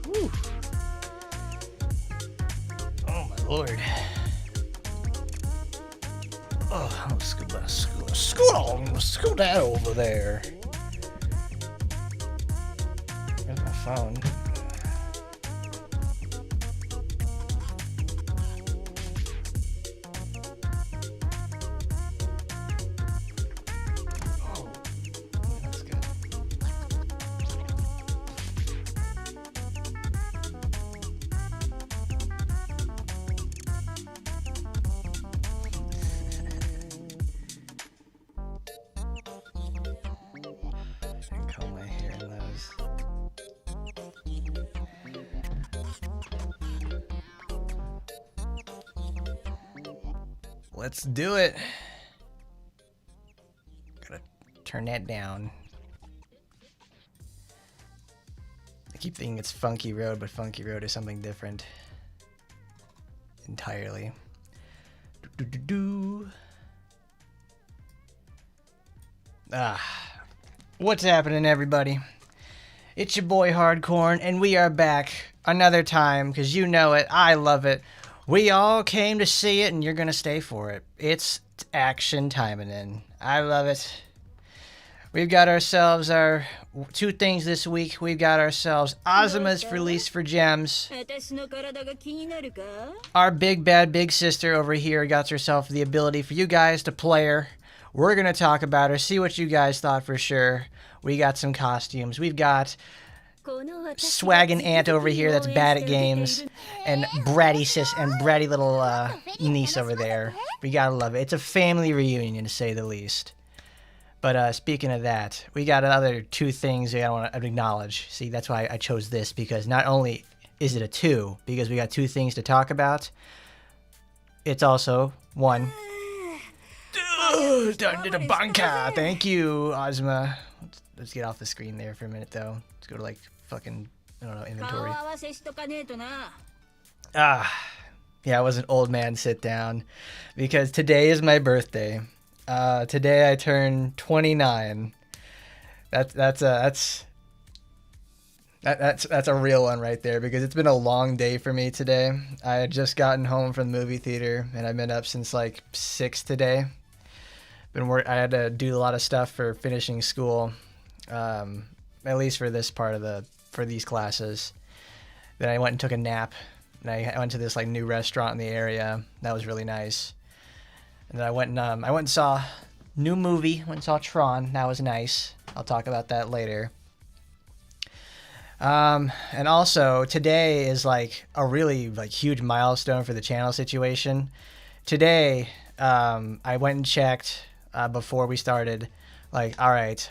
Whew. Oh my lord. Oh, scoot that over there. Where's my phone? Oh, that's good. I comb my hair in those. Let's do it. Gotta turn that down. I keep thinking it's Funky Road, but Funky Road is something different entirely. What's happening, everybody? It's your boy Hardcorn, and we are back another time, because you know it, I love it. We all came to see it, and you're going to stay for it. It's Action Taimanin. I love it. We've got ourselves our two things this week. We've got ourselves Azuma's release for gems. Our big bad big sister over here got herself the ability for you guys to play her. We're going to talk about her, see what you guys thought for sure. We got some costumes. We've got swaggin' aunt over here that's bad at games, and bratty little niece over there. We gotta love it. It's a family reunion, to say the least. But speaking of that, we got other two things I want to acknowledge. See, that's why I chose this, because not only is it a two, because we got two things to talk about, it's also one. Done to the banka. Thank you, Azuma. Let's get off the screen there for a minute, though. Let's go to, like, fucking, I don't know, inventory. Yeah, it was an old man sit down, because today is my birthday. Today I turn 29. That's a real one right there, because it's been a long day for me today. I had just gotten home from the movie theater, and I've been up since like 6 today. I had to do a lot of stuff for finishing school, at least for this part of for these classes. Then I went and took a nap, and I went to this like new restaurant in the area. That was really nice. And then I went and saw new movie. Went and saw Tron. That was nice. I'll talk about that later. And also today is like a really like huge milestone for the channel situation. Today, I went and checked before we started, like, all right,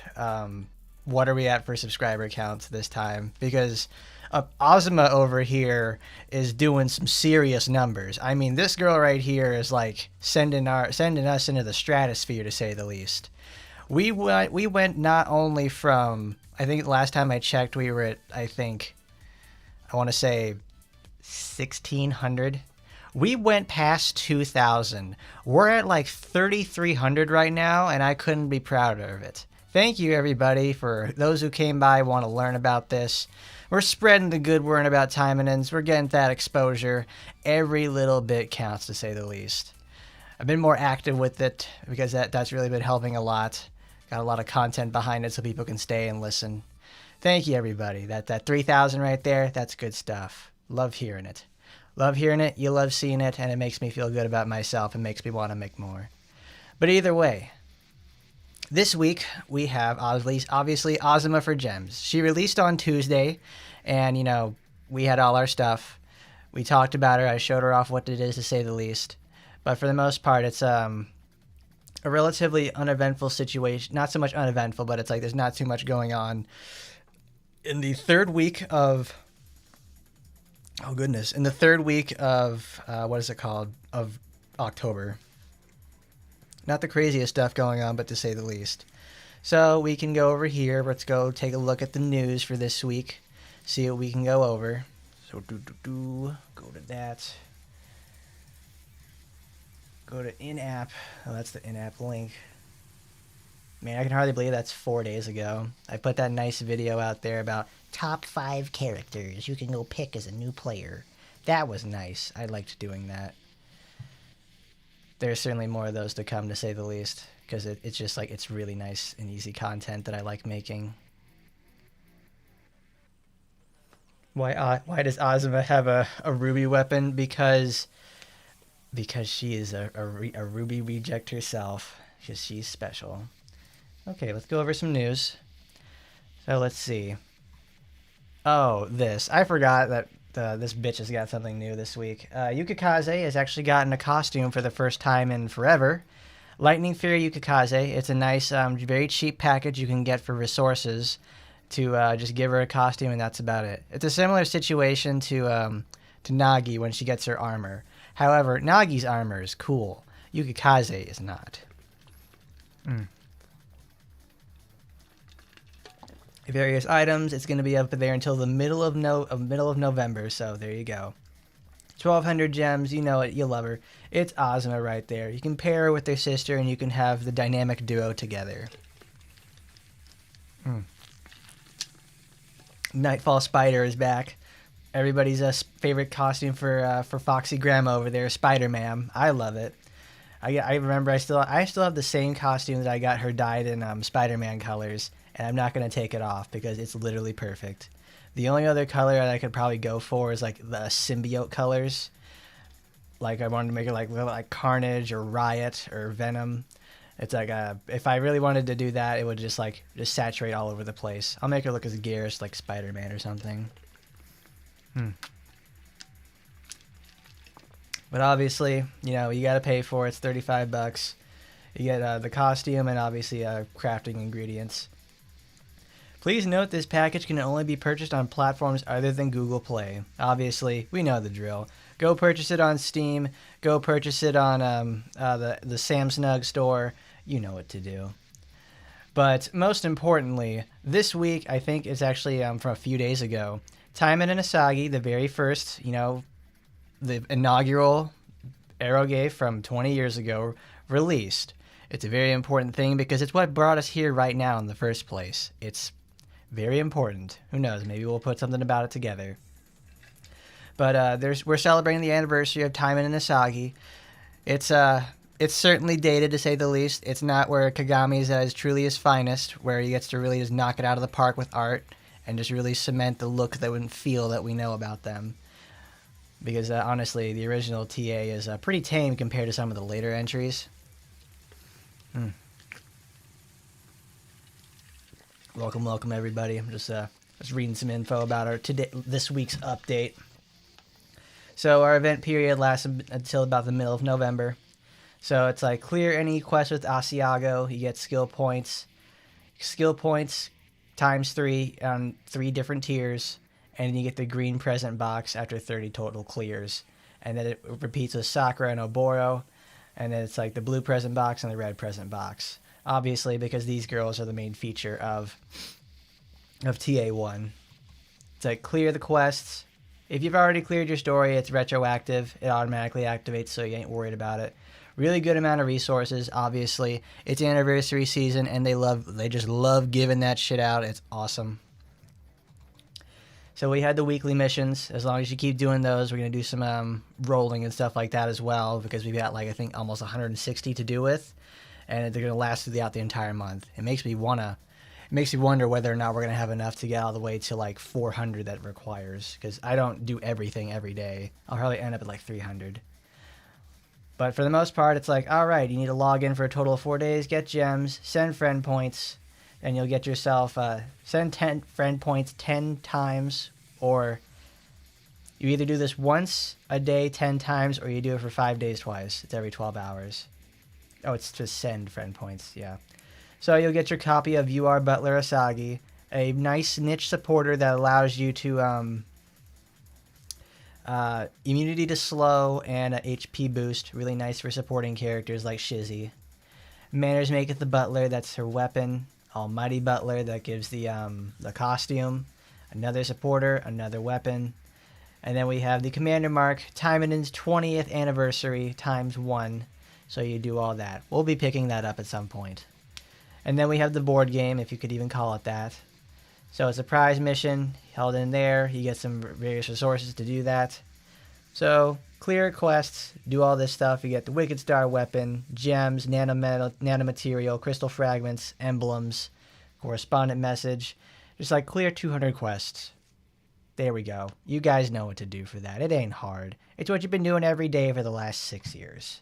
what are we at for subscriber counts this time? Because Azuma over here is doing some serious numbers. I mean, this girl right here is like sending us into the stratosphere, to say the least. We went not only from, I think the last time I checked we were at, I want to say 1,600. We went past 2,000. We're at like 3,300 right now, and I couldn't be prouder of it. Thank you, everybody, for those who came by, want to learn about this. We're spreading the good word about Taimanins. We're getting that exposure. Every little bit counts, to say the least. I've been more active with it, because that's really been helping a lot. Got a lot of content behind it so people can stay and listen. Thank you, everybody. That 3,000 right there, that's good stuff. Love hearing it. Love hearing it, you love seeing it, and it makes me feel good about myself and makes me want to make more. But either way, this week we have obviously Azuma for gems. She released on Tuesday, and you know, we had all our stuff. We talked about her, I showed her off what it is, to say the least. But for the most part, it's a relatively uneventful situation. Not so much uneventful, but it's like there's not too much going on. In the third week of what is it called, of October. Not the craziest stuff going on, but to say the least. So we can go over here. Let's go take a look at the news for this week. See what we can go over. So go to that. Go to in-app. Oh, that's the in-app link. Man, I can hardly believe that's 4 days ago. I put that nice video out there about top 5 characters you can go pick as a new player. That was nice. I liked doing that. There's certainly more of those to come, to say the least, because it's just like, it's really nice and easy content that I like making. Why does Azuma have a ruby weapon? Because she is a ruby reject herself, because she's special. Okay, let's go over some news. So let's see. Oh, this. I forgot that this bitch has got something new this week. Yukikaze has actually gotten a costume for the first time in forever. Lightning Fury Yukikaze. It's a nice, very cheap package you can get for resources to just give her a costume, and that's about it. It's a similar situation to Nagi when she gets her armor. However, Nagi's armor is cool. Yukikaze is not. Various items. It's going to be up there until the middle of November. So there you go. 1,200 gems. You know it. You love her. It's Azuma right there. You can pair her with their sister, and you can have the dynamic duo together. Nightfall Spider is back. Everybody's favorite costume for Foxy Grandma over there, Spider-Man. I love it. I remember I still have the same costume that I got her dyed in Spider-Man colors, and I'm not gonna take it off because it's literally perfect. The only other color that I could probably go for is like the symbiote colors. Like I wanted to make it like Carnage or Riot or Venom. It's like if I really wanted to do that, it would just saturate all over the place. I'll make her look as garish like Spider-Man or something. But obviously, you know, you gotta pay for it. It's $35. You get the costume and obviously crafting ingredients. Please note this package can only be purchased on platforms other than Google Play. Obviously, we know the drill. Go purchase it on Steam. Go purchase it on the Samsung store. You know what to do. But most importantly, this week, I think it's actually from a few days ago, Taimanin Asagi, the very first, you know, the inaugural eroge from 20 years ago, released. It's a very important thing because it's what brought us here right now in the first place. It's very important. Who knows? Maybe we'll put something about it together. But we're celebrating the anniversary of Taimanin Asagi. It's certainly dated, to say the least. It's not where Kagami is at his truly his finest, where he gets to really just knock it out of the park with art and just really cement the look that and feel that we know about them. Because honestly, the original TA is pretty tame compared to some of the later entries. Welcome everybody. I'm just reading some info about this week's update. So our event period lasts until about the middle of November. So it's like clear any quest with Asiago, you get skill points. Skill points times 3 on 3 different tiers, and you get the green present box after 30 total clears. And then it repeats with Sakura and Oboro, and then it's like the blue present box and the red present box. Obviously, because these girls are the main feature of TA1. It's like clear the quests. If you've already cleared your story, it's retroactive. It automatically activates, so you ain't worried about it. Really good amount of resources, obviously. It's anniversary season, and they just love giving that shit out. It's awesome. So we had the weekly missions. As long as you keep doing those, we're going to do some rolling and stuff like that as well, because we've got, I think, almost 160 to do with, and they're going to last throughout the entire month. It makes me wonder whether or not we're going to have enough to get all the way to, 400 that it requires, because I don't do everything every day. I'll probably end up at, 300. But for the most part, it's all right, you need to log in for a total of 4 days, get gems, send friend points, and you'll get yourself, send 10 friend points 10 times, or you either do this once a day 10 times, or you do it for 5 days twice. It's every 12 hours. Oh, it's to send friend points, yeah. So you'll get your copy of You Are Butler Asagi, a nice niche supporter that allows you to, immunity to slow and a HP boost, really nice for supporting characters like Shizzy. Manners Maketh the Butler, that's her weapon. Almighty Butler, that gives the costume. Another supporter, another weapon. And then we have the Commander Mark, Taimanin's 20th anniversary times 1. So you do all that. We'll be picking that up at some point. And then we have the board game, if you could even call it that. So it's a prize mission held in there. You get some various resources to do that. So clear quests, do all this stuff. You get the Wicked Star weapon, gems, nanomaterial, crystal fragments, emblems, correspondent message. Just like clear 200 quests. There we go. You guys know what to do for that. It ain't hard. It's what you've been doing every day for the last 6 years.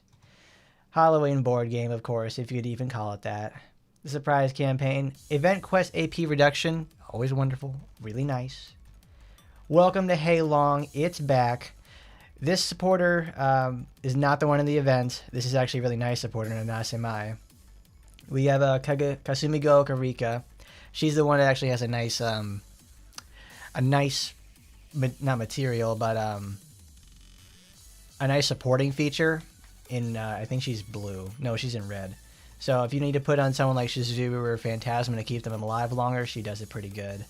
Halloween board game, of course, if you could even call it that. The surprise campaign. Event quest AP reduction. Always wonderful. Really nice. Welcome to Hey Long. It's back. This supporter is not the one in the event. This is actually a really nice supporter, Nanase. We have Kasumigo Karika. She's the one that actually has a nice, not material, but a nice supporting feature. In I think she's blue. No, she's in red. So if you need to put on someone like Shizuru or Phantasma to keep them alive longer, she does it pretty good.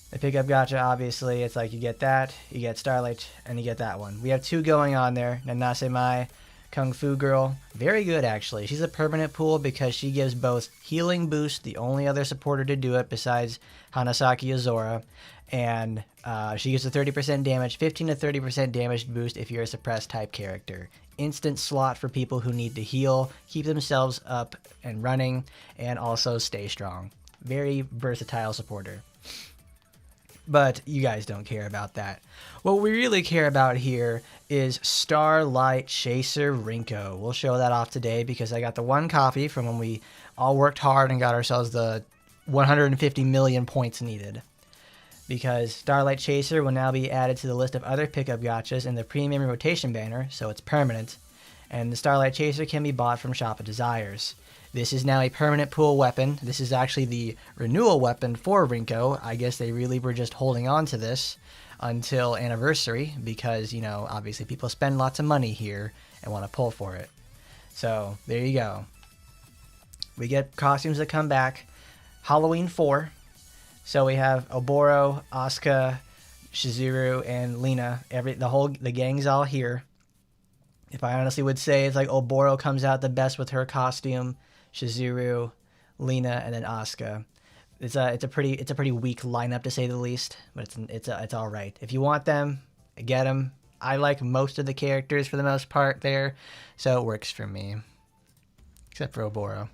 The pickup gacha, obviously, it's like you get that, you get Starlight, and you get that one. We have two going on there. Nanase Mai, Kung Fu Girl. Very good, actually. She's a permanent pool because she gives both healing boost, the only other supporter to do it besides Hanasaki Azora, and she gives a 30% damage, 15 to 30% damage boost if you're a suppressed type character. Instant slot for people who need to heal, keep themselves up and running, and also stay strong. Very versatile supporter. But you guys don't care about that. What we really care about here is Starlight Chaser Rinko. We'll show that off today because I got the one copy from when we all worked hard and got ourselves the 150 million points needed. Because Starlight Chaser will now be added to the list of other pickup gachas in the premium rotation banner, so it's permanent. And the Starlight Chaser can be bought from Shop of Desires. This is now a permanent pool weapon. This is actually the renewal weapon for Rinko. I guess they really were just holding on to this until anniversary because, you know, obviously people spend lots of money here and want to pull for it. So there you go. We get costumes that come back. Halloween 4. So we have Oboro, Asuka, Shizuru, and Lina. The gang's all here. If I honestly would say it's like Oboro comes out the best with her costume. Shizuru, Lina, and then Asuka. It's a pretty weak lineup to say the least, but it's all right. If you want them, get them. I like most of the characters for the most part there, so it works for me, except for Oboro.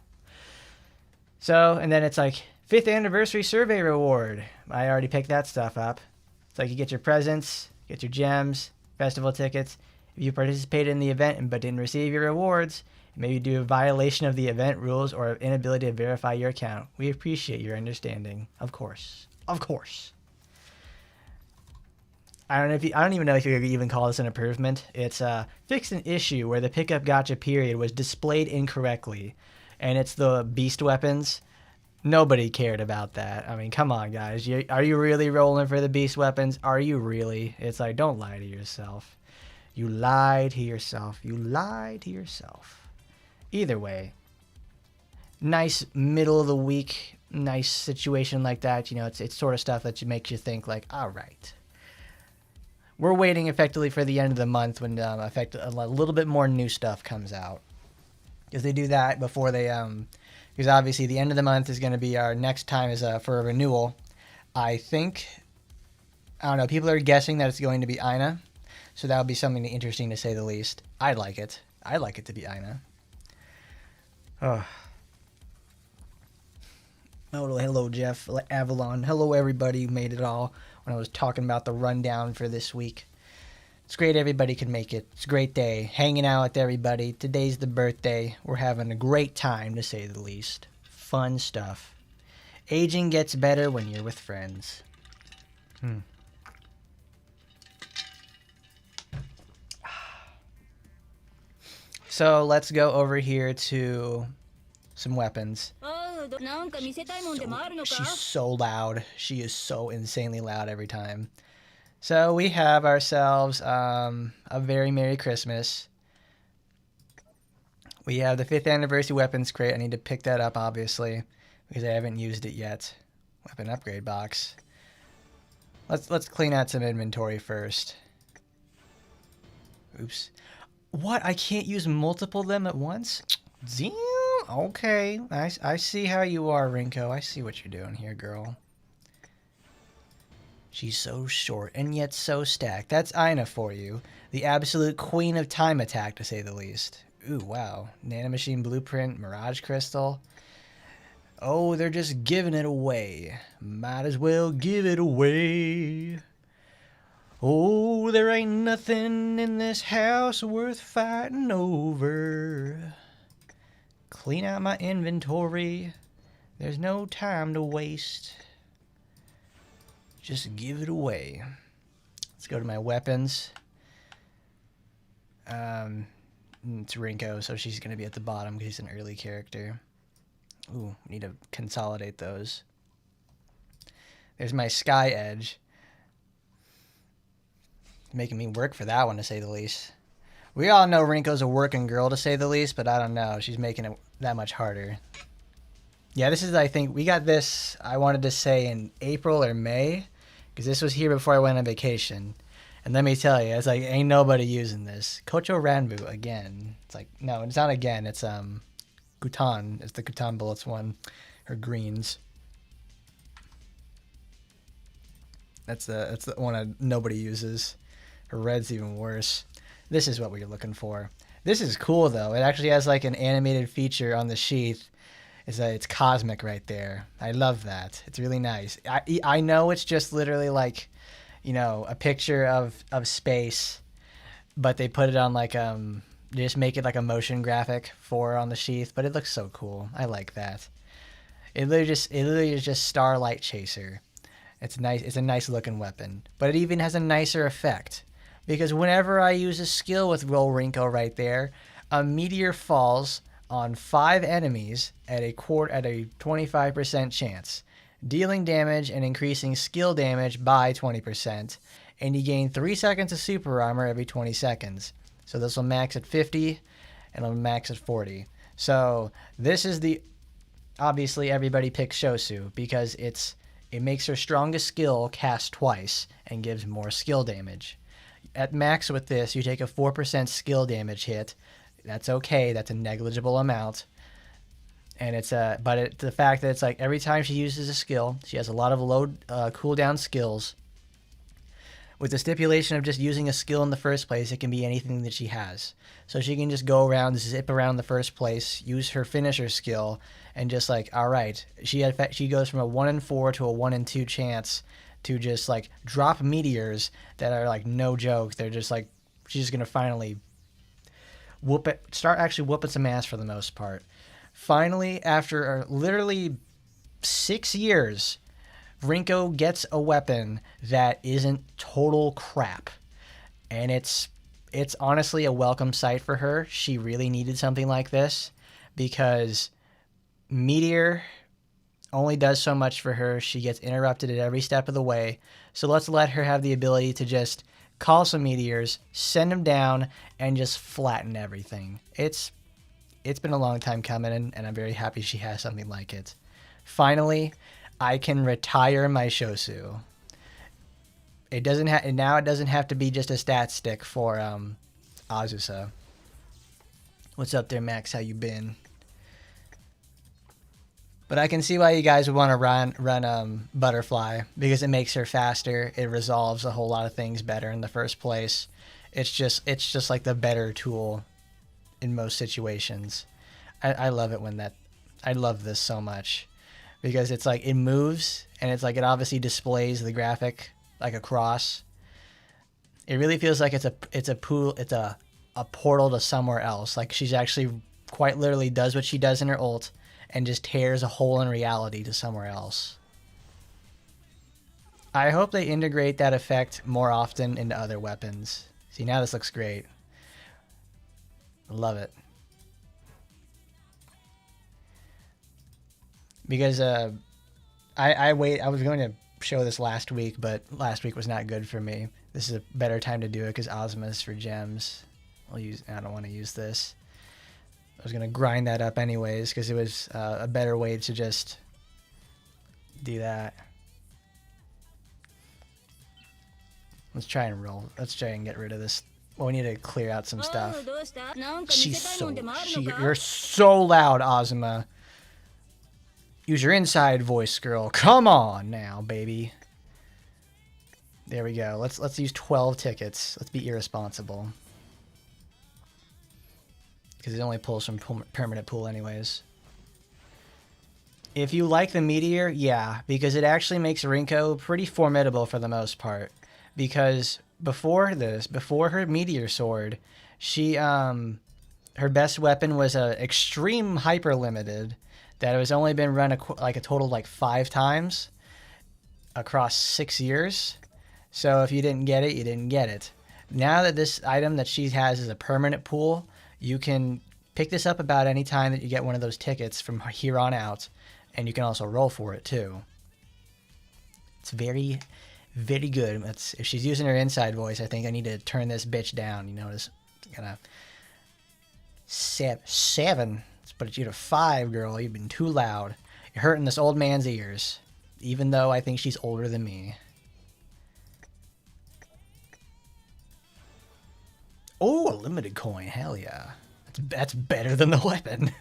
So and then it's like 5th anniversary survey reward. I already picked that stuff up. It's like you get your presents, get your gems, festival tickets. If you participated in the event but didn't receive your rewards, maybe due to a violation of the event rules or inability to verify your account. We appreciate your understanding. Of course. Of course. I don't even know if you could even call this an improvement. It's fixed an issue where the pickup gacha period was displayed incorrectly. And it's the beast weapons. Nobody cared about that. I mean, come on, guys. Are you really rolling for the beast weapons? Are you really? It's like, don't lie to yourself. You lied to yourself. You lied to yourself. Either way, nice middle of the week, nice situation like that. You know, it's sort of stuff that makes you think like, all right. We're waiting effectively for the end of the month when a little bit more new stuff comes out. Because they do that before they, because obviously the end of the month is going to be our next time is for a renewal. I think, I don't know, people are guessing that it's going to be Aina. So that would be something interesting to say the least. I'd like it. I'd like it to be Aina. Oh. Hello, Jeff. Avalon. Hello, everybody who made it all when I was talking about the rundown for this week. It's great everybody can make it. It's a great day. Hanging out with everybody. Today's the birthday. We're having a great time, to say the least. Fun stuff. Aging gets better when you're with friends. So let's go over here to some weapons. She's so loud. She is so insanely loud every time. So we have ourselves a very Merry Christmas. We have the 5th anniversary weapons crate. I need to pick that up, obviously, because I haven't used it yet. Weapon upgrade box. Let's clean out some inventory first. Oops. What? I can't use multiple of them at once? Damn. Okay, I see how you are, Rinko. I see what you're doing here, girl. She's so short and yet so stacked. That's Aina for you. The absolute queen of time attack, to say the least. Ooh, wow. Nanomachine Blueprint, Mirage Crystal. Oh, they're just giving it away. Might as well give it away. Oh, there ain't nothing in this house worth fighting over. Clean out my inventory. There's no time to waste. Just give it away. Let's go to my weapons. It's Rinko, so she's going to be at the bottom because he's an early character. Ooh, need to consolidate those. There's my Sky Edge. Making me work for that one, to say the least. We all know Rinko's a working girl, to say the least, but I don't know. She's making it that much harder. Yeah, this is, I think, we got this, I wanted to say, in April or May, because this was here before I went on vacation. And let me tell you, it's like, ain't nobody using this. Kocho Ranbu, again. It's like, no, it's not again. It's, Gutan. It's the Gutan Bullets one. Her greens. That's the one that nobody uses. Her red's even worse. This is what we're looking for. This is cool, though. It actually has, like, an animated feature on the sheath. It's cosmic right there. I love that. It's really nice. I know it's just literally like, you know, a picture of space, but they put it on like they just make it like a motion graphic for on the sheath, but it looks so cool. I like that. It literally is just Starlight Chaser. It's nice. It's a nice looking weapon, but it even has a nicer effect because whenever I use a skill with Roll Rinko right there, a meteor falls on 5 enemies at a 25% chance, dealing damage and increasing skill damage by 20%, and you gain 3 seconds of super armor every 20 seconds. So this will max at 50, and it'll max at 40. So this is obviously everybody picks Shosu because it makes her strongest skill cast twice and gives more skill damage. At max with this, you take a 4% skill damage hit. That's okay. That's a negligible amount. And the fact that it's like every time she uses a skill, she has a lot of low cooldown skills. With the stipulation of just using a skill in the first place, it can be anything that she has. So she can just go around, zip around the first place, use her finisher skill, and just like, all right, she goes from a 1 in 4 to a 1 in 2 chance to just like drop meteors that are like no joke. They're just like, she's just gonna finally start actually whooping some ass for the most part. Finally, after literally 6 years, Rinko gets a weapon that isn't total crap. And it's honestly a welcome sight for her. She really needed something like this because Meteor only does so much for her. She gets interrupted at every step of the way. So let's let her have the ability to just call some meteors, send them down, and just flatten everything. It's been a long time coming, and I'm very happy she has something like it. Finally, I can retire my Shosu. It doesn't have to be just a stat stick for Azusa. What's up there, Max? How you been? But I can see why you guys would want to run Butterfly because it makes her faster. It resolves a whole lot of things better in the first place. It's just like the better tool in most situations. I love it I love this so much because it's like it moves and it's like it obviously displays the graphic like a cross. It really feels like it's a portal to somewhere else. Like she's actually quite literally does what she does in her ult and just tears a hole in reality to somewhere else. I hope they integrate that effect more often into other weapons. See, now this looks great. Love it. Because I was going to show this last week, but last week was not good for me. This is a better time to do it because Azuma's for gems. I don't want to use this. I was going to grind that up anyways because it was a better way to just do that. Let's try and roll. Let's try and get rid of this Well, we need to clear out some stuff. どうした？なんか見 She's せたいもんでもあるの she, か？ you're so loud, Azuma. Use your inside voice, girl. Come on now, baby. There we go. Let's use 12 tickets. Let's be irresponsible. Because it only pulls from permanent pool anyways. If you like the meteor, yeah, because it actually makes Rinko pretty formidable for the most part. Because before this, before her meteor sword, she her best weapon was a extreme hyper limited that has only been run a total of like 5 times across 6 years. So if you didn't get it, you didn't get it. Now that this item that she has is a permanent pool, you can pick this up about any time that you get one of those tickets from here on out, and you can also roll for it too. It's very, very good. If she's using her inside voice, I think I need to turn this bitch down. You notice, gonna 7. Let's put you to 5, girl. You've been too loud. You're hurting this old man's ears, even though I think she's older than me. Oh, a limited coin. Hell yeah. That's better than the weapon.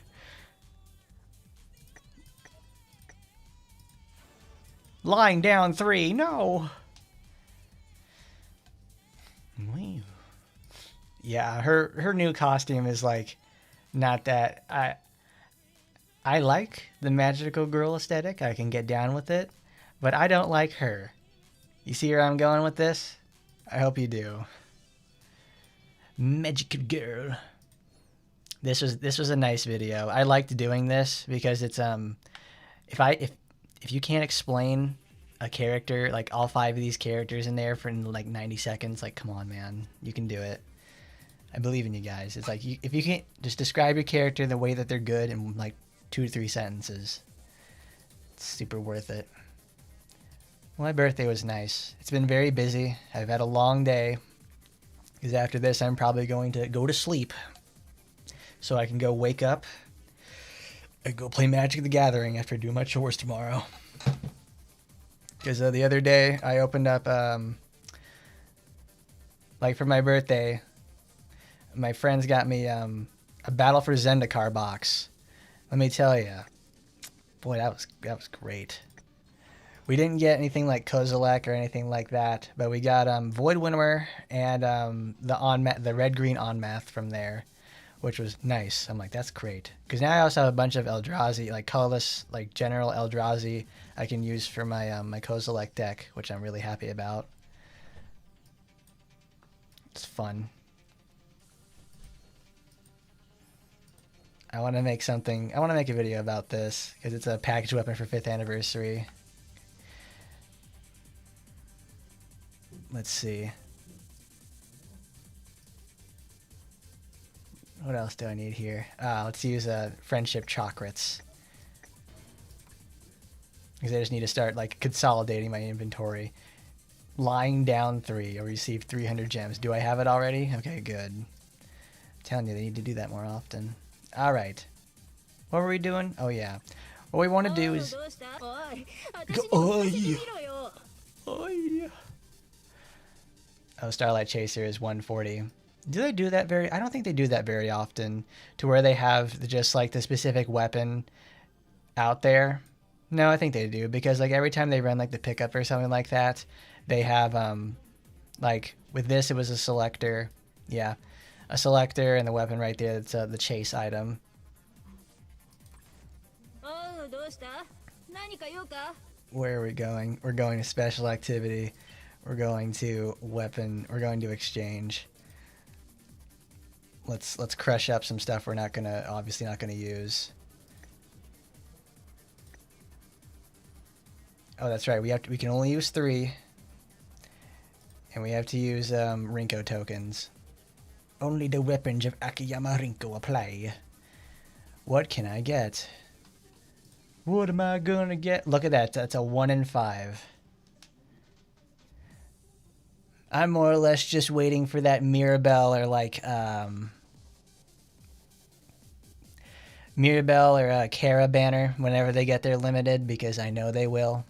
Lying down 3. No. Yeah, her new costume is like not that. I like the magical girl aesthetic. I can get down with it, but I don't like her. You see where I'm going with this? I hope you do. Magical girl. This was a nice video. I liked doing this because it's if you can't explain a character, like all 5 of these characters in there for like 90 seconds, like come on, man, you can do it. I believe in you guys. It's like if you can't just describe your character the way that they're good in like 2 to 3 sentences, it's super worth it. Well, my birthday was nice. It's been very busy. I've had a long day. Because after this, I'm probably going to go to sleep so I can go wake up and go play Magic the Gathering after I do my chores tomorrow. Because the other day, I opened up, like for my birthday, my friends got me a Battle for Zendikar box. Let me tell you, boy, that was great. We didn't get anything like Kozilek or anything like that, but we got Void Winnower and the red-green Onmath from there, which was nice. I'm like, that's great. Because now I also have a bunch of Eldrazi, like colorless, like general Eldrazi I can use for my my Kozilek deck, which I'm really happy about. It's fun. I want to make a video about this because it's a package weapon for 5th anniversary. Let's see. What else do I need here? Let's use friendship chocolates. Because I just need to start like consolidating my inventory. Lying down 3. I received 300 gems. Do I have it already? Okay, good. I'm telling you, they need to do that more often. All right. What were we doing? Oh yeah. What we want to do is. Oh, Starlight Chaser is 140. Do they do that I don't think they do that very often, to where they have just like the specific weapon out there. No, I think they do, because like every time they run like the pickup or something like that, they have like with this it was a selector. Yeah, a selector and the weapon right there. It's the chase item. Where are we going? We're going to special activity. We're going to weapon. We're going to exchange. Let's crush up some stuff we're obviously not gonna use. Oh, that's right. We can only use 3, and we have to use Rinko tokens. Only the weapons of Akiyama Rinko apply. What can I get? What am I gonna get? Look at that. That's a 1 in 5. I'm more or less just waiting for that Mirabelle or like Mirabelle or Kara banner whenever they get their limited, because I know they will.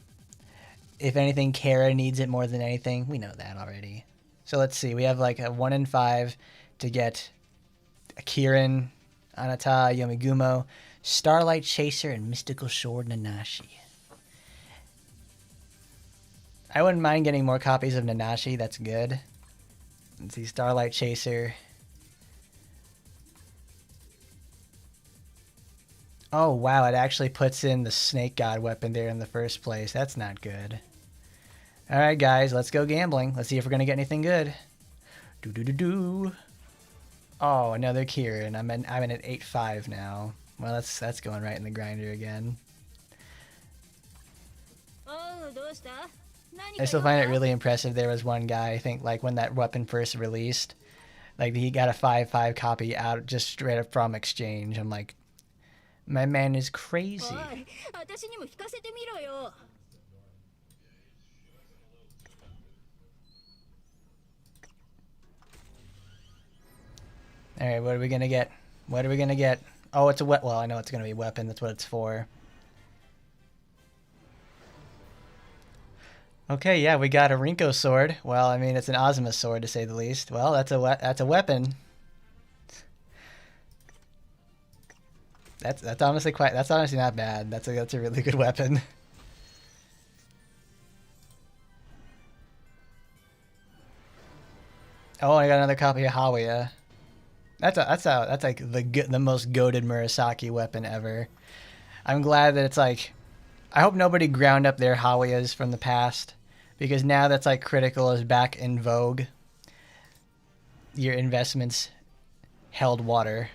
If anything, Kara needs it more than anything. We know that already. So let's see. We have like a 1 in 5 to get a Kirin, Anata, Yomigumo, Starlight Chaser, and Mystical Sword Nanashi. I wouldn't mind getting more copies of Nanashi. That's good. Let's see. Starlight Chaser. Oh, wow. It actually puts in the Snake God weapon there in the first place. That's not good. All right, guys. Let's go gambling. Let's see if we're going to get anything good. Do. Oh, another Kirin. I'm in at 8.5 now. Well, that's going right in the grinder again. I still find it really impressive. There was one guy, I think, like when that weapon first released, like he got a 5.5 copy out just straight up from exchange. I'm like, my man is crazy. All right, what are we gonna get? What are we gonna get? Oh, it's a well, I know it's gonna be a weapon. That's what it's for. Okay, yeah, we got a Rinko sword. Well, I mean, it's an Azuma sword to say the least. Well, that's a weapon. That's honestly not bad. That's a really good weapon. Oh, I got another copy of Hawiya. That's like the most goated Murasaki weapon ever. I'm glad that it's like, I hope nobody ground up their Hawiyas from the past, because now that's like critical is back in vogue. Your investments held water.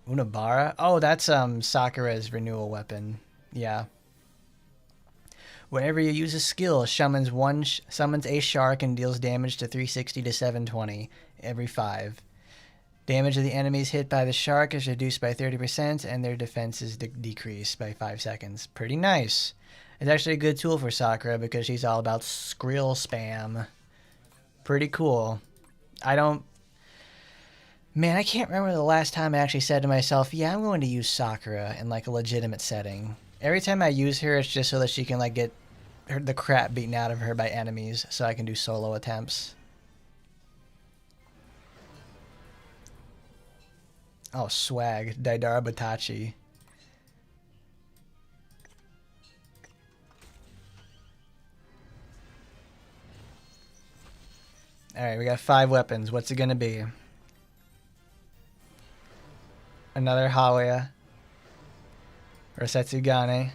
Unabara? Oh, that's Sakura's renewal weapon. Yeah. Whenever you use a skill, summons a shark and deals damage to 360 to 720 every 5. Damage of the enemies hit by the shark is reduced by 30%, and their defense is decreased by 5 seconds. Pretty nice. It's actually a good tool for Sakura because she's all about skrill spam. Pretty cool. Man, I can't remember the last time I actually said to myself, yeah, I'm going to use Sakura in like a legitimate setting. Every time I use her, it's just so that she can like get the crap beaten out of her by enemies so I can do solo attempts. Oh, swag. Daidara Batachi. Alright, we got 5 weapons. What's it gonna be? Another Hawiya. Rosetsugane.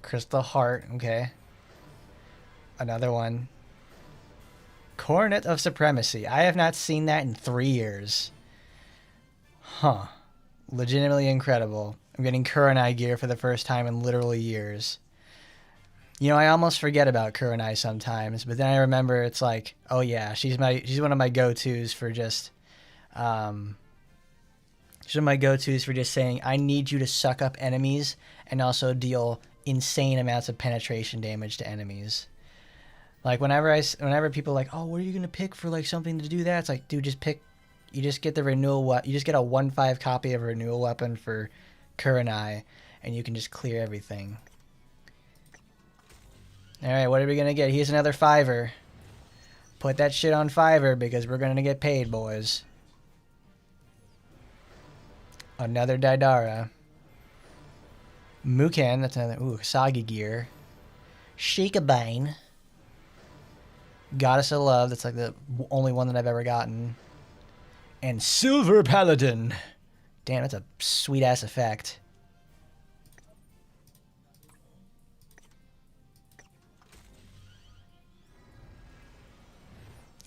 Crystal Heart. Okay. Another one. Coronet of Supremacy. I have not seen that in 3 years. Huh. Legitimately incredible. I'm getting Kurenai gear for the first time in literally years. You know, I almost forget about Kurenai sometimes, but then I remember it's like, oh yeah, she's one of my go-tos for just she's one of my go-tos for just saying, I need you to suck up enemies and also deal insane amounts of penetration damage to enemies. Like whenever people are like, oh, what are you gonna pick for like something to do that? It's like, dude, just pick. You just get the renewal. You just get a 1/5 copy of a renewal weapon for Kurenai, and you can just clear everything. All right, what are we gonna get? Here's another Fiverr. Put that shit on Fiverr because we're gonna get paid, boys. Another Daidara. Muken, that's another. Ooh, Sagi gear. Shikabane. Goddess of Love, that's like the only one that I've ever gotten. And Silver Paladin. Damn, that's a sweet ass effect.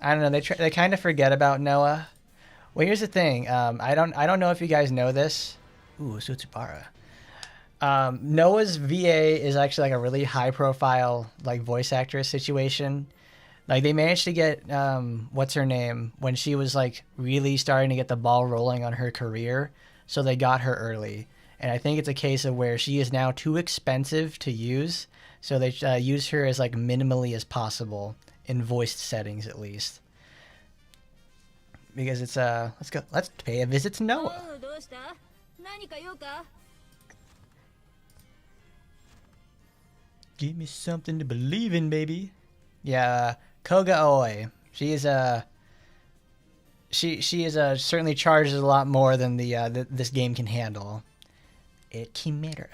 I don't know. They kind of forget about Noah. Well, here's the thing. I don't know if you guys know this. Ooh, Sutsubara. Noah's VA is actually like a really high profile like voice actress situation. Like they managed to get what's her name when she was like really starting to get the ball rolling on her career, so they got her early. And I think it's a case of where she is now too expensive to use, so they use her as like minimally as possible in voiced settings at least. Because it's let's pay a visit to Noah. Give me something to believe in, baby. Yeah, Koga Oi. She is a she is a certainly charges a lot more than this game can handle. It Chimera.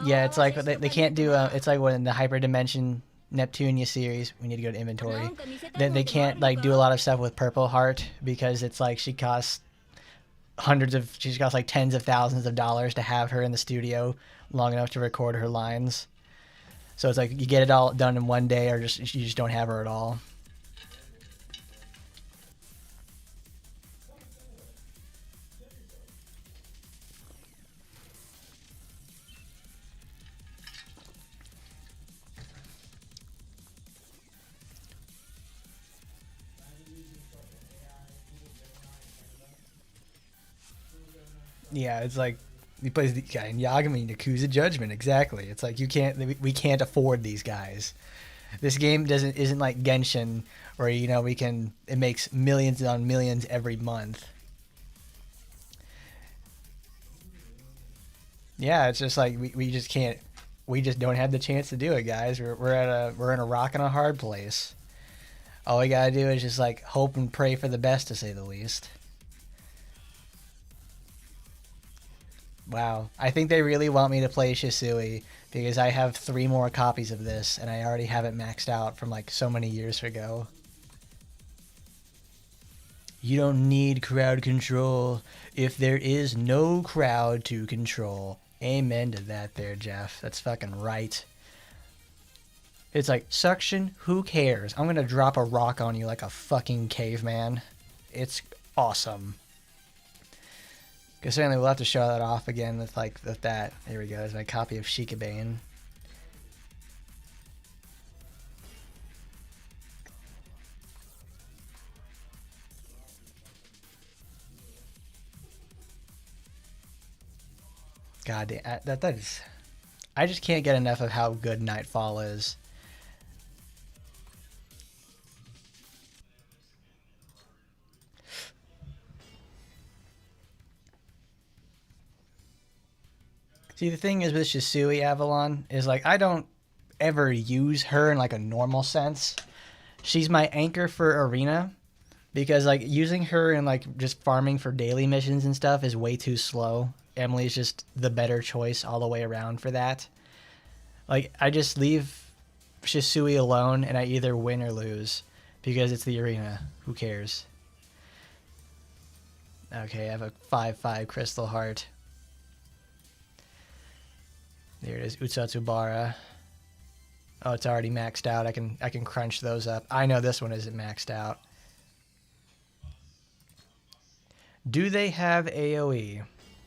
Yeah, it's like they can't do. It's like when in the Hyperdimension Neptunia series, we need to go to inventory. They can't like do a lot of stuff with Purple Heart because it's like she costs she's cost like tens of thousands of dollars to have her in the studio long enough to record her lines. So it's like you get it all done in one day, or you just don't have her at all. Yeah, it's like he plays the guy in Yagami Yakuza Judgment. Exactly. It's like we can't afford these guys. This game isn't like Genshin where it makes millions on millions every month. Yeah, it's just like we just can't. We just don't have the chance to do it, guys. We're in a rock and a hard place. All we gotta do is just like hope and pray for the best, to say the least. Wow, I think they really want me to play Shisui because I have 3 more copies of this and I already have it maxed out from like so many years ago. You don't need crowd control if there is no crowd to control. Amen to that there, Jeff. That's fucking right. It's like, suction, who cares? I'm gonna drop a rock on you like a fucking caveman. It's awesome. Because certainly we'll have to show that off again with that. Here we go. There's my copy of Shikabane. God damn, that is. I just can't get enough of how good Nightfall is. See, the thing is with Shisui Avalon is like I don't ever use her in like a normal sense. She's my anchor for arena because like using her in like just farming for daily missions and stuff is way too slow. Emily's just the better choice all the way around for that. Like I just leave Shisui alone and I either win or lose because it's the arena. Who cares? Okay, I have a 5/5 Crystal Heart. There it is, Utsatsubara. Oh, it's already maxed out. I can crunch those up. I know this one isn't maxed out. Do they have AoE?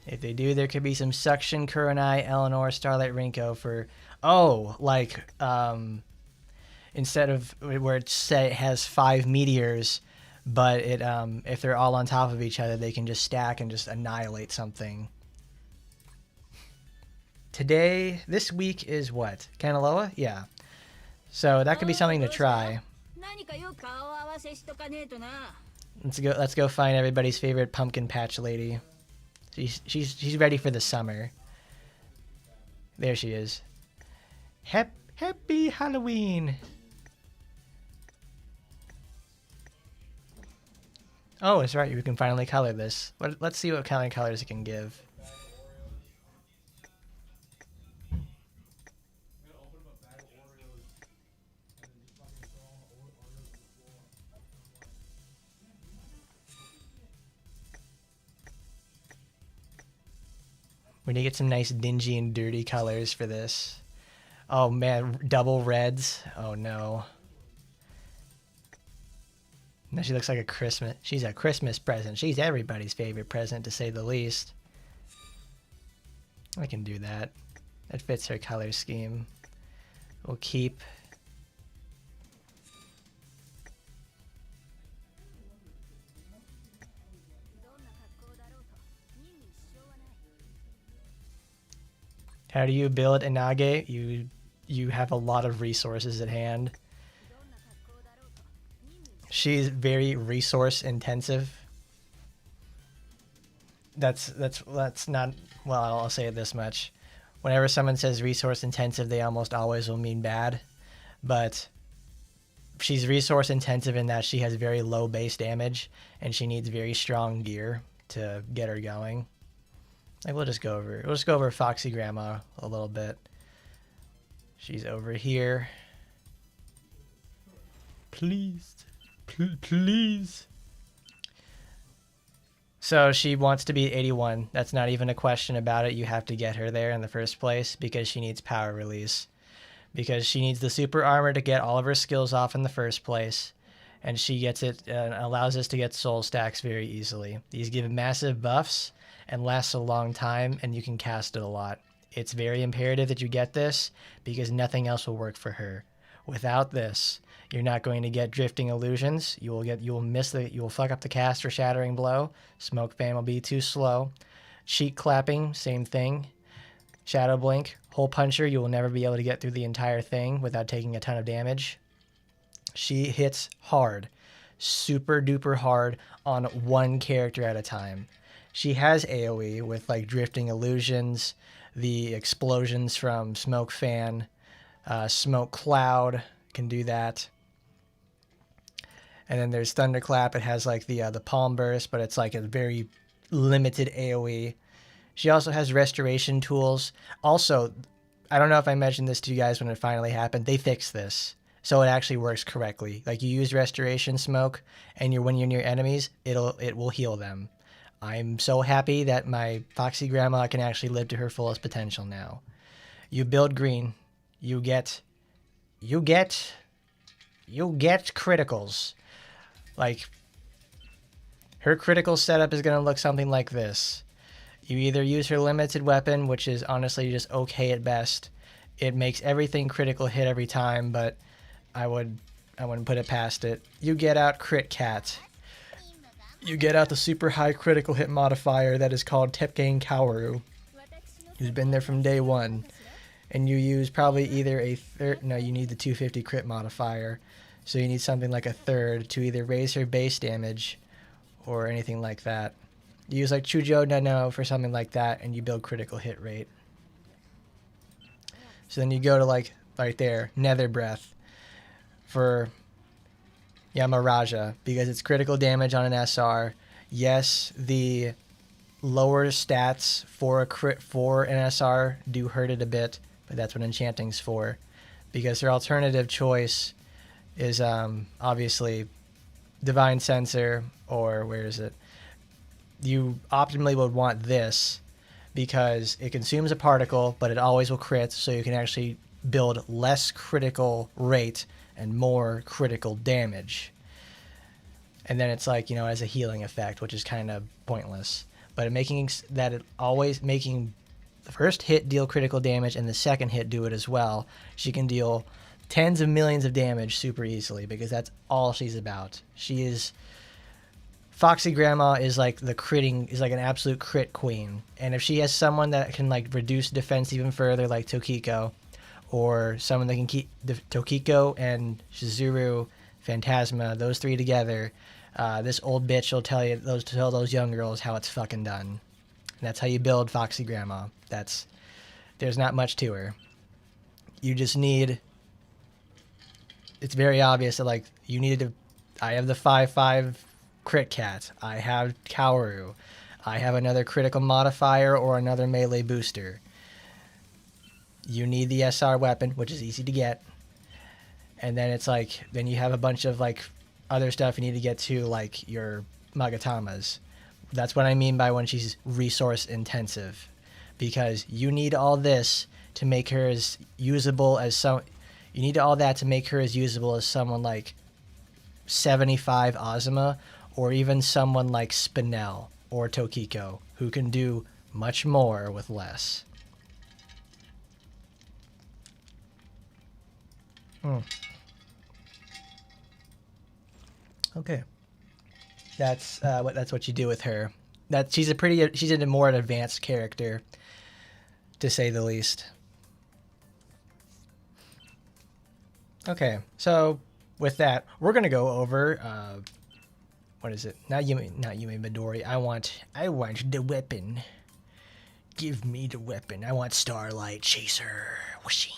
If they do, there could be some Suction, Kurenai, Eleanor, Starlight, Rinko for... Oh, like, instead of where it has 5 meteors, but if they're all on top of each other, they can just stack and just annihilate something. This week is what? Kanaloa? Yeah. So that could be something to try. Let's go find everybody's favorite pumpkin patch lady. She's ready for the summer. There she is. Happy Halloween. Oh, that's right. We can finally color this. Let's see what kind of colors it can give. We need to get some nice dingy and dirty colors for this. Oh man, double reds. Oh no. Now she looks like she's a Christmas present. She's everybody's favorite present, to say the least. I can do that. That fits her color scheme. We'll keep... How do you build Inage? You have a lot of resources at hand. She's very resource intensive. That's not, well, I'll say it this much. Whenever someone says resource intensive, they almost always will mean bad. But she's resource intensive in that she has very low base damage and she needs very strong gear to get her going. Like we'll just go over Foxy Grandma a little bit. She's over here. Please. Please. So she wants to be 81. That's not even a question about it. You have to get her there in the first place because she needs power release. Because she needs the super armor to get all of her skills off in the first place. And she gets it and allows us to get soul stacks very easily. These give massive buffs and last a long time, and you can cast it a lot. It's very imperative that you get this because nothing else will work for her. Without this, you're not going to get drifting illusions. You will fuck up the cast for shattering blow. Smoke fan will be too slow. Cheek clapping, same thing. Shadow blink, hole puncher, you will never be able to get through the entire thing without taking a ton of damage. She hits hard, super duper hard on one character at a time. She has AoE with like drifting illusions, the explosions from smoke fan, smoke cloud can do that. And then there's thunderclap. It has like the palm burst, but it's like a very limited AoE. She also has restoration tools. Also, I don't know if I mentioned this to you guys when it finally happened. They fixed this, so it actually works correctly. Like you use restoration smoke, and when you're near enemies, it will heal them. I'm so happy that my Foxy Grandma can actually live to her fullest potential now. You build green, you get criticals. Like her critical setup is gonna look something like this. You either use her limited weapon, which is honestly just okay at best. It makes everything critical hit every time, but I wouldn't put it past it. You get out Crit Cat. You get out the super high critical hit modifier that is called Tepgain Kaoru, who's been there from day one. And you use probably either a third, no, you need the 250 crit modifier. So you need something like a third to either raise her base damage or anything like that. You use like Chujo Nano for something like that, and you build critical hit rate. So then you go to like right there, Nether Breath for Yamaraja because it's critical damage on an SR. Yes, the lower stats for an SR do hurt it a bit, but that's what Enchanting's for. Because their alternative choice is obviously Divine Sensor, or where is it? You optimally would want this because it consumes a particle, but it always will crit, so you can actually build less critical rate and more critical damage. And then it's like, as a healing effect, which is kind of pointless. But always making the first hit deal critical damage and the second hit do it as well. She can deal tens of millions of damage super easily because that's all she's about. Foxy Grandma is like an absolute crit queen. And if she has someone that can like reduce defense even further, like Tokiko, or someone that can keep Tokiko and Shizuru, Phantasma, those three together, this old bitch will tell those young girls how it's fucking done. And that's how you build Foxy Grandma. There's not much to her. You just need. It's very obvious that like you needed to. I have the 5/5 Crit Cat. I have Kaoru. I have another critical modifier or another melee booster. You need the SR weapon, which is easy to get. And then it's like, then you have a bunch of like other stuff you need to get to, like your Magatamas. That's what I mean by when she's resource intensive. Because you need all this to make her as usable as you need all that to make her as usable as someone like 75 Azuma, or even someone like Spinel or Tokiko, who can do much more with less. Okay, that's what you do with her. She's a more advanced character, to say the least. Okay, so with that, we're gonna go over what is it? Not Yumi Midori. I want the weapon. Give me the weapon. I want Starlight Chaser. Whooshing.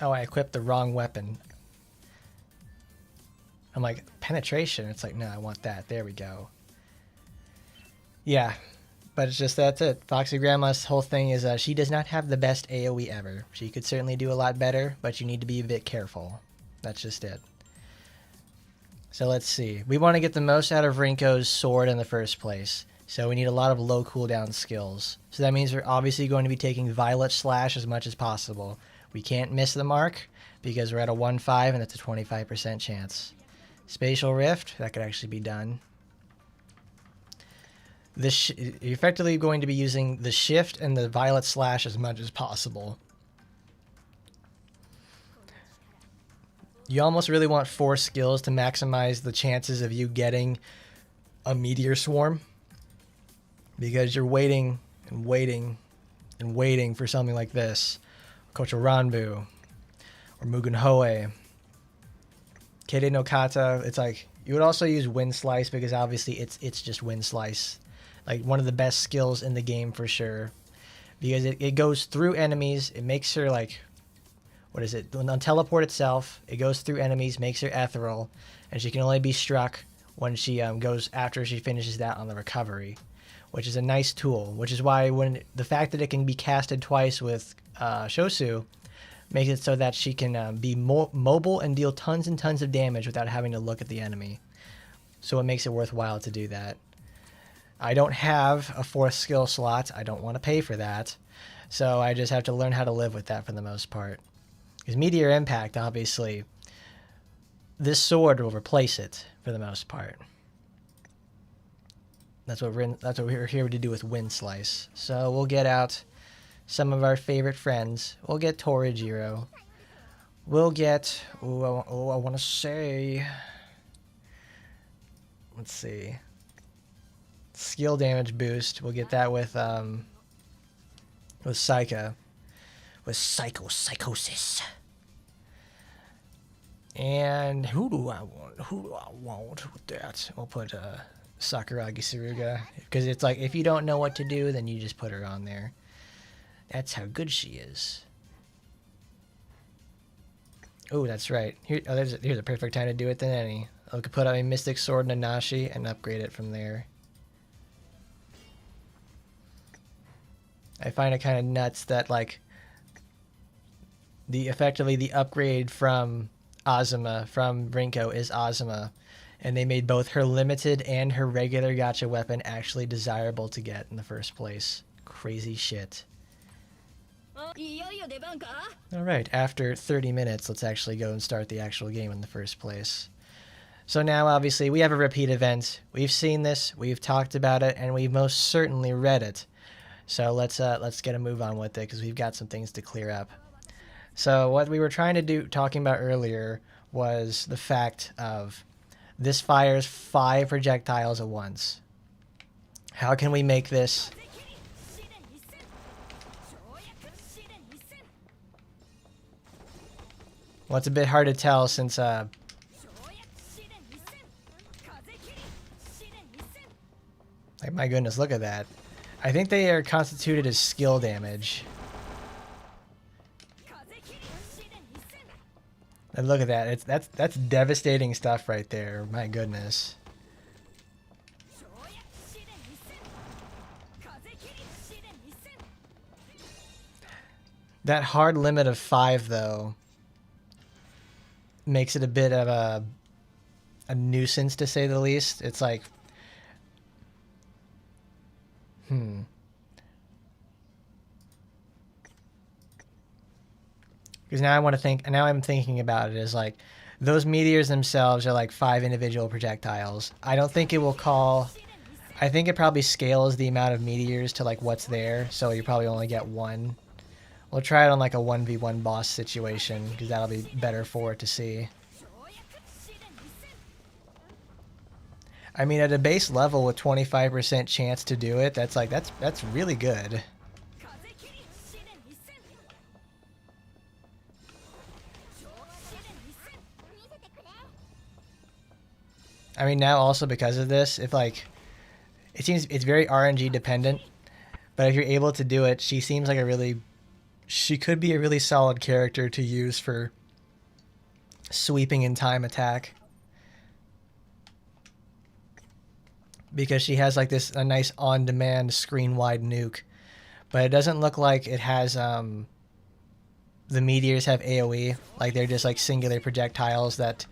Oh, I equipped the wrong weapon. I'm like, penetration. It's like, no, I want that. There we go. Yeah, but it's just that's it. Foxy Grandma's whole thing is she does not have the best AoE ever. She could certainly do a lot better, but you need to be a bit careful. That's just it. So let's see. We want to get the most out of Rinko's sword in the first place. So we need a lot of low cooldown skills. So that means we're obviously going to be taking Violet Slash as much as possible. We can't miss the mark because we're at a 1-5 and it's a 25% chance. Spatial Rift, that could actually be done. You're effectively going to be using the Shift and the Violet Slash as much as possible. You almost really want 4 skills to maximize the chances of you getting a Meteor Swarm. Because you're waiting and waiting and waiting for something like this. Kochoranbu. Or Mugen Hoe. Kede no Kata. It's like, you would also use Wind Slice because obviously it's just Wind Slice. Like one of the best skills in the game for sure. Because it goes through enemies. It makes her like... What is it? On teleport itself, it goes through enemies, makes her ethereal, and she can only be struck when she goes after she finishes that on the recovery, which is a nice tool. Which is why when the fact that it can be casted twice with Shosu makes it so that she can be mobile and deal tons and tons of damage without having to look at the enemy. So it makes it worthwhile to do that. I don't have a 4th skill slot. I don't want to pay for that, so I just have to learn how to live with that for the most part. Because Meteor Impact, obviously, this sword will replace it for the most part. That's what we're here to do with Wind Slice. So we'll get out some of our favorite friends. We'll get Torajiro. We'll get... I want to say... Let's see. Skill damage boost. We'll get that with Psycha. With Psychosis. And who do I want? Who do I want with that? We'll put Sakuragi Suruga. Because it's like, if you don't know what to do, then you just put her on there. That's how good she is. Oh, that's right. Here's a perfect time to do it than any. I could put out a Mystic Sword Nanashi and upgrade it from there. I find it kind of nuts that, like, effectively the upgrade from Azuma, from Rinko, is Azuma, and they made both her limited and her regular gacha weapon actually desirable to get in the first place. Crazy shit. Alright, after 30 minutes, let's actually go and start the actual game in the first place. So now, obviously, we have a repeat event. We've seen this, we've talked about it, and we've most certainly read it. So let's get a move on with it, because we've got some things to clear up. So what we were trying to do, talking about earlier, was the fact of this fires 5 projectiles at once. How can we make this? Well, it's a bit hard to tell since like, my goodness, look at that. I think they are constituted as skill damage. And look at that. That's devastating stuff right there. My goodness. That hard limit of 5, though, makes it a bit of a nuisance, to say the least. It's like, Because now I'm thinking about it as like, those meteors themselves are like 5 individual projectiles. I don't think it will call... I think it probably scales the amount of meteors to like what's there, so you probably only get 1. We'll try it on like a 1v1 boss situation, because that'll be better for it to see. I mean, at a base level with 25% chance to do it, that's really good. I mean, now also because of this, if like, it seems it's very RNG dependent, but if you're able to do it, she seems like she could be a really solid character to use for sweeping in time attack. Because she has like a nice on-demand screen-wide nuke. But it doesn't look like it has, the meteors have AoE. Like, they're just like singular projectiles that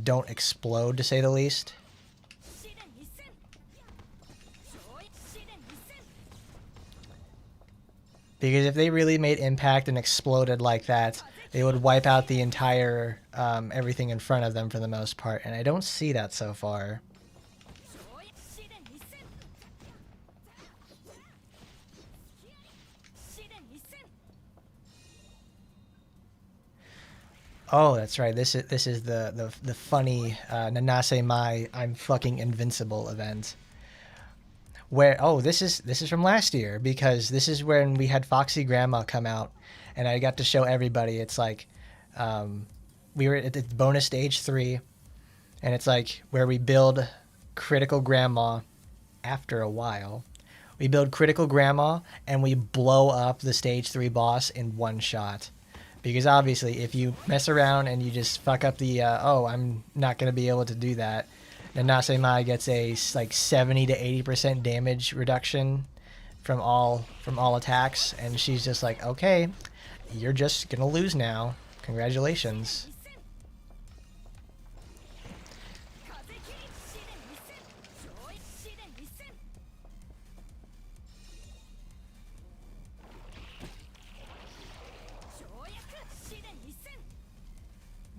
don't explode, to say the least. Because if they really made impact and exploded like that, they would wipe out the entire, everything in front of them for the most part. And I don't see that so far. Oh, that's right. This is the funny Nanase Mai I'm fucking invincible event. Where this is from last year, because this is when we had Foxy Grandma come out, and I got to show everybody. It's like we were at the bonus stage 3, and it's like where we build Critical Grandma after a while. We build Critical Grandma and we blow up the stage 3 boss in one shot. Because obviously, if you mess around and you just fuck up the, I'm not going to be able to do that, then Nanase Mai gets a like 70 to 80% damage reduction from all attacks, and she's just like, okay, you're just going to lose now. Congratulations.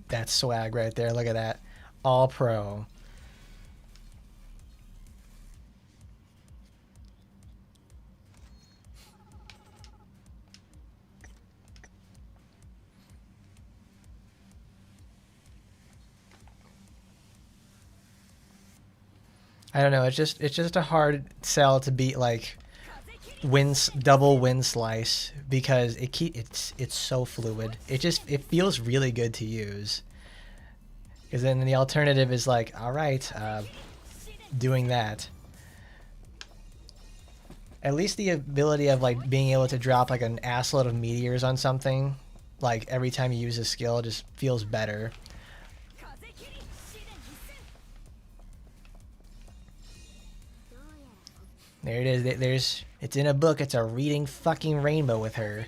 That's swag right there. Look at that. All pro. I don't know. It's just a hard sell to beat, like, double win slice, because it's so fluid. It feels really good to use. Because then the alternative is like, all right, doing that. At least the ability of like being able to drop like an assload of meteors on something, like every time you use a skill, just feels better. There it is. It's in a book. It's a reading fucking rainbow with her.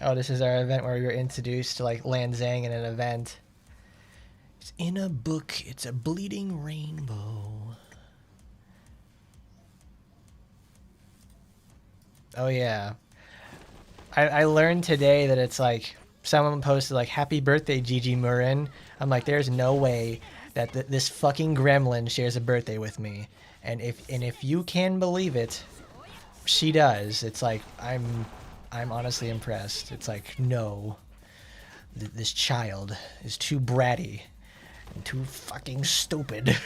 Oh, this is our event where we were introduced to like Lan Zhang in an event. It's in a book. It's a bleeding rainbow. Oh yeah. I learned today that it's like, someone posted like, happy birthday, Gigi Murin. I'm like, there's no way that this fucking gremlin shares a birthday with me. And if you can believe it, she does. It's like, I'm honestly impressed. It's like, no, this child is too bratty and too fucking stupid.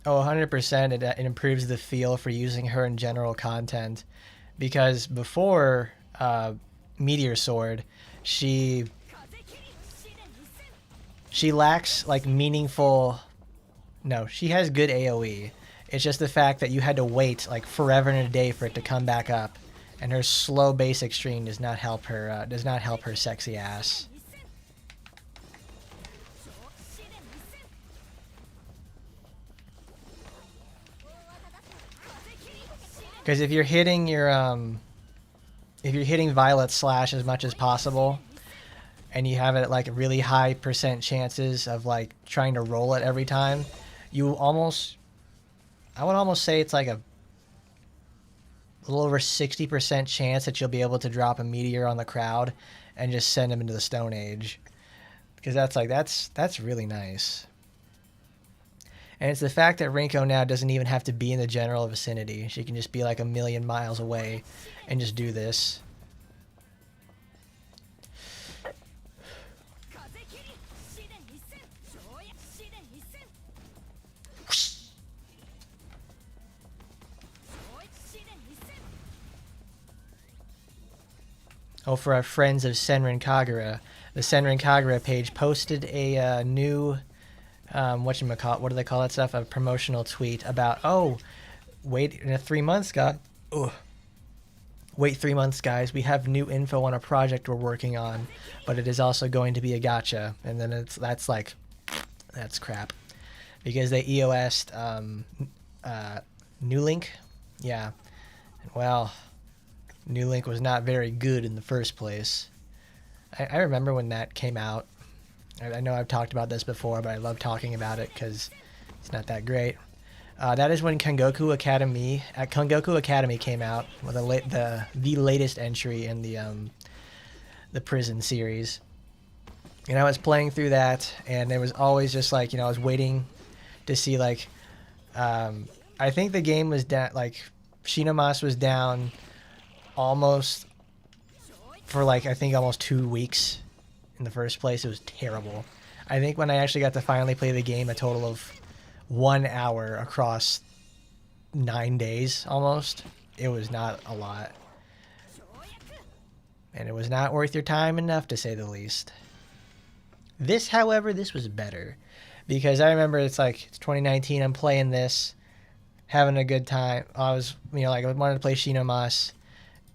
Oh, 100%. It improves the feel for using her in general content, because before Meteor Sword, she lacks like meaningful. No, she has good AoE. It's just the fact that you had to wait like forever and a day for it to come back up, and her slow basic stream does not help her. Does not help her sexy ass. Because if you're hitting Violet Slash as much as possible, and you have it at like really high % chances of like trying to roll it every time, I would almost say it's like a little over 60% chance that you'll be able to drop a meteor on the crowd and just send him into the Stone Age. Because that's really nice. And it's the fact that Rinko now doesn't even have to be in the general vicinity. She can just be like a million miles away and just do this. Oh, for our friends of Senran Kagura, the Senran Kagura page posted a new what do they call that stuff? A promotional tweet about, oh, wait in 3 months, guys. Wait 3 months, guys. We have new info on a project we're working on, but it is also going to be a gacha. And then that's crap, because they EOS'd New Link. Yeah, well, New Link was not very good in the first place. I remember when that came out. I know I've talked about this before, but I love talking about it because it's not that great. That is when Kengoku Academy came out, with the latest entry in the prison series. And I was playing through that, and it was always just like, I was waiting to see, like, I think the game was down, like, Shinomas was down almost for, like, I think almost 2 weeks in the first place. It was terrible. I think when I actually got to finally play the game a total of 1 hour across 9 days almost, it was not a lot. And it was not worth your time enough, to say the least. This, however, this was better. Because I remember it's 2019, I'm playing this, having a good time. I was, I wanted to play Shinomas,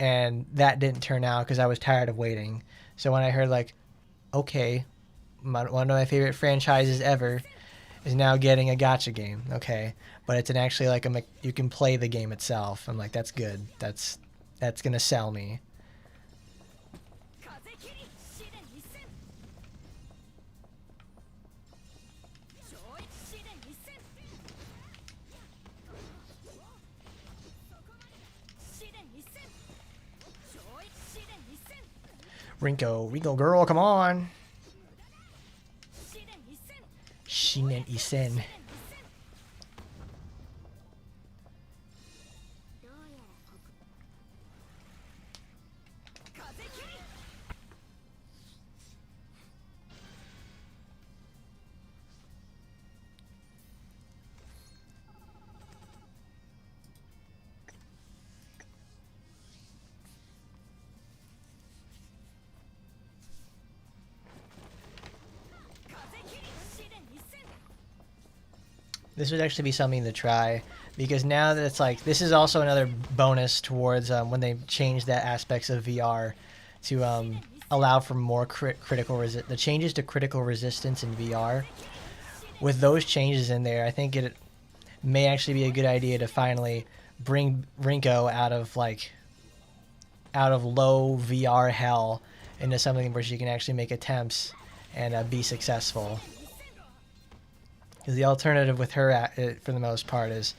and that didn't turn out because I was tired of waiting. So when I heard, okay, one of my favorite franchises ever is now getting a gacha game, okay, but it's actually you can play the game itself. I'm like, that's good. That's gonna sell me. Rinko girl, come on. Shinen Isen. This would actually be something to try, because now that it's this is also another bonus towards when they change the aspects of VR to allow for more the changes to critical resistance in VR. With those changes in there, I think it may actually be a good idea to finally bring Rinko out of low VR hell into something where she can actually make attempts and be successful. Because the alternative with her, for the most part, is,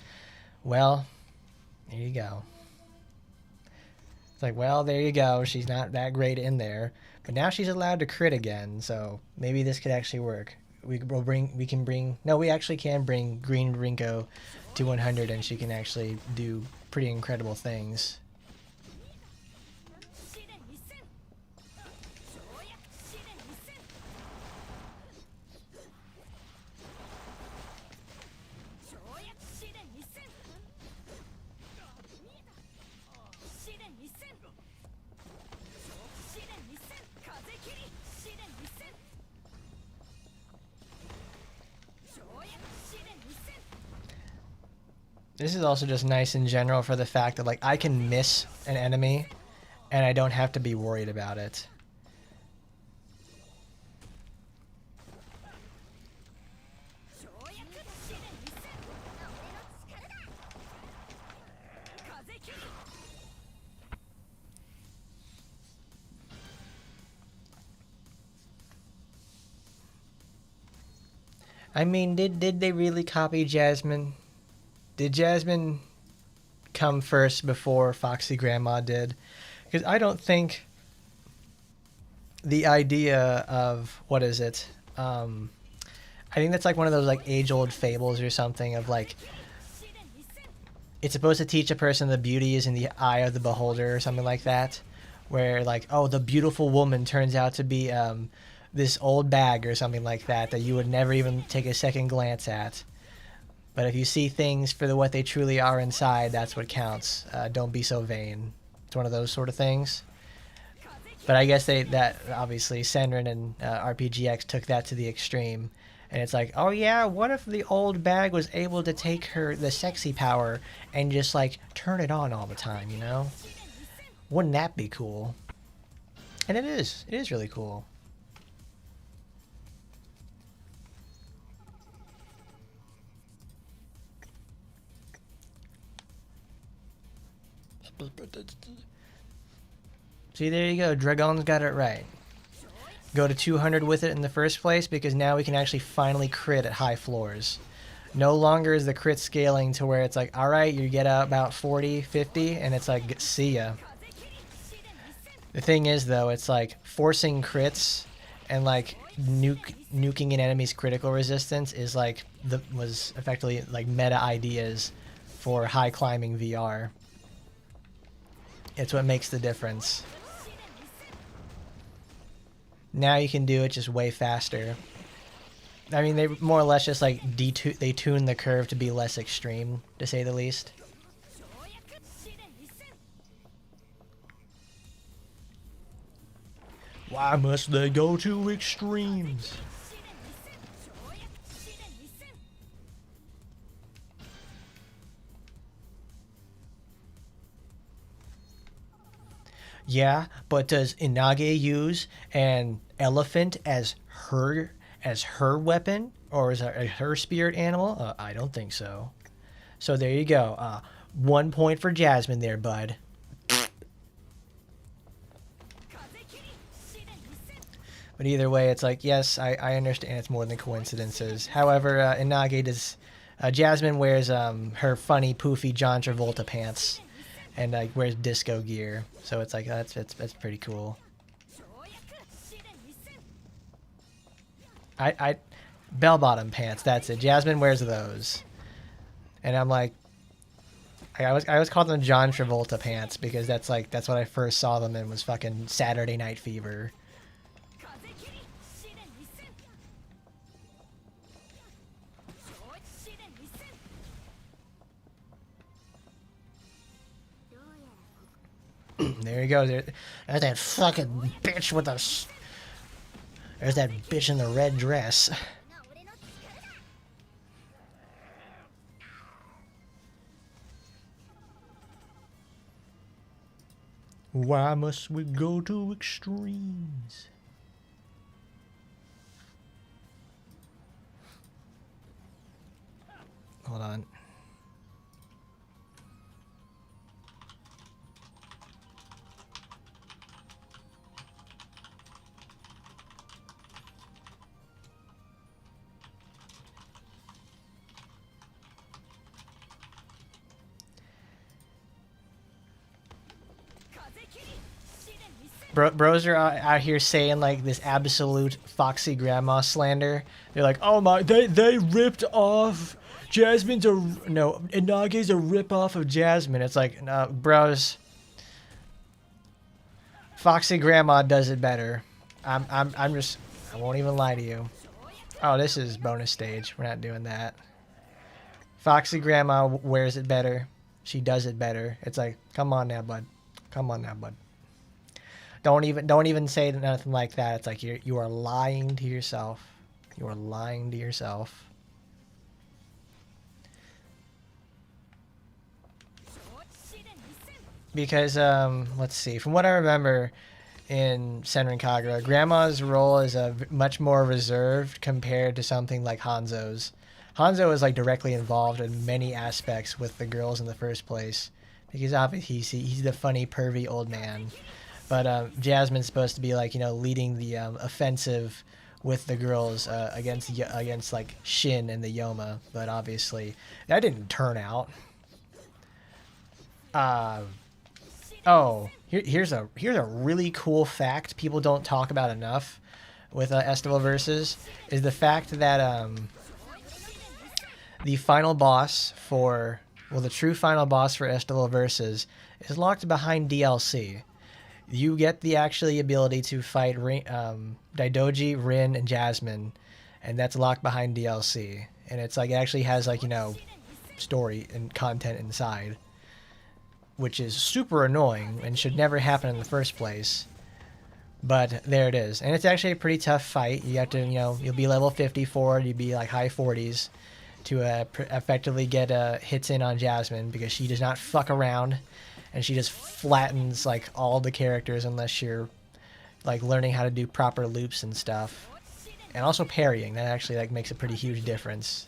well, there you go. It's well, there you go. She's not that great in there, but now she's allowed to crit again. So maybe this could actually work. We actually can bring Green Rinko to 100, and she can actually do pretty incredible things. This is also just nice in general for the fact that I can miss an enemy and I don't have to be worried about it. I mean, did they really copy Jasmine? Did Jasmine come first before Foxy Grandma did? Because I don't think the idea of, what is it? I think that's one of those age-old fables or something of it's supposed to teach a person the beauty is in the eye of the beholder or something like that. Where oh, the beautiful woman turns out to be this old bag or something like that you would never even take a second glance at. But if you see things for what they truly are inside, that's what counts. Don't be so vain. It's one of those sort of things. But I guess that obviously Senran and RPGX took that to the extreme. And it's like, oh yeah, what if the old bag was able to take the sexy power and just like turn it on all the time, you know? Wouldn't that be cool? And it is. It is really cool. See, there you go. Dragon's got it right. Go to 200 with it in the first place because now we can actually finally crit at high floors. No longer is the crit scaling to where it's like, alright, you get about 40, 50, and it's like, see ya. The thing is, though, it's like forcing crits and like nuking an enemy's critical resistance is like was effectively like meta ideas for high climbing VR. It's what makes the difference. Now you can do it just way faster. I mean, they more or less just like they tune the curve to be less extreme, to say the least. Why must they go to extremes? Yeah, but does Inage use an elephant as her weapon, or is it her spirit animal? I don't think so. So there you go. 1 point for Jasmine there, bud. But either way, it's like, yes, I understand it's more than coincidences. However, Inage does. Jasmine wears her funny, poofy John Travolta pants, and wears disco gear. So it's like that's pretty cool. I bell bottom pants. That's it. Jasmine wears those, and I'm like, I always called them John Travolta pants because that's what I first saw them in was fucking Saturday Night Fever. There you go. There's that fucking bitch with us. There's that bitch in the red dress. Why must we go to extremes? Hold on. Bros are out here saying like this absolute Foxy Grandma slander. They're like, oh my, they ripped off Jasmine's Inage's a rip off of Jasmine. It's like, no, bros. Foxy Grandma does it better. I won't even lie to you. Oh, this is bonus stage. We're not doing that. Foxy Grandma wears it better. She does it better. It's like, come on now, bud. Come on now, bud. Don't even say nothing like that. It's like you are lying to yourself. You are lying to yourself. Because let's see. From what I remember in Senran Kagura, Grandma's role is much more reserved compared to something like Hanzo's. Hanzo is like directly involved in many aspects with the girls in the first place because obviously he's the funny pervy old man. But Jasmine's supposed to be like, you know, leading the offensive with the girls against like Shin and the Yoma. But obviously that didn't turn out. Here's a really cool fact people don't talk about enough with Estival Versus is the fact that the final boss for the true final boss for Estival Versus is locked behind DLC. You get the ability to fight Daidoji, Rin, and Jasmine, and that's locked behind DLC. And it's like it actually has like, you know, story and content inside, which is super annoying and should never happen in the first place. But there it is. And it's actually a pretty tough fight. You have to, you'll be level 54, you'd be like high 40s to effectively get hits in on Jasmine, because she does not fuck around, and she just flattens like all the characters unless you're like learning how to do proper loops and stuff. And also parrying, that actually like makes a pretty huge difference.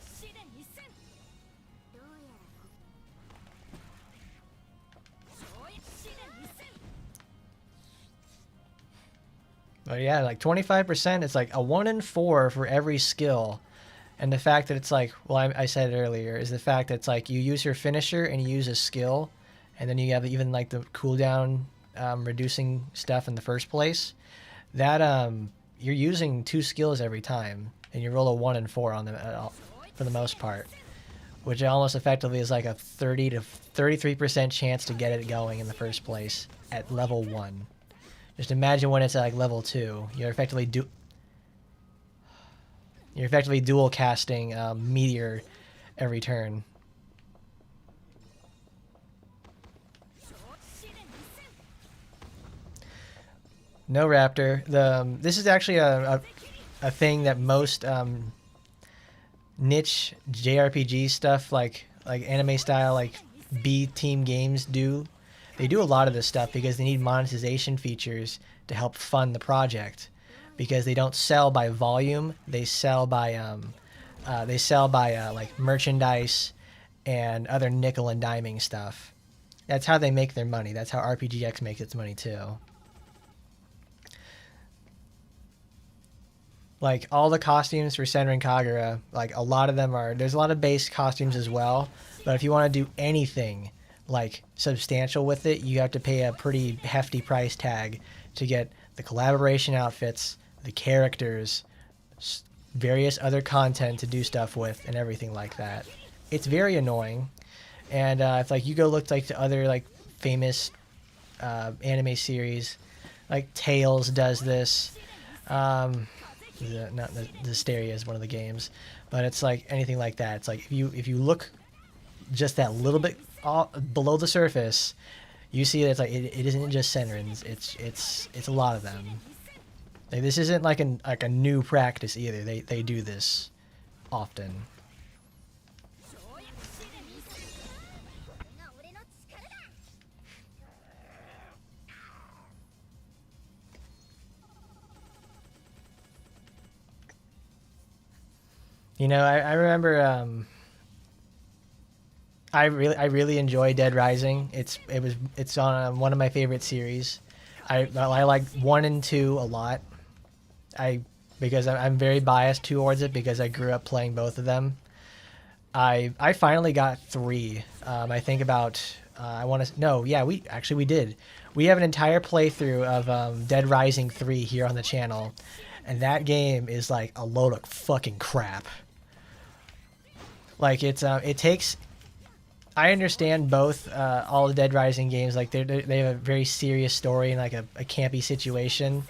But yeah, like 25%, it's like a 1 in 4 for every skill. And the fact that it's like, well, I said it earlier, is the fact that it's like you use your finisher and you use a skill, and then you have even like the cooldown reducing stuff in the first place. That you're using 2 skills every time, and you roll a 1 in 4 on them for the most part, which almost effectively is like a 30 to 33% chance to get it going in the first place at level 1. Just imagine when it's at like level 2, you're effectively dual casting Meteor every turn. No Raptor. This is actually a thing that most niche JRPG stuff, like anime style, like B team games do. They do a lot of this stuff because they need monetization features to help fund the project, because they don't sell by volume. They sell by like merchandise and other nickel and diming stuff. That's how they make their money. That's how RPGX makes its money too. Like all the costumes for Senran Kagura, like a lot of them there's a lot of base costumes as well, but if you want to do anything like substantial with it, you have to pay a pretty hefty price tag to get the collaboration outfits, the characters, various other content to do stuff with, and everything like that. It's very annoying. And if like you go look like to other like famous anime series, like Tales does this. Not the Hysteria is one of the games, but it's like anything like that. It's like if you look just that little bit below the surface, you see that it's like it isn't just Senrins. It's a lot of them. Like, this isn't like a new practice either. They do this often. I remember I really enjoy Dead Rising. It's on one of my favorite series. I like 1 and 2 a lot. Because I'm very biased towards it because I grew up playing both of them. I finally got 3. I think about we did. We have an entire playthrough of Dead Rising 3 here on the channel, and that game is like a load of fucking crap. Like it takes. I understand both all the Dead Rising games. Like they have a very serious story and like a campy situation.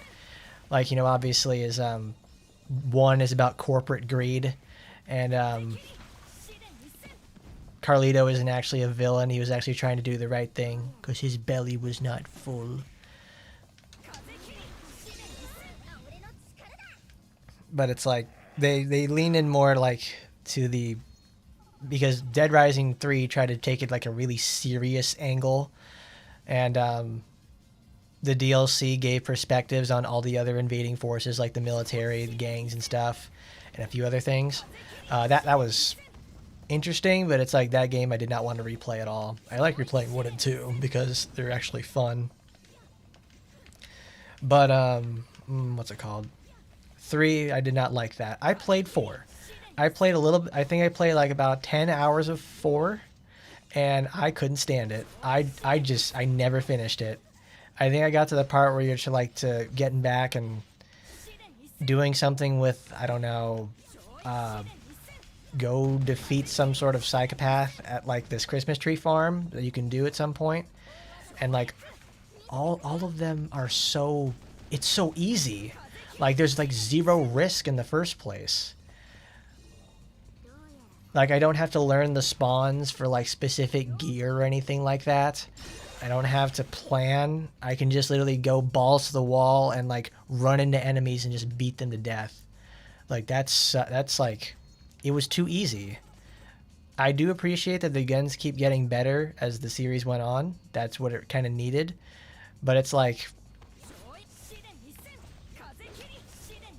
Like, obviously is 1 is about corporate greed, and Carlito isn't actually a villain. He was actually trying to do the right thing because his belly was not full. But it's like they lean in more like to the, because Dead Rising 3 tried to take it like a really serious angle, and the DLC gave perspectives on all the other invading forces, like the military, the gangs and stuff, and a few other things. That was interesting, but it's like that game I did not want to replay at all. I like replaying 1 and 2 because they're actually fun. But what's it called? 3, I did not like that. I played 4. I played a little. I think I played like about 10 hours of 4, and I couldn't stand it. I never finished it. I think I got to the part where you're to getting back and doing something with, I don't know, go defeat some sort of psychopath at like this Christmas tree farm that you can do at some point, and like all of them are it's so easy. Like there's like 0 risk in the first place. Like, I don't have to learn the spawns for, like, specific gear or anything like that. I don't have to plan. I can just literally go balls to the wall and, like, run into enemies and just beat them to death. Like, that's like, it was too easy. I do appreciate that the guns keep getting better as the series went on. That's what it kind of needed. But it's like,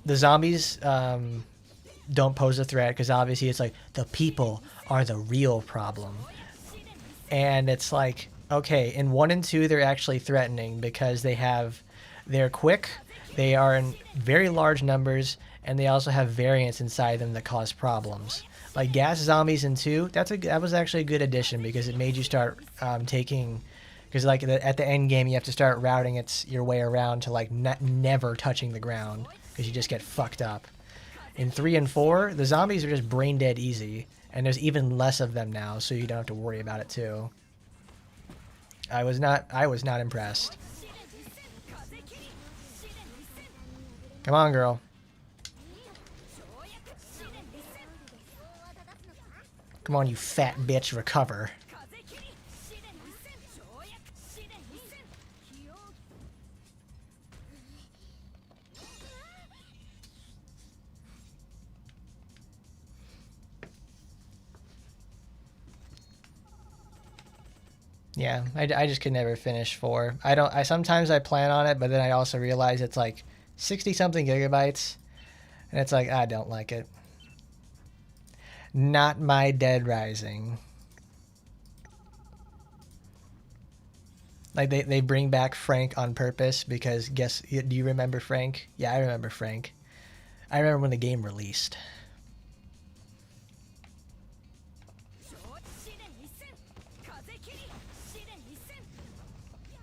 the zombies don't pose a threat because obviously it's like the people are the real problem. And it's like, okay, in 1 and 2 they're actually threatening because they're quick, they are in very large numbers, and they also have variants inside them that cause problems. Like gas zombies in 2, that was actually a good addition because it made you start taking, because like at the end game you have to start routing your way around to like never touching the ground because you just get fucked up. In 3 and 4, the zombies are just brain dead easy, and there's even less of them now, so you don't have to worry about it too. I was not impressed. Come on, girl. Come on, you fat bitch, recover. Yeah, I just could never finish 4. I sometimes I plan on it, but then I also realize it's like 60 something gigabytes, and it's like I don't like it. Not my Dead Rising. Like they bring back Frank on purpose because do you remember Frank? Yeah, I remember Frank. I remember when the game released.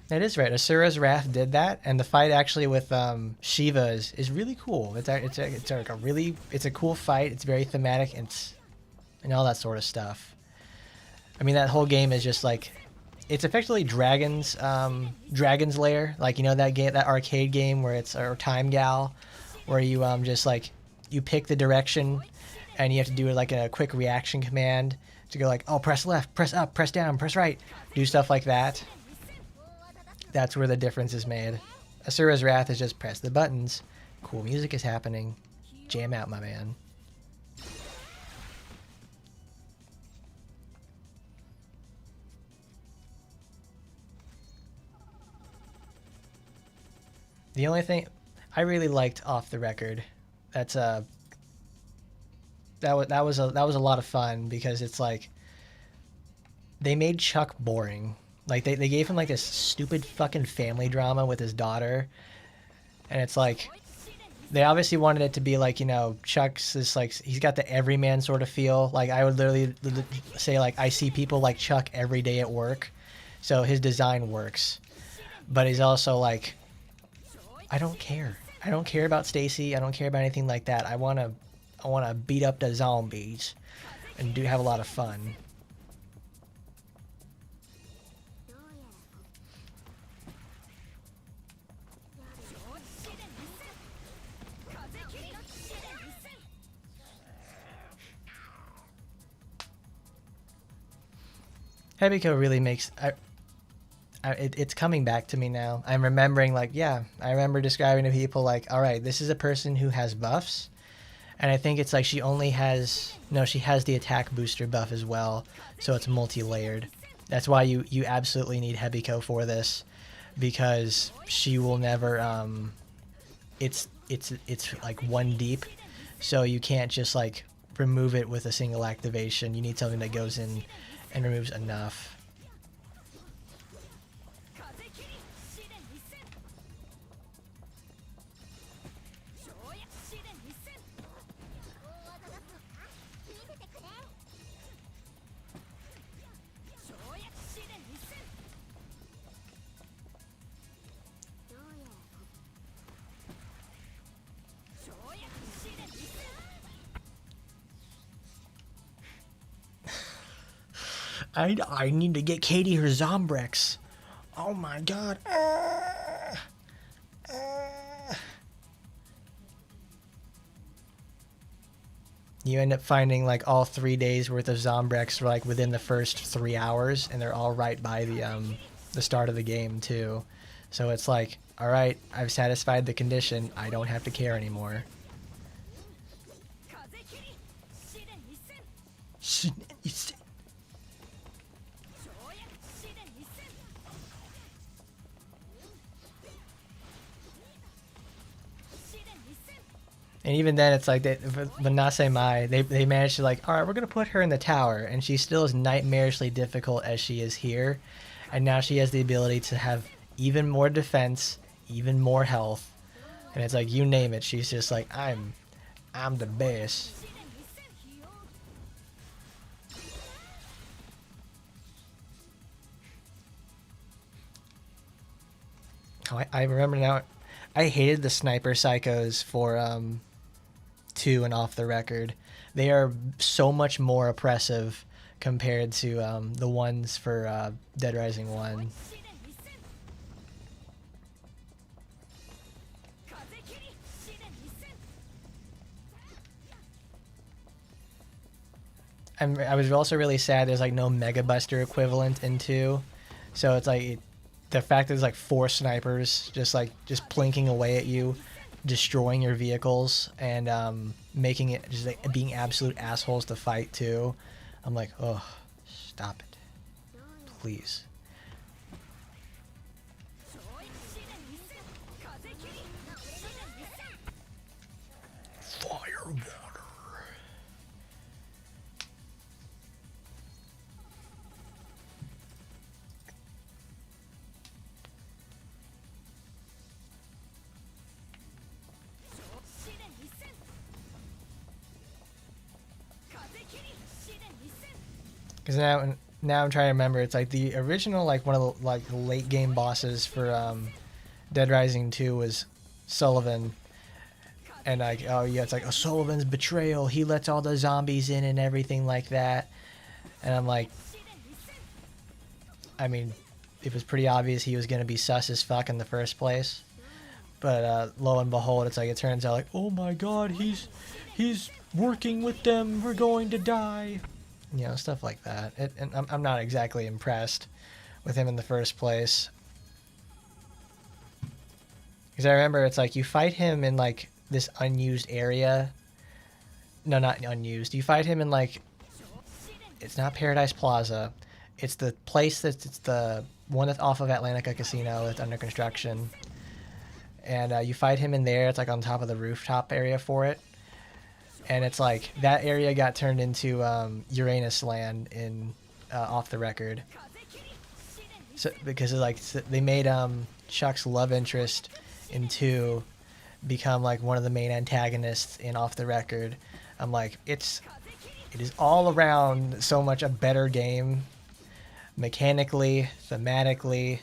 That is right. Asura's Wrath did that, and the fight actually with Shiva is really cool. It's a cool fight. It's very thematic and all that sort of stuff. I mean, that whole game is just like, it's effectively Dragon's Lair, like, you know, that game, that arcade game where it's, or Time Gal, where you just like you pick the direction and you have to do like a quick reaction command to go like, oh, press left, press up, press down, press right, do stuff like that. That's where the difference is made. Asura's Wrath is just press the buttons. Cool music is happening. Jam out, my man. The only thing I really liked off the record, that was a lot of fun because it's like they made Chuck boring. Like they gave him like this stupid fucking family drama with his daughter, and it's like they obviously wanted it to be like, you know, Chuck's this like, he's got the everyman sort of feel. Like I would literally say like I see people like Chuck every day at work, so his design works. But he's also like, I don't care. I don't care about Stacy. I don't care about anything like that. I wanna beat up the zombies and have a lot of fun. Hebiko really makes... it's coming back to me now. I'm remembering, like, yeah, I remember describing to people, like, all right, this is a person who has buffs, and I think it's like she only has... No, she has the attack booster buff as well, so it's multi-layered. That's why you absolutely need Hebiko for this, because she will never... It's like one deep, so you can't just, like, remove it with a single activation. You need something that goes in and removes enough. I need to get Katie her Zombrex. Oh my god. you end up finding like all 3 days worth of Zombrex like within the first 3 hours, and they're all right by the start of the game too. So it's like, all right, I've satisfied the condition. I don't have to care anymore. And even then, it's like, the Nasai they managed to like, all right, we're going to put her in the tower. And she still is nightmarishly difficult as she is here. And now she has the ability to have even more defense, even more health. And it's like, you name it. She's just like, I'm the best. Oh, I remember now. I hated the sniper psychos for 2 and Off the Record. They are so much more oppressive compared to the ones for Dead Rising 1. I was also really sad there's like no Mega Buster equivalent in 2. So it's like the fact that there's like 4 snipers just plinking away at you, destroying your vehicles, and making it just like being absolute assholes to fight too. I'm like, oh, stop it, please. Fire water. Because now I'm trying to remember. It's like the original, like one of the like late game bosses for Dead Rising 2 was Sullivan, and like, oh yeah, it's like, oh, Sullivan's betrayal. He lets all the zombies in and everything like that. And I'm like, I mean, it was pretty obvious he was gonna be sus as fuck in the first place. But lo and behold, it's like, it turns out like, oh my god, he's working with them. We're going to die. You know, stuff like that. And I'm not exactly impressed with him in the first place. Because I remember it's like, you fight him in like this unused area. No, not unused. You fight him in like, it's not Paradise Plaza. It's the place it's the one that's off of Atlantica Casino that's under construction. And you fight him in there. It's like on top of the rooftop area for it. And it's like that area got turned into Uranus land in Off the Record. So because like they made Chuck's love interest in 2 become like one of the main antagonists in Off the Record. I'm like, it is all around so much a better game, mechanically, thematically,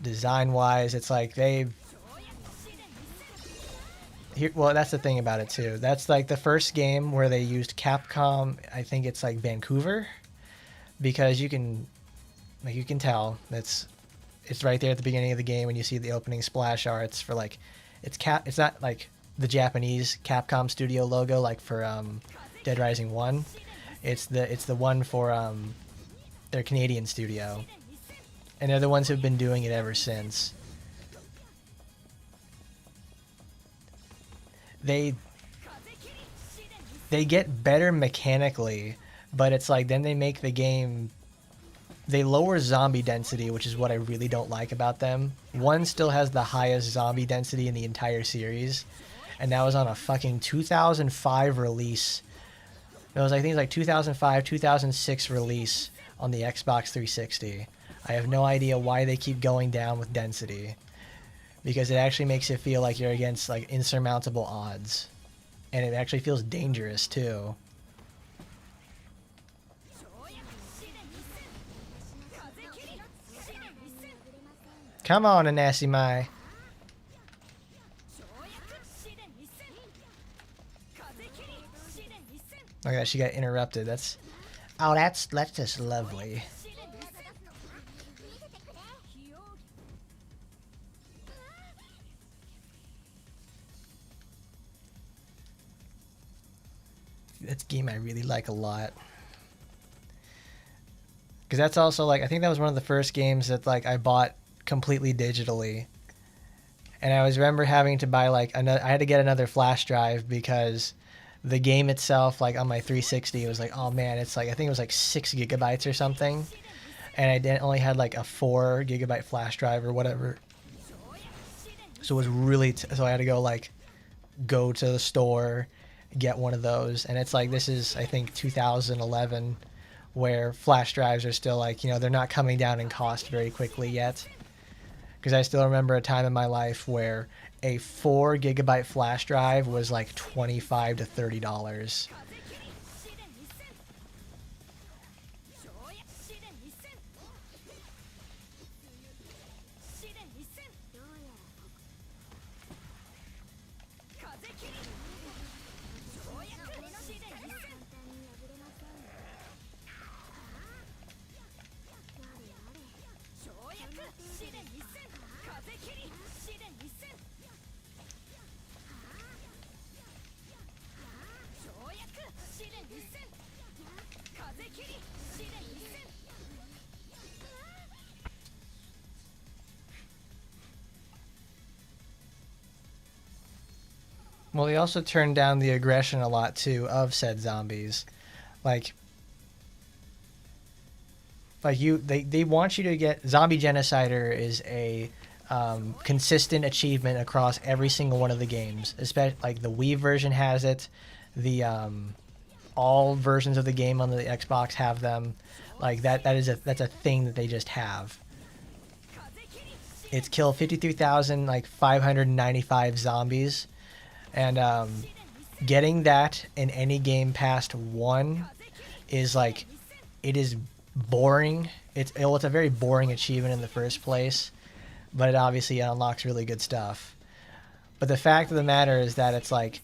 design wise. It's like well, that's the thing about it too. That's like the first game where they used Capcom. I think it's like Vancouver, because you can tell it's right there at the beginning of the game when you see the opening splash arts for like, it's not like the Japanese Capcom Studio logo like for Dead Rising 1. It's the one for their Canadian studio, and they're the ones who've been doing it ever since. They get better mechanically, but it's like then they make the game, they lower zombie density, which is what I really don't like about them. 1 still has the highest zombie density in the entire series, and that was on a fucking 2005 release. It was, I think it's like 2005, 2006 release on the Xbox 360. I have no idea why they keep going down with density, because it actually makes it feel like you're against like insurmountable odds, and it actually feels dangerous too. Come on, Anasimai. Look at that, she got interrupted. That's just lovely. That's a game I really like a lot. Because that's also like, I think that was one of the first games that like I bought completely digitally. And I always remember having to buy like another, I had to get another flash drive because the game itself, like on my 360, it was like, oh man, it's like, I think it was like 6 gigabytes or something. And I didn't only had like a 4 gigabyte flash drive or whatever. So it was really, so I had to go to the store, get one of those. And it's like, this is, I think 2011, where flash drives are still like, you know, they're not coming down in cost very quickly yet. Because I still remember a time in my life where a 4 gigabyte flash drive was like $25 to $30. Well, they also turned down the aggression a lot too of said zombies. Like they want you to get zombie genocider is a consistent achievement across every single one of the games. Especially like the Wii version has it, the all versions of the game on the Xbox have them. Like that's a thing that they just have. It's killed 53,595 zombies, and getting that in any game past 1 is like, it is boring. It's a very boring achievement in the first place, but it obviously unlocks really good stuff. But the fact of the matter is that it's like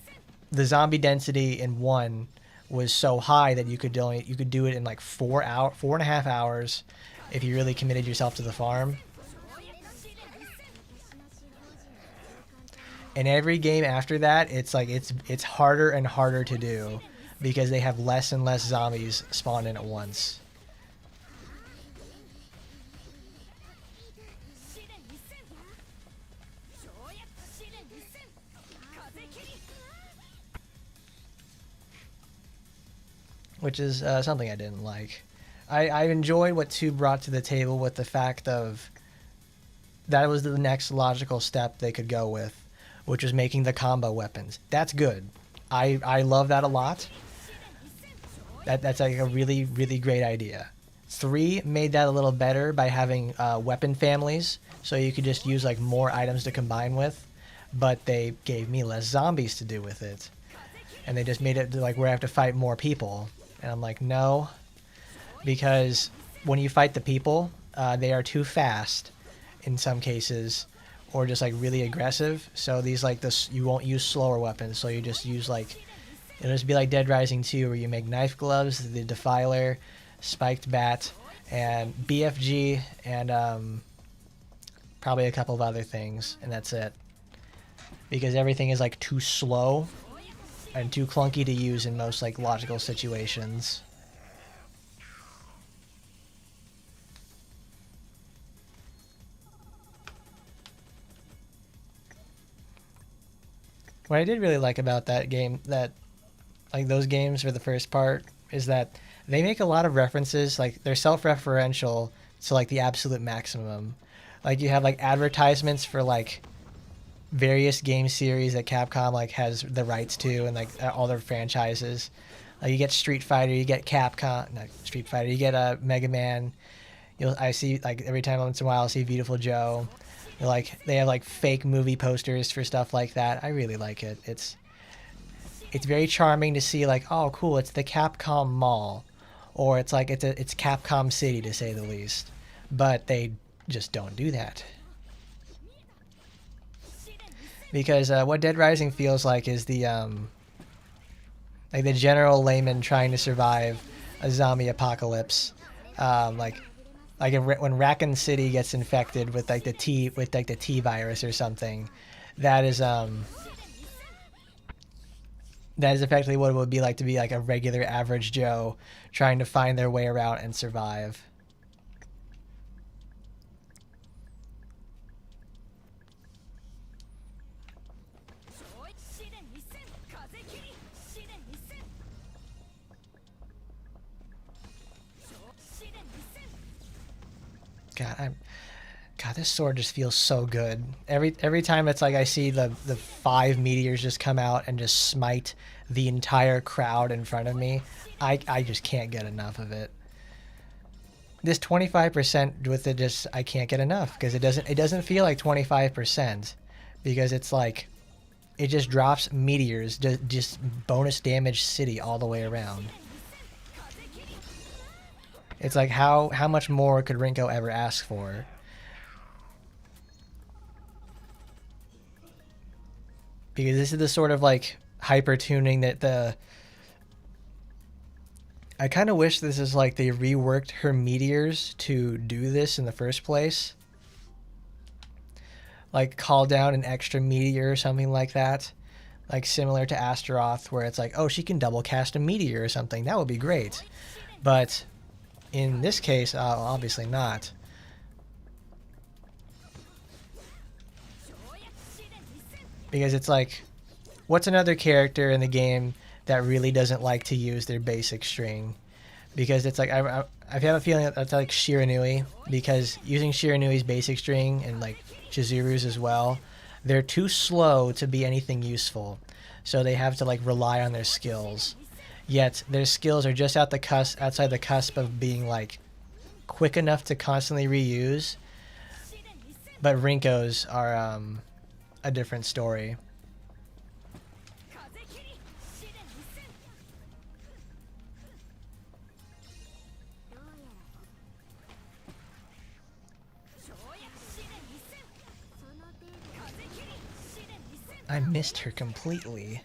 the zombie density in 1 was so high that you could do it in like 4.5 hours if you really committed yourself to the farm. And every game after that, it's like it's harder and harder to do because they have less and less zombies spawn in at once. Which is something I didn't like. I enjoyed what 2 brought to the table with the fact of that was the next logical step they could go with, which was making the combo weapons. That's good. I love that a lot. That's like a really, really great idea. 3 made that a little better by having weapon families, so you could just use like more items to combine with, but they gave me less zombies to do with it. And they just made it like where I have to fight more people. And I'm like, no, because when you fight the people, they are too fast in some cases, or just like really aggressive. So these like this, you won't use slower weapons. So you just use like, it'll just be like Dead Rising 2, where you make knife gloves, the Defiler, spiked bat, and BFG, and probably a couple of other things, and that's it. Because everything is like too slow and too clunky to use in most like logical situations. What I did really like about that game, that like those games for the first part, is that they make a lot of references, like they're self-referential to like the absolute maximum. Like you have like advertisements for like various game series that Capcom like has the rights to, and like all their franchises. Like you get Street Fighter, you get Capcom, not Street Fighter, you get a Mega Man. I see like every time once in a while I'll see Beautiful Joe. Like they have like fake movie posters for stuff like that. I really like it. It's very charming to see like, oh cool, it's the Capcom Mall, or it's like it's Capcom City, to say the least. But they just don't do that. Because what Dead Rising feels like is the like the general layman trying to survive a zombie apocalypse. Like when Raccoon City gets infected with like the T virus or something, that is That is effectively what it would be like to be like a regular average Joe trying to find their way around and survive. God, this sword just feels so good. Every time it's like I see the 5 meteors just come out and just smite the entire crowd in front of me, I just can't get enough of it. This 25% with it, just I can't get enough because it doesn't feel like 25% because it's like it just drops meteors, just bonus damage city all the way around. It's like how much more could Rinko ever ask for? Because this is the sort of like hyper tuning that I kind of wish this is like they reworked her meteors to do this in the first place. Like call down an extra meteor or something like that. Like similar to Astaroth, where it's like, oh, she can double cast a meteor or something. That would be great. But in this case, obviously not. Because it's like, what's another character in the game that really doesn't like to use their basic string? Because it's like, I have a feeling that's like Shiranui, because using Shiranui's basic string and like Chizuru's as well, they're too slow to be anything useful. So they have to like rely on their skills. Yet their skills are just outside the cusp of being like quick enough to constantly reuse. But Rinko's are a different story. I missed her completely.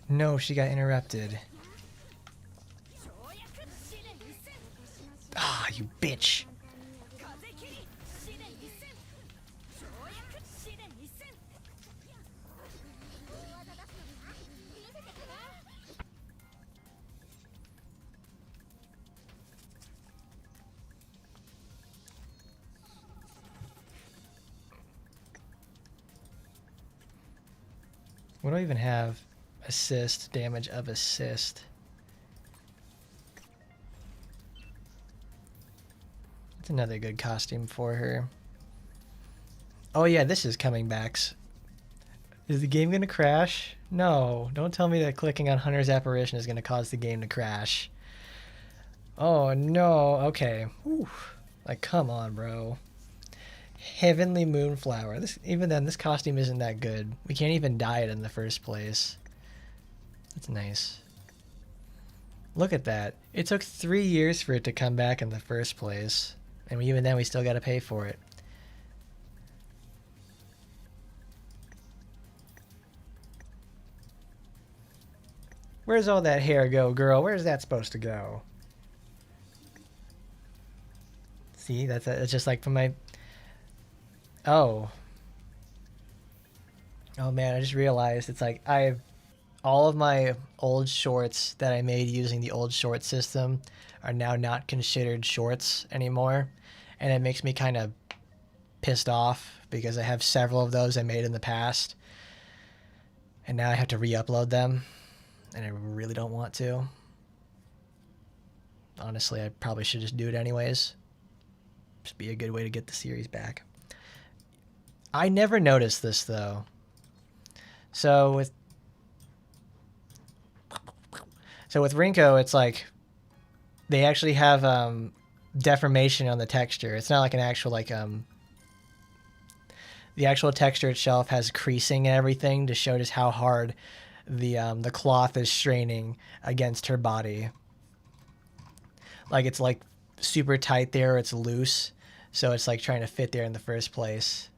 No, she got interrupted. Ah, you bitch. What do I even have? Assist, damage of assist. That's another good costume for her. Oh yeah, this is coming back. Is the game gonna crash? No, don't tell me that clicking on Hunter's Apparition is gonna cause the game to crash. Oh no, okay. Whew. Like, come on, bro. Heavenly Moonflower. Even then, this costume isn't that good. We can't even dye it in the first place. That's nice. Look at that. It took 3 years for it to come back in the first place. And even then, we still gotta pay for it. Where's all that hair go, girl? Where's that supposed to go? See, that's just like from my... Oh. Oh man, I just realized it's like all of my old shorts that I made using the old short system are now not considered shorts anymore. And it makes me kind of pissed off because I have several of those I made in the past. And now I have to re-upload them. And I really don't want to. Honestly, I probably should just do it anyways. Just be a good way to get the series back. I never noticed this though. So with Rinko, it's like they actually have deformation on the texture. It's not like an actual like the actual texture itself has creasing and everything to show just how hard the cloth is straining against her body. Like it's like super tight there, it's loose, so it's like trying to fit there in the first place.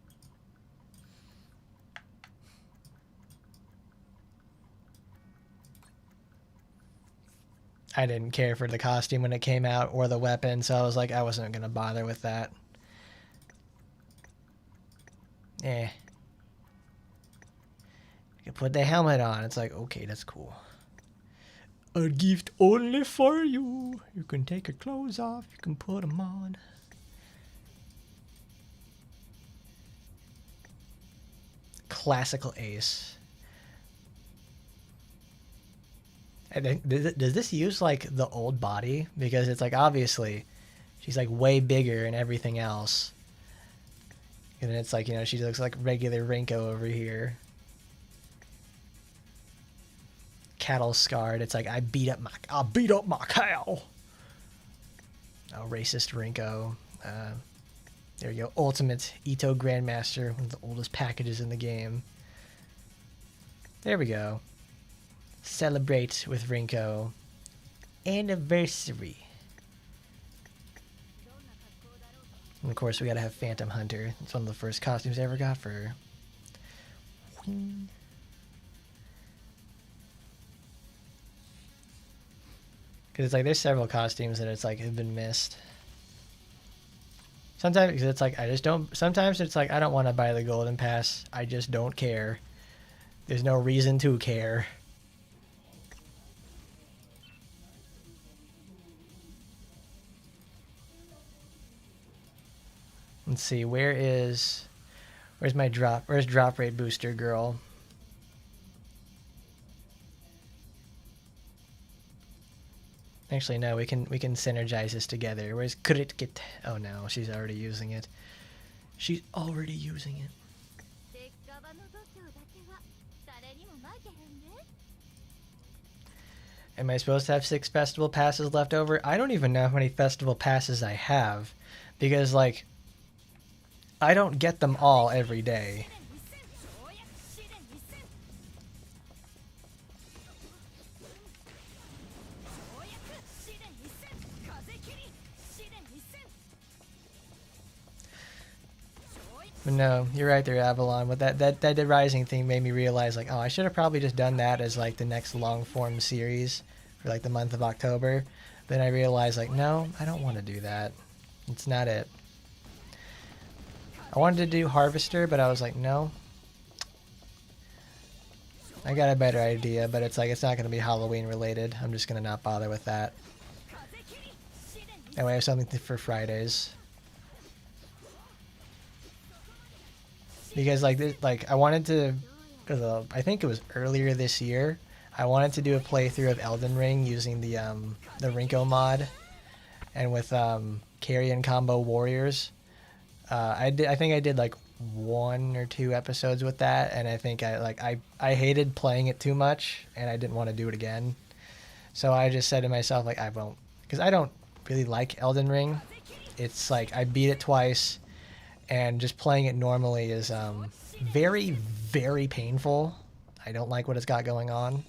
I didn't care for the costume when it came out or the weapon, so I was like, I wasn't gonna bother with that. Eh. You put the helmet on. It's like, okay, that's cool. A gift only for you. You can take your clothes off. You can put them on. Classical Ace. I think, does this use like the old body? Because it's like obviously she's like way bigger and everything else. And it's like, you know, she looks like regular Rinko over here. Cattle scarred. It's like I'll beat up my cow. Oh, racist Rinko. There you go. Ultimate Ito Grandmaster, one of the oldest packages in the game. There we go. Celebrate with Rinko. Anniversary. And of course, we gotta have Phantom Hunter. It's one of the first costumes I ever got for her. Because it's like there's several costumes that it's like have been missed. Sometimes it's like I just don't. Sometimes it's like I don't want to buy the golden pass. I just don't care. There's no reason to care. Let's see, where's my drop rate booster girl? Actually no, we can synergize this together. Where's could it get? Oh no, she's already using it. She's already using it. Am I supposed to have 6 festival passes left over? I don't even know how many festival passes I have, because like I don't get them all every day. But no, you're right there, Avalon. But that Rising thing made me realize, like, oh, I should have probably just done that as like the next long form series for like the month of October. Then I realized, like, no, I don't want to do that. It's not it. I wanted to do Harvester, but I was like, no. I got a better idea, but it's like it's not going to be Halloween related. I'm just going to not bother with that. That way I have something for Fridays. Because like this, like I wanted to, because I think it was earlier this year, I wanted to do a playthrough of Elden Ring using the Rinko mod, and with carry and combo warriors. I think I did like 1 or 2 episodes with that, and I think I hated playing it too much, and I didn't want to do it again. So I just said to myself, like, I won't, because I don't really like Elden Ring. It's like I beat it twice. And just playing it normally is very, very painful. I don't like what it's got going on.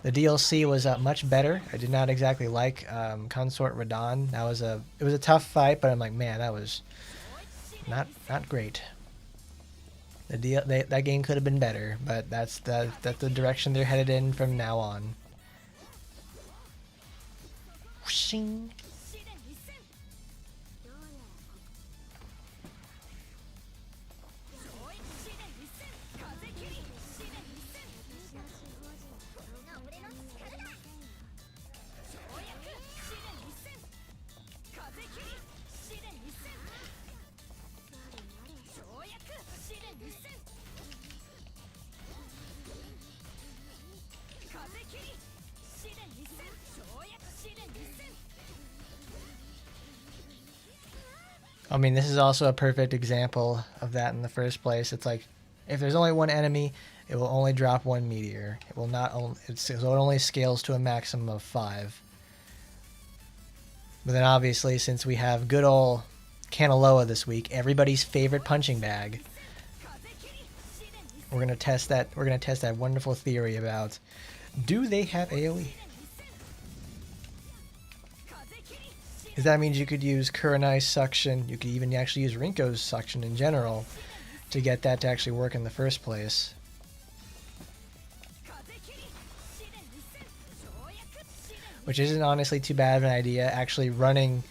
The DLC was much better. I did not exactly like Consort Radahn. It was a tough fight, but I'm like, man, that was not great. That game could have been better, but that's the direction they're headed in from now on. Whooshing. I mean, this is also a perfect example of that in the first place. It's like, if there's only one enemy, it will only drop 1 meteor. It will not. So it only scales to a maximum of 5. But then obviously, since we have good old Kanaloa this week, everybody's favorite punching bag, we're gonna test that. We're gonna test that wonderful theory about, do they have AOE? Because that means you could use Kurenai's suction, you could even actually use Rinko's suction in general to get that to actually work in the first place. which isn't honestly too bad of an idea. Actually, running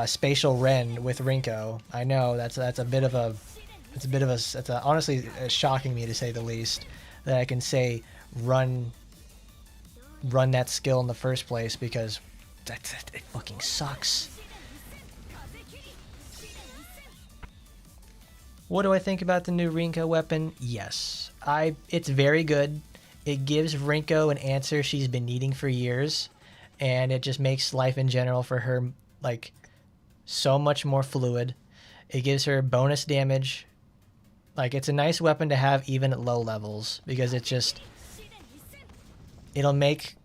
spatial Ren with Rinko, I know that's a bit of a honestly shocking me to say the least that I can say run that skill in the first place, because it fucking sucks. What do I think about the new Rinko weapon? Yes, it's very good. It gives Rinko an answer she's been needing for years, and it just makes life in general for her like so much more fluid. It gives her bonus damage. Like, it's a nice weapon to have even at low levels, because it'll make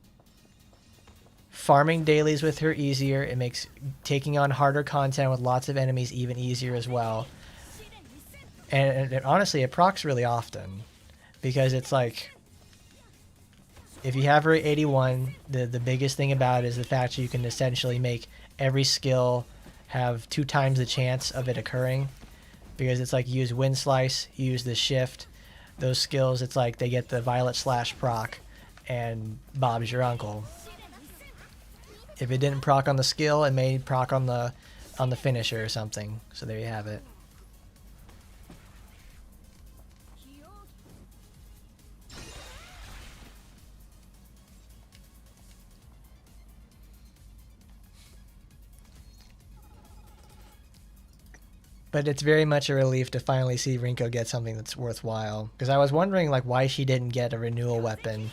farming dailies with her easier. It makes taking on harder content with lots of enemies even easier as well. And honestly, it procs really often, because it's like, if you have her at 81, the biggest thing about it is the fact that you can essentially make every skill have 2 times the chance of it occurring, because it's like you use Wind Slice, you use the Shift, those skills, it's like they get the Violet Slash proc, and Bob's your uncle. If it didn't proc on the skill, it may proc on the finisher or something. So there you have it. But it's very much a relief to finally see Rinko get something that's worthwhile. Because I was wondering like why she didn't get a renewal weapon.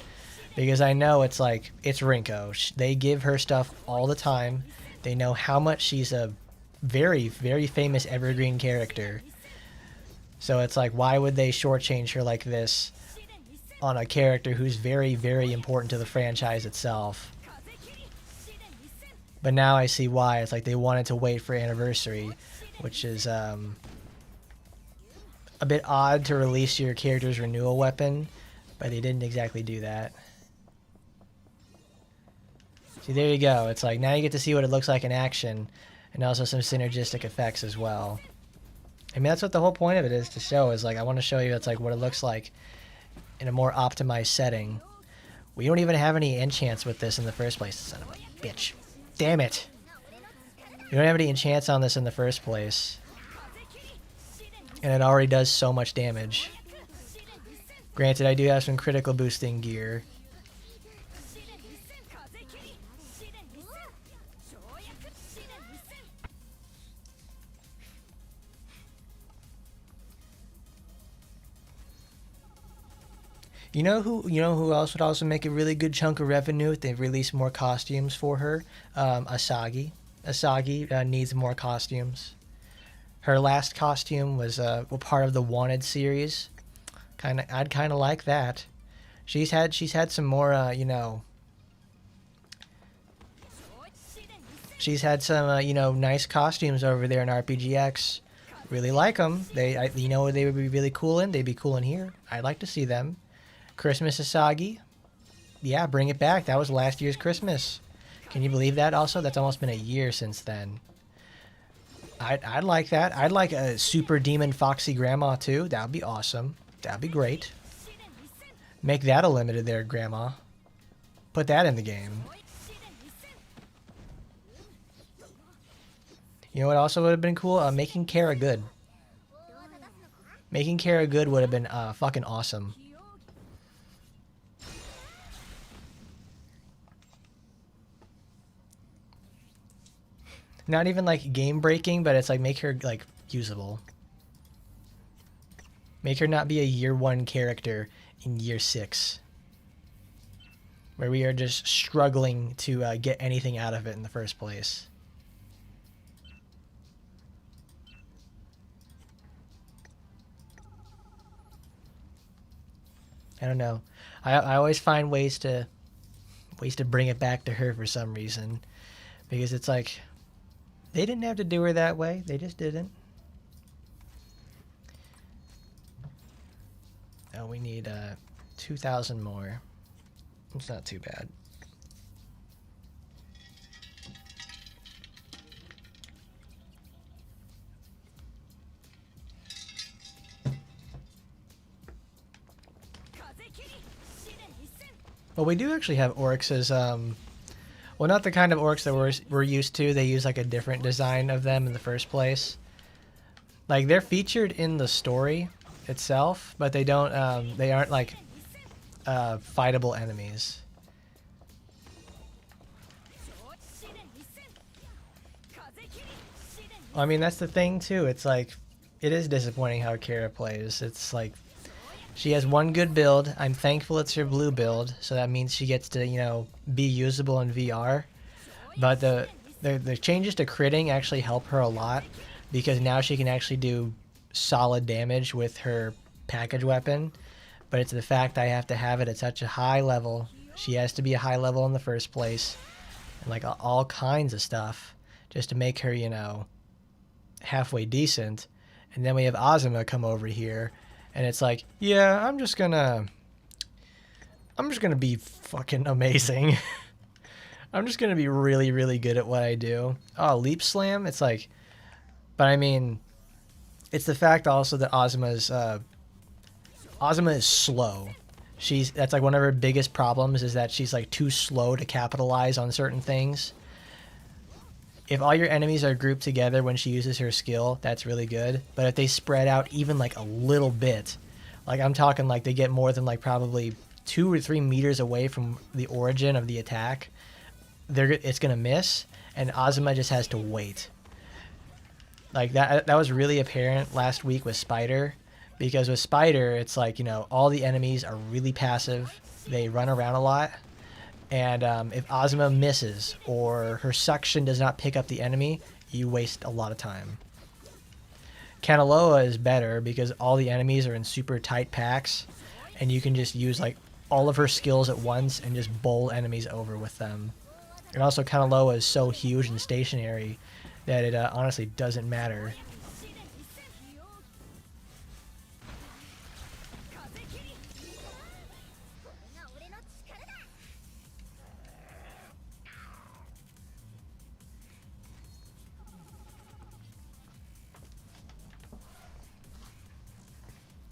Because I know it's like, it's Rinko. They give her stuff all the time. They know how much she's a very, very famous evergreen character. So it's like, why would they shortchange her like this on a character who's very, very important to the franchise itself? But now I see why. It's like they wanted to wait for Anniversary, which is a bit odd to release your character's renewal weapon, but they didn't exactly do that. See, there you go. It's like, now you get to see what it looks like in action, and also some synergistic effects as well. I mean, that's what the whole point of it is to show, is like, I want to show you it's like what it looks like in a more optimized setting. We don't even have any enchants with this in the first place, son of a bitch. Damn it! We don't have any enchants on this in the first place. And it already does so much damage. Granted, I do have some critical boosting gear. You know who else would also make a really good chunk of revenue if they release more costumes for her? Asagi. Asagi needs more costumes. Her last costume was part of the Wanted series. I'd kind of like that. She's had some more, she's had some, nice costumes over there in RPGX. Really like them. They would be really cool in? They'd be cool in here. I'd like to see them. Christmas Asagi. Yeah, bring it back. That was last year's Christmas. Can you believe that also? That's almost been a year since then. I'd like that. I'd like a Super Demon Foxy Grandma too. That would be awesome. That'd be great. Make that a limited there, Grandma. Put that in the game. You know what also would have been cool? Making Kara good. Making Kara good would have been fucking awesome. Not even like game breaking, but it's like make her like usable. Make her not be a year 1 character in year 6, where we are just struggling to get anything out of it in the first place. I don't know. I always find ways to bring it back to her for some reason, because it's like, they didn't have to do her that way. They just didn't. Oh, we need 2,000 more. It's not too bad. Well, we do actually have Oryx's Well, not the kind of orcs that we're used to. They use like a different design of them in the first place. Like they're featured in the story itself, but they don't. They aren't like fightable enemies. I mean, that's the thing too. It's like, it is disappointing how Kara plays. It's like, she has one good build. I'm thankful it's her blue build, so that means she gets to, you know, be usable in VR. But the changes to critting actually help her a lot, because now she can actually do solid damage with her package weapon. But it's the fact I have to have it at such a high level. She has to be a high level in the first place, and like all kinds of stuff just to make her, you know, halfway decent. And then we have Azuma come over here, and it's like, yeah, I'm just gonna be fucking amazing. I'm just gonna be really, really good at what I do. Oh, leap slam. It's like, but I mean, it's the fact also that Azuma is slow. That's like one of her biggest problems, is that she's like too slow to capitalize on certain things. If all your enemies are grouped together when she uses her skill, that's really good. But if they spread out even like a little bit, like I'm talking like they get more than like probably 2 or 3 meters away from the origin of the attack, it's gonna miss, and Azuma just has to wait. Like that was really apparent last week with Spider, because with Spider, it's like, you know, all the enemies are really passive. They run around a lot. And if Azuma misses or her suction does not pick up the enemy, you waste a lot of time. Kanaloa is better because all the enemies are in super tight packs, and you can just use like all of her skills at once and just bowl enemies over with them. And also Kanaloa is so huge and stationary that it honestly doesn't matter.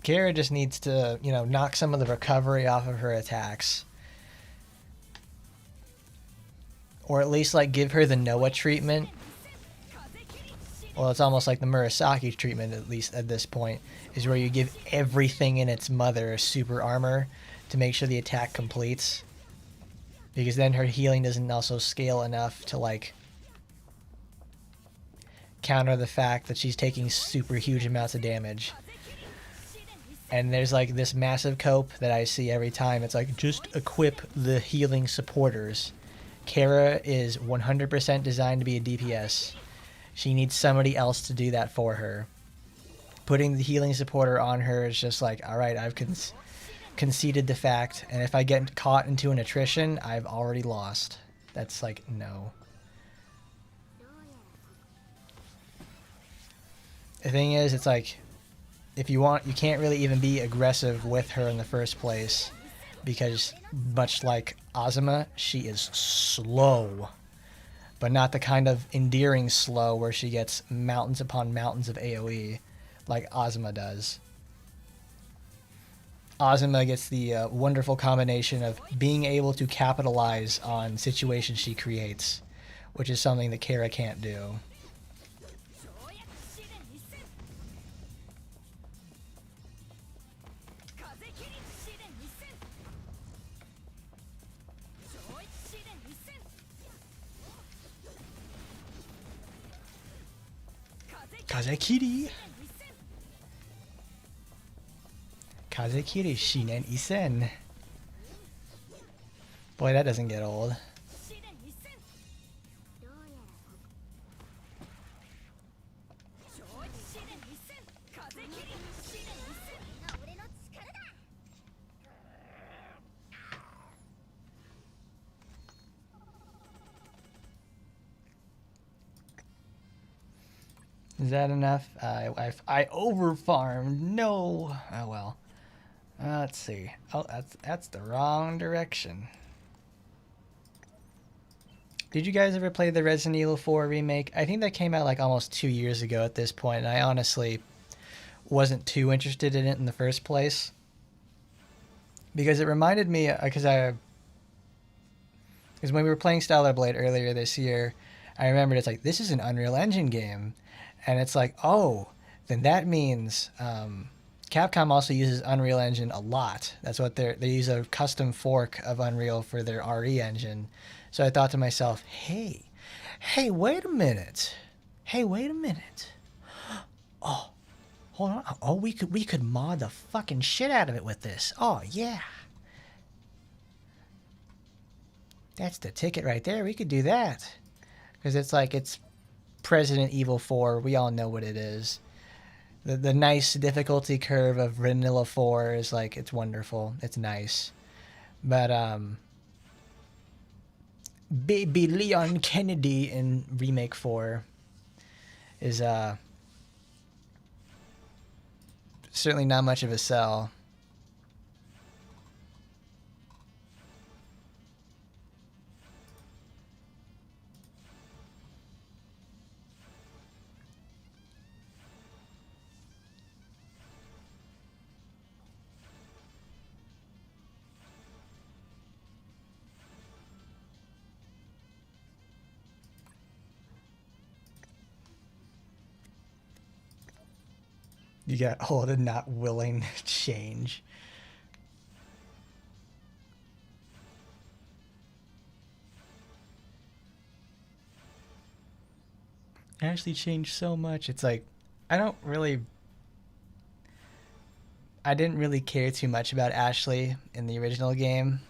Kara just needs to, you know, knock some of the recovery off of her attacks. Or at least, like, give her the Noah treatment. Well, it's almost like the Murasaki treatment, at least at this point, is where you give everything in its mother super armor to make sure the attack completes. Because then her healing doesn't also scale enough to, like, counter the fact that she's taking super huge amounts of damage. And there's like this massive cope that I see every time. It's like, just equip the healing supporters. Kara is 100% designed to be a DPS. She needs somebody else to do that for her. Putting the healing supporter on her is just like, alright, I've conceded the fact. And if I get caught into an attrition, I've already lost. That's like, no. The thing is, it's like, if you want, you can't really even be aggressive with her in the first place, because much like Azuma, she is slow, but not the kind of endearing slow where she gets mountains upon mountains of AoE like Azuma does. Azuma gets the wonderful combination of being able to capitalize on situations she creates, which is something that Kara can't do. Kazekiri! Kazekiri Shinen Isen. Boy, that doesn't get old. Is that enough? I overfarmed. No. Oh well. Let's see. Oh, that's the wrong direction. Did you guys ever play the Resident Evil 4 remake? I think that came out like almost 2 years ago at this point, and I honestly wasn't too interested in it in the first place, because it reminded me, because it Because when we were playing Stellar Blade earlier this year, I remembered it's like, this is an Unreal Engine game. And it's like, oh, then that means Capcom also uses Unreal Engine a lot. That's what they use a custom fork of Unreal for their RE engine. So I thought to myself, hey, wait a minute. Hey, wait a minute. Oh, hold on. Oh, we could mod the fucking shit out of it with this. Oh, yeah. That's the ticket right there. We could do that. Because it's like, it's Resident Evil 4. We all know what it is. The nice difficulty curve of Vanilla 4 is like, it's wonderful. It's nice. But, Baby Leon Kennedy in Remake 4 is, certainly not much of a sell. You got old and not willing to change. Ashley changed so much. It's like, I didn't really care too much about Ashley in the original game.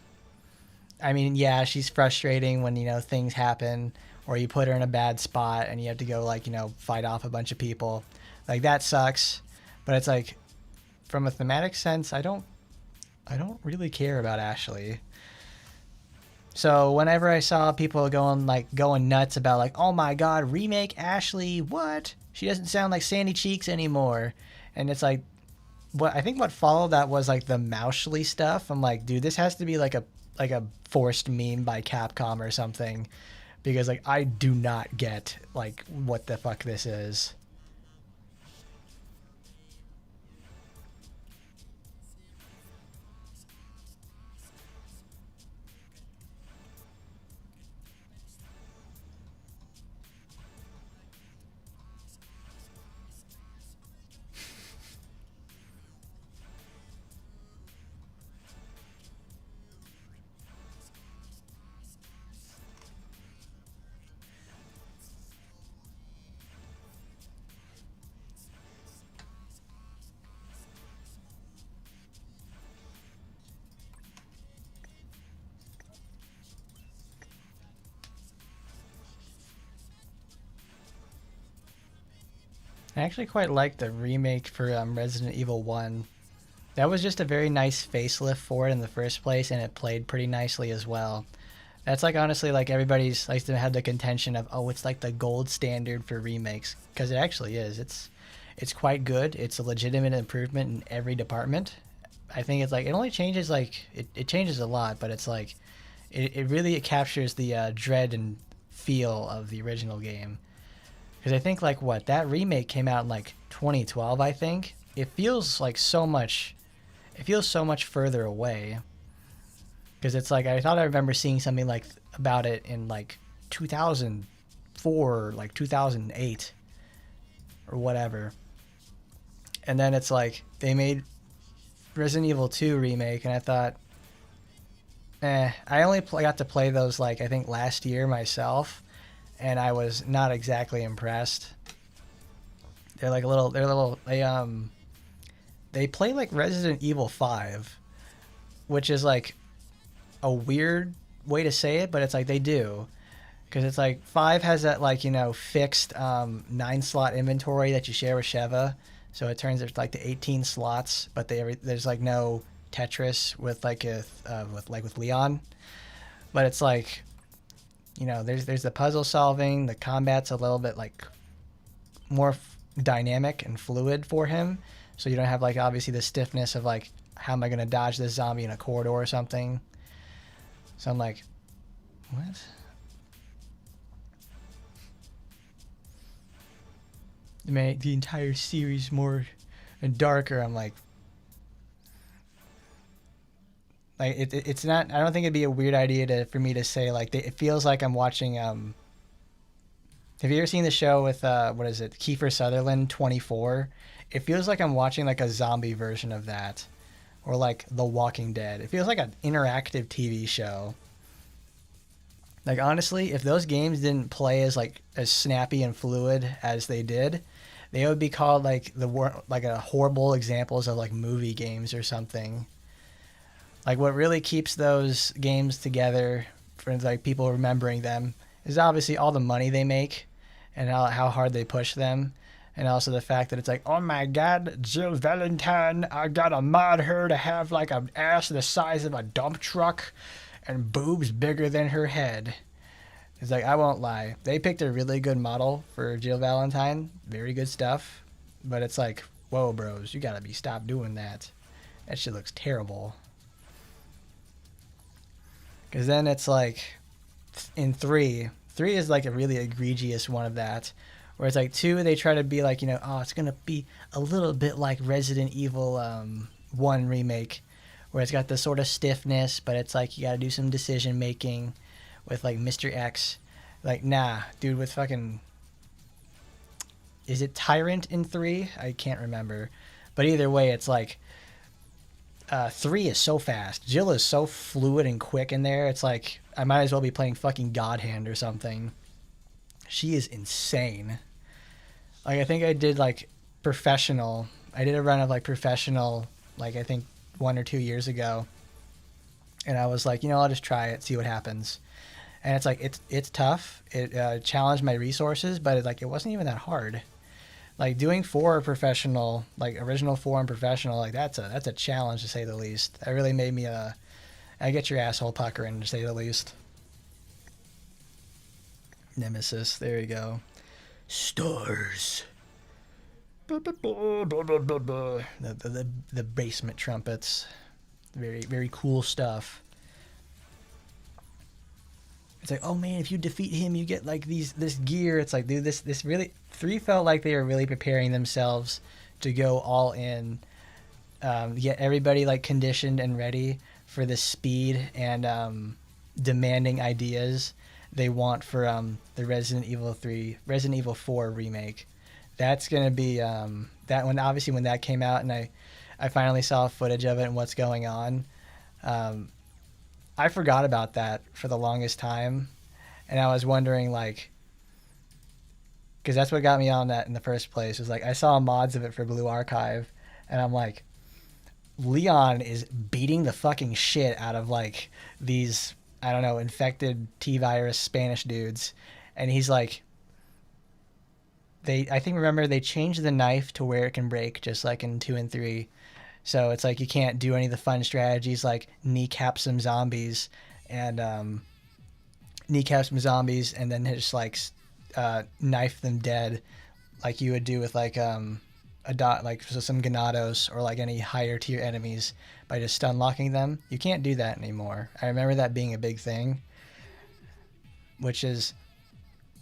I mean, yeah, she's frustrating when, things happen or you put her in a bad spot and you have to go, like, fight off a bunch of people. Like, that sucks. But it's like, from a thematic sense, I don't really care about Ashley. So whenever I saw people going nuts about like, oh my god, remake Ashley, what? She doesn't sound like Sandy Cheeks anymore. And it's like, what I think what followed that was like the Moushly stuff. I'm like, dude, this has to be like a forced meme by Capcom or something, because like I do not get like what the fuck this is. I actually quite like the remake for Resident Evil 1. That was just a very nice facelift for it in the first place, and it played pretty nicely as well. That's like honestly like everybody's likes to have the contention of, oh, it's like the gold standard for remakes, because it actually is. It's quite good. It's a legitimate improvement in every department. I think it's like it only changes like it changes a lot, but it's like it really captures the dread and feel of the original game. Because I think like what that remake came out in like 2012, I think. It feels like so much. It feels so much further away. Because it's like I thought I remember seeing something like about it in like 2004, or like 2008, or whatever. And then it's like they made Resident Evil 2 remake, and I thought, I only got to play those like I think last year myself, and I was not exactly impressed. They're like they play like Resident Evil 5, which is like a weird way to say it, but it's like they do, because it's like 5 has that like fixed 9-slot inventory that you share with Sheva, so it turns it like to 18 slots, but there's like no Tetris with like with Leon, but it's like there's the puzzle solving, the combat's a little bit like more dynamic and fluid for him, so you don't have like obviously the stiffness of like, how am I going to dodge this zombie in a corridor or something. So I'm like, what? Make the entire series more and darker. I'm like, Like it's not. I don't think it'd be a weird idea for me to say like it feels like I'm watching. Have you ever seen the show with what is it, Kiefer Sutherland, 24? It feels like I'm watching like a zombie version of that, or like The Walking Dead. It feels like an interactive TV show. Like honestly, if those games didn't play as snappy and fluid as they did, they would be called like like a horrible examples of like movie games or something. Like what really keeps those games together for like people remembering them is obviously all the money they make and how hard they push them. And also the fact that it's like, oh my god, Jill Valentine, I gotta mod her to have like an ass the size of a dump truck and boobs bigger than her head. It's like, I won't lie. They picked a really good model for Jill Valentine. Very good stuff. But it's like, whoa, bros, you gotta stop doing that. That shit looks terrible. Because then it's like, in 3 is like a really egregious one of that. Whereas like 2, they try to be like, oh, it's going to be a little bit like Resident Evil 1 remake. Where it's got this sort of stiffness, but it's like you got to do some decision making with like Mr. X. Like, nah, dude, with fucking... Is it Tyrant in 3? I can't remember. But either way, it's like... 3 is so fast. Jill is so fluid and quick in there. It's like I might as well be playing fucking God Hand or something. She is insane. Like I think I did like professional. I did a run of like professional, like I think 1 or 2 years ago. And I was like, I'll just try it, see what happens. And it's like it's tough. It challenged my resources, but it wasn't even that hard. Like doing 4 professional, like original 4 and professional, like that's a challenge to say the least. That really made me I get your asshole puckering to say the least. Nemesis, there you go. Stars. The basement trumpets. Very, very cool stuff. It's like, oh man, if you defeat him, you get like this gear. It's like, dude, this really 3 felt like they were really preparing themselves to go all in, get everybody like conditioned and ready for the speed and demanding ideas they want for the Resident Evil 4 remake. That's gonna be that one. Obviously, when that came out, and I finally saw footage of it and what's going on. I forgot about that for the longest time, and I was wondering like, because that's what got me on that in the first place. Was like I saw mods of it for Blue Archive, and I'm like, Leon is beating the fucking shit out of like these, I don't know, infected T-virus Spanish dudes, and he's like, I think remember they changed the knife to where it can break just like in 2 and 3. So it's like you can't do any of the fun strategies like kneecap some zombies and then just like knife them dead like you would do with like some Ganados or like any higher tier enemies by just stun locking them. You can't do that anymore. I remember that being a big thing, which is,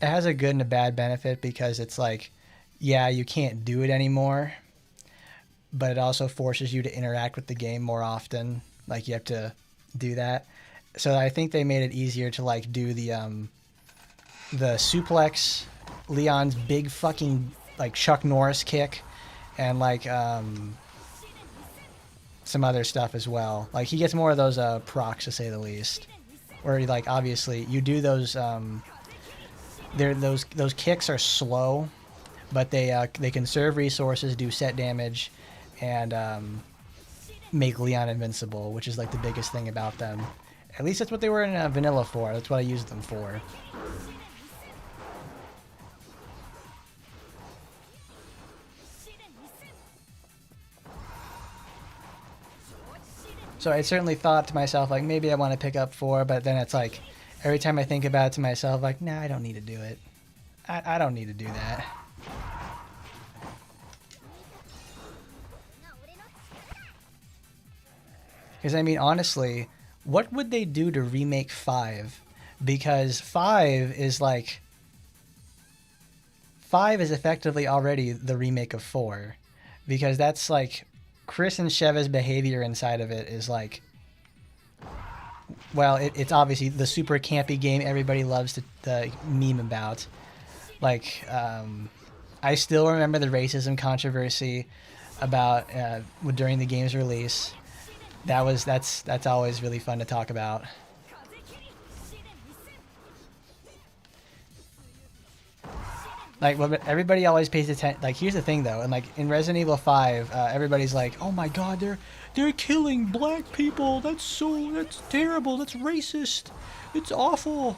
it has a good and a bad benefit because it's like, yeah, you can't do it anymore, but it also forces you to interact with the game more often. Like you have to do that. So I think they made it easier to like do the suplex, Leon's big fucking like Chuck Norris kick, and like some other stuff as well. Like he gets more of those procs to say the least. Where like obviously you do those those kicks are slow, but they conserve resources, do set damage, and make Leon invincible, which is like the biggest thing about them. At least that's what they were in Vanilla for. That's what I used them for. So I certainly thought to myself, like, maybe I want to pick up 4, but then it's like, every time I think about it to myself, like, nah, I don't need to do it. I don't need to do that. Because, I mean, honestly, what would they do to remake 5? Because 5 is like... 5 is effectively already the remake of 4. Because that's like... Chris and Sheva's behavior inside of it is like... well, it's obviously the super campy game everybody loves to meme about. Like, I still remember the racism controversy about during the game's release. That's always really fun to talk about. Like, what everybody always pays attention. Like, here's the thing though, and like in Resident Evil 5, everybody's like, "Oh my God, they're killing black people. That's terrible. That's racist. It's awful."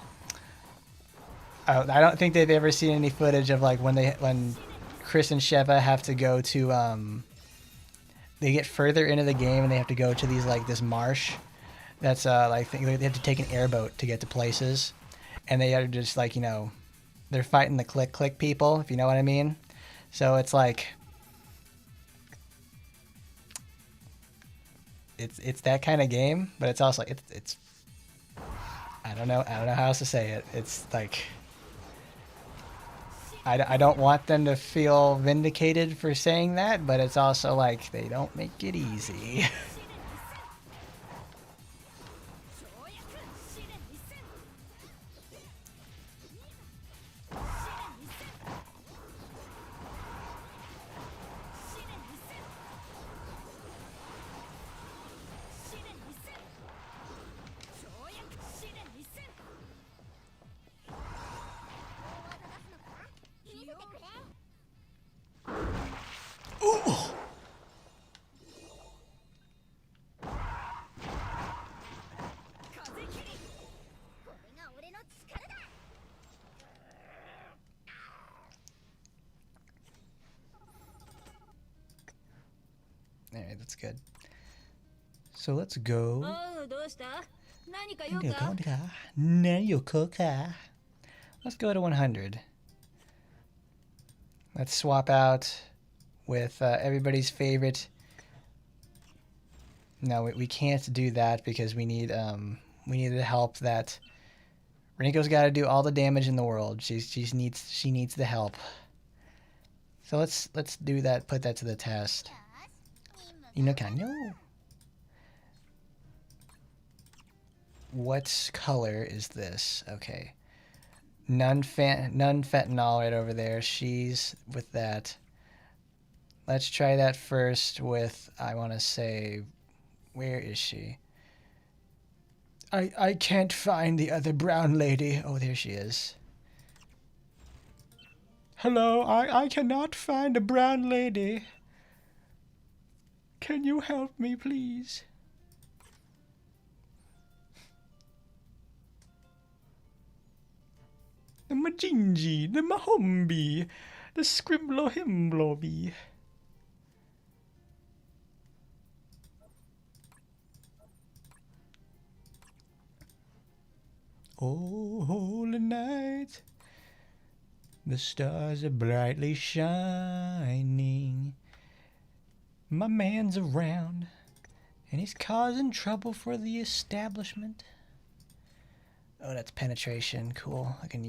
I don't think they've ever seen any footage of like when Chris and Sheva have to go to they get further into the game and they have to go to these like this marsh that's like they have to take an airboat to get to places, and they are just like they're fighting the click people, if you know what I mean. So it's like it's that kind of game, but it's also it's I don't know how else to say it. It's like I don't want them to feel vindicated for saying that, but it's also like they don't make it easy. Alright, that's good. So let's go. Let's go to 100. Let's swap out with everybody's favorite. No, we can't do that because we need the help that Rinko's got to do all the damage in the world. She needs the help. So let's do that. Put that to the test. What color is this? Okay. None fentanyl right over there. She's with that. Let's try that first with, I want to say, where is she? I can't find the other brown lady. Oh, there she is. Hello, I cannot find a brown lady. Can you help me, please? The Majinji, the Mahombi, the Scrimblohimblobi. Oh, holy night, the stars are brightly shining. My man's around, and he's causing trouble for the establishment. Oh, that's penetration. Cool. I can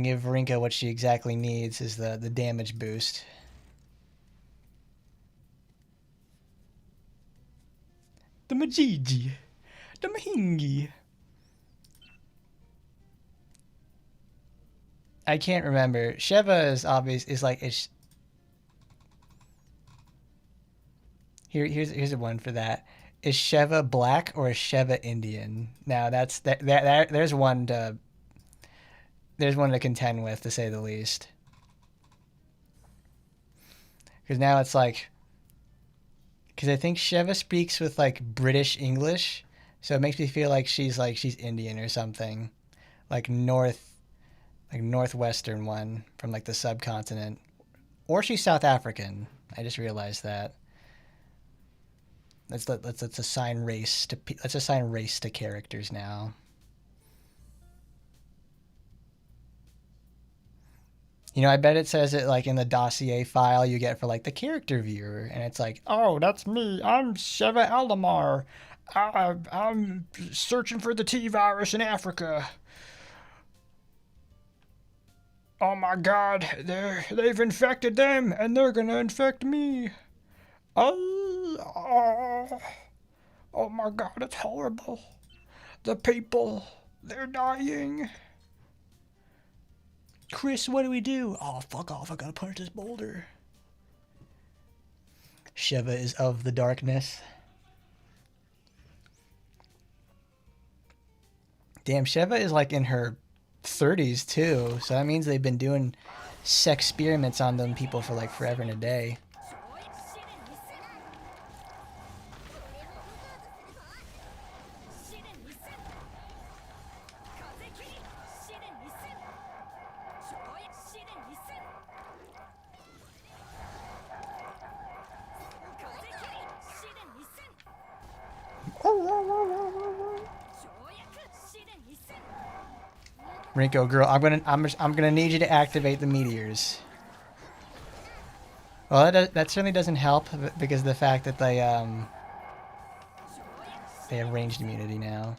give Rinka what she exactly needs is the damage boost. The Majiji. The Mahingi. I can't remember. Sheva is obvious. Is like here's a one for that. Is Sheva black or is Sheva Indian? Now there's one to contend with, to say the least. Because now it's like, because I think Sheva speaks with like British English, so it makes me feel like she's Indian or something, like northwestern one from like the subcontinent, or she's South African. I just realized that. Let's assign race to characters now. I bet it says it like in the dossier file you get for like the character viewer, and it's like, oh, that's me. I'm Sheva Aldemar. I'm searching for the T virus in Africa. Oh my God, they've infected them, and they're gonna infect me. Oh, Oh my god, it's horrible. The people, they're dying. Chris, what do we do? Oh, fuck off. I gotta punch this boulder. Shiva is of the darkness. Damn, Shiva is like in her 30s too. So that means they've been doing sex experiments on them people for like forever and a day. Rinko, girl, I'm gonna need you to activate the meteors. Well, that certainly doesn't help because of the fact that they have ranged immunity now.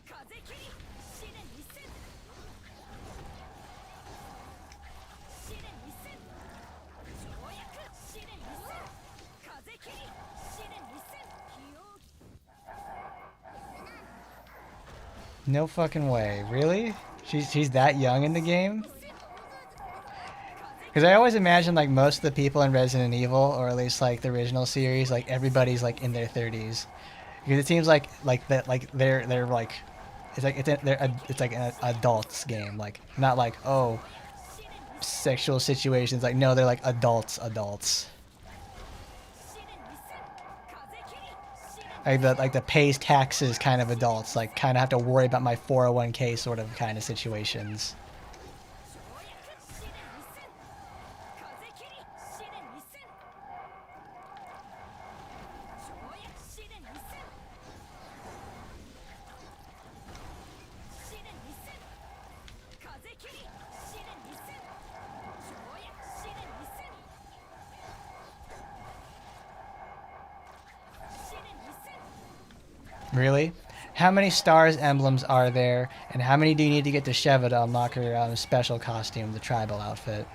No fucking way, really? She's that young in the game? Because I always imagine like most of the people in Resident Evil, or at least like the original series, like everybody's like in their 30s. Because it seems like that like they're like it's like an adults game, like not like oh sexual situations. Like no, they're like adults. Like the pays taxes kind of adults, like kind of have to worry about my 401k sort of kind of situations. Really? How many stars emblems are there, and how many do you need to get to Sheva to unlock her special costume, the tribal outfit?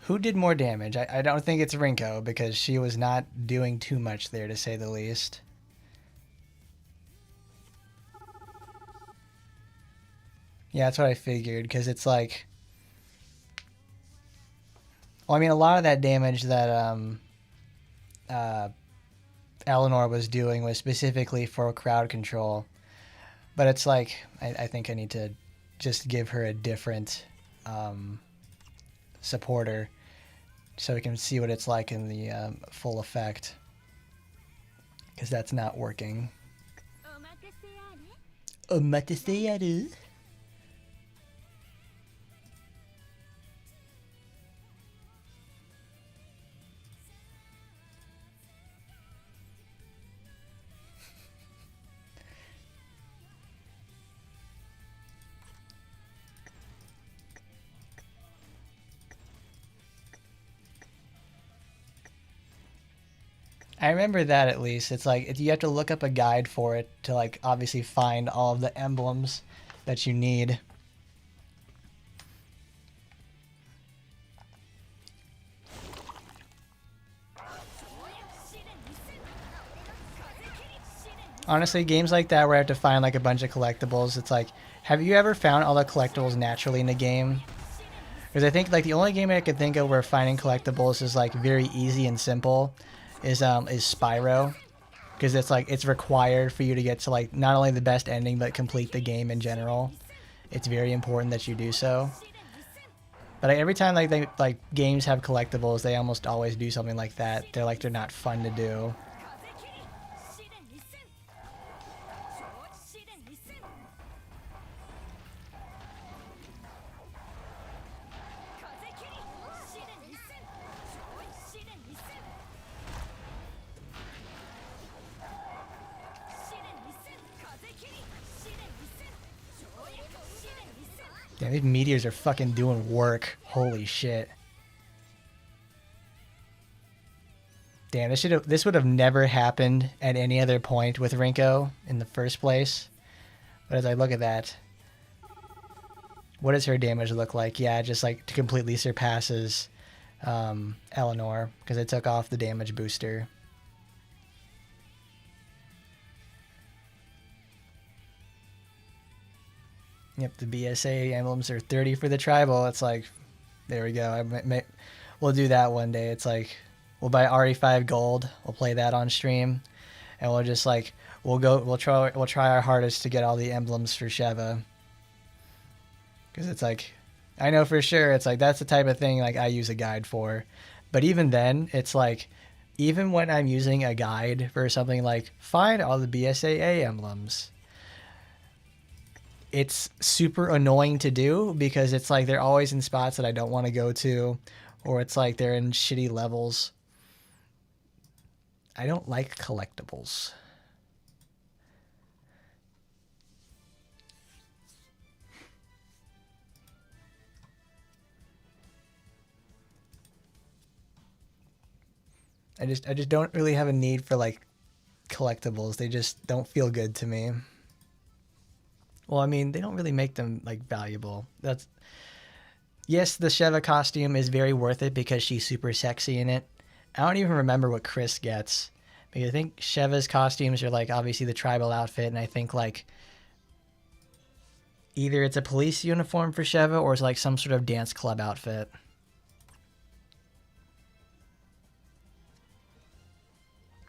Who did more damage? I don't think it's Rinko, because she was not doing too much there, to say the least. Yeah, that's what I figured, because it's like... Well, I mean, a lot of that damage that Eleanor was doing was specifically for crowd control. But it's like, I think I need to just give her a different supporter so we can see what it's like in the full effect. Because that's not working. Omatase. I remember that at least. It's like you have to look up a guide for it to like obviously find all of the emblems that you need. Honestly, games like that where I have to find like a bunch of collectibles, it's like, have you ever found all the collectibles naturally in the game? Because I think like the only game I could think of where finding collectibles is like very easy and simple is Spyro, because it's like it's required for you to get to like not only the best ending but complete the game in general. It's very important that you do so. But every time like games have collectibles, they almost always do something like that. They're not fun to do. Damn, these meteors are fucking doing work. Holy shit. Damn, this would have never happened at any other point with Rinko in the first place. But as I look at that, what does her damage look like? Yeah, it just like completely surpasses Eleanor, because I took off the damage booster. Yep, the BSA emblems are 30 for the tribal. It's like, there we go. We'll do that one day. It's like, we'll buy RE5 gold. We'll play that on stream, and we'll just like, we'll try our hardest to get all the emblems for Sheva. Because it's like, I know for sure it's like that's the type of thing like I use a guide for. But even then, it's like, even when I'm using a guide for something like find all the BSAA emblems, it's super annoying to do because it's like they're always in spots that I don't want to go to, or it's like they're in shitty levels. I don't like collectibles. I just don't really have a need for like collectibles. They just don't feel good to me. Well, I mean, they don't really make them like valuable. Yes, the Sheva costume is very worth it because she's super sexy in it. I don't even remember what Chris gets because I think Sheva's costumes are like obviously the tribal outfit, and I think like either it's a police uniform for Sheva or it's like some sort of dance club outfit.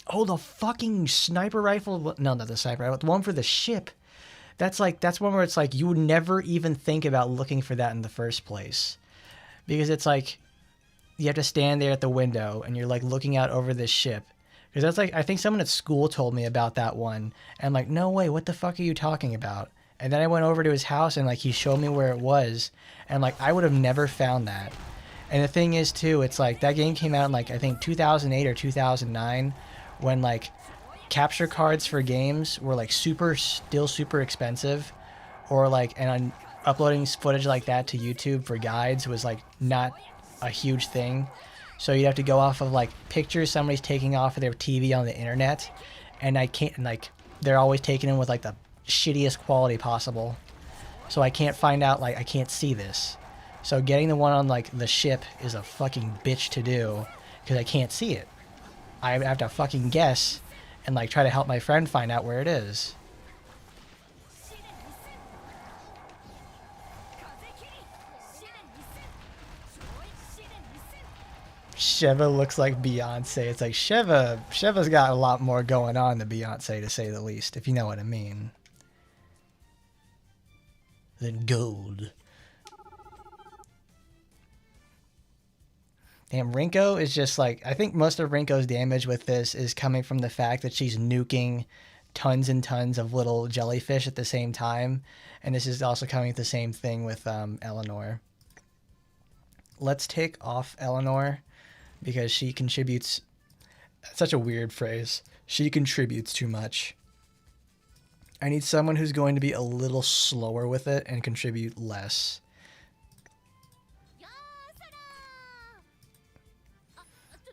Oh, the fucking sniper rifle. No, not the sniper rifle. The one for the ship. That's one where it's like you would never even think about looking for that in the first place. Because it's like you have to stand there at the window and you're like looking out over this ship. Because that's like, I think someone at school told me about that one. And I'm like, no way, what the fuck are you talking about? And then I went over to his house and like he showed me where it was. And like I would have never found that. And the thing is too, it's like that game came out in like I think 2008 or 2009 when like capture cards for games were like still super expensive, or like, and uploading footage like that to YouTube for guides was like not a huge thing. So you'd have to go off of like pictures somebody's taking off of their TV on the internet, and I can't, like, they're always taking them with like the shittiest quality possible. So I can't find out, like, I can't see this. So getting the one on like the ship is a fucking bitch to do because I can't see it. I have to fucking guess and like try to help my friend find out where it is. Sheva looks like Beyonce. It's like Sheva's got a lot more going on than Beyonce, to say the least, if you know what I mean. Than gold. Damn, Rinko is just like, I think most of Rinko's damage with this is coming from the fact that she's nuking tons and tons of little jellyfish at the same time. And this is also coming with the same thing with Eleanor. Let's take off Eleanor because she contributes, such a weird phrase, she contributes too much. I need someone who's going to be a little slower with it and contribute less.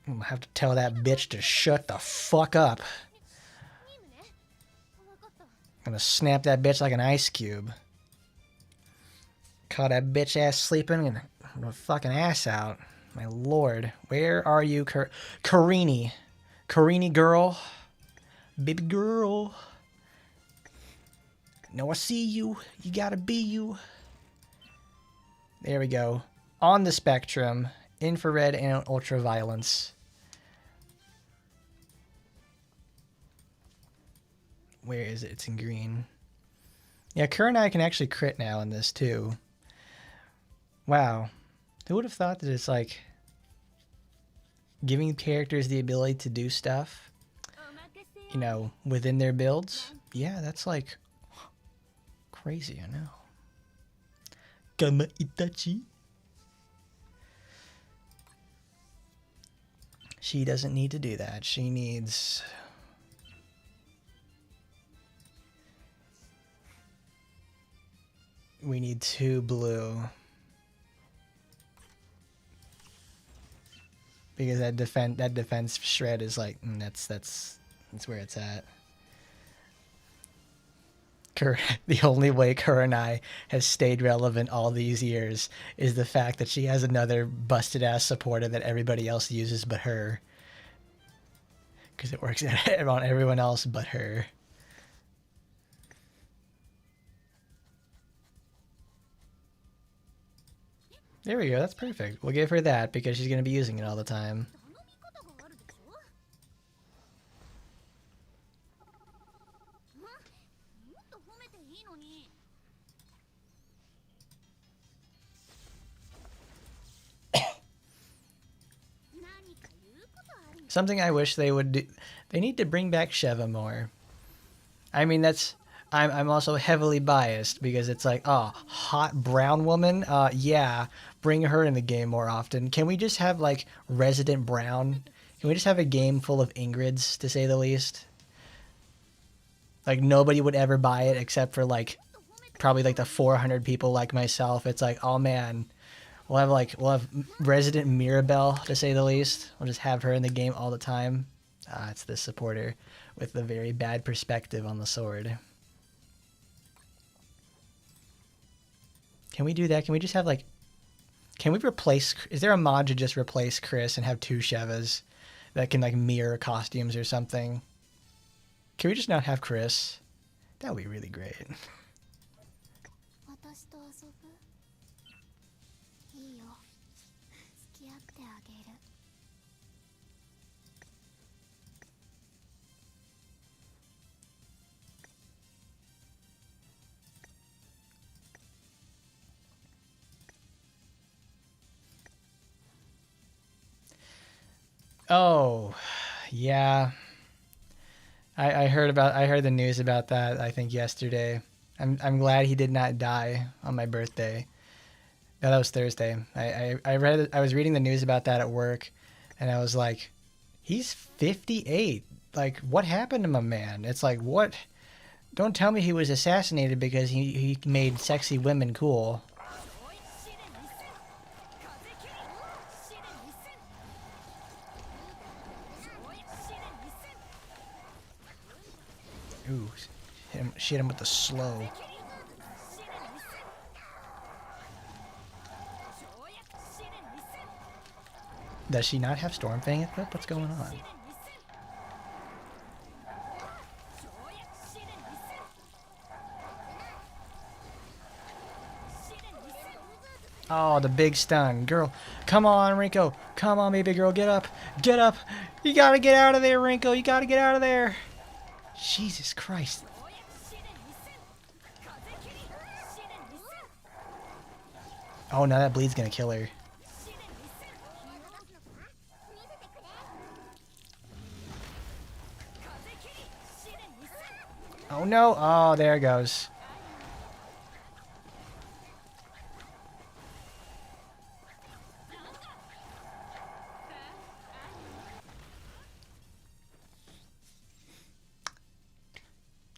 I'm gonna have to tell that bitch to shut the fuck up. I'm gonna snap that bitch like an ice cube. Caught that bitch ass sleeping and I'm gonna fucking ass out. My lord. Where are you, Karini? Karini girl? Baby girl? No, I see you. You gotta be you. There we go. On the spectrum. Infrared and ultraviolence. Where is it? It's in green. Yeah, Kerr and I can actually crit now in this too. Wow. Who would have thought that it's like giving characters the ability to do stuff, you know, within their builds? Yeah, that's like crazy, I know. Kama Itachi. She doesn't need to do that. She needs... We need 2 blue. Because that defense shred is like, that's where it's at. The only way Kurenai has stayed relevant all these years is the fact that she has another busted ass supporter that everybody else uses but her. Because it works on everyone else but her. There we go, that's perfect. We'll give her that because she's going to be using it all the time. Something I wish they would do. They need to bring back Sheva more. I mean, that's... I'm also heavily biased because it's like, oh, hot brown woman? Yeah, bring her in the game more often. Can we just have, like, Resident Brown? Can we just have a game full of Ingrids, to say the least? Like, nobody would ever buy it except for, like, probably, like, the 400 people like myself. It's like, oh, man... We'll have Resident Mirabelle, to say the least. We'll just have her in the game all the time. It's this supporter with the very bad perspective on the sword. Can we do that? Can we just have, like... Can we replace... Is there a mod to just replace Chris and have two Shevas that can, like, mirror costumes or something? Can we just not have Chris? That would be really great. Oh, yeah. I heard the news about that, I think yesterday. I'm glad he did not die on my birthday. No, that was Thursday. I was reading the news about that at work, and I was like, he's 58. Like, what happened to my man? It's like, what? Don't tell me he was assassinated because he made sexy women cool. Ooh, hit him with the slow. Does she not have Stormfang equipped? What's going on? Oh, the big stun. Girl, come on, Rinko. Come on, baby girl. Get up. Get up. You gotta get out of there, Rinko. You gotta get out of there. Jesus Christ. Oh, now that bleed's gonna kill her. Oh no. Oh, there it goes.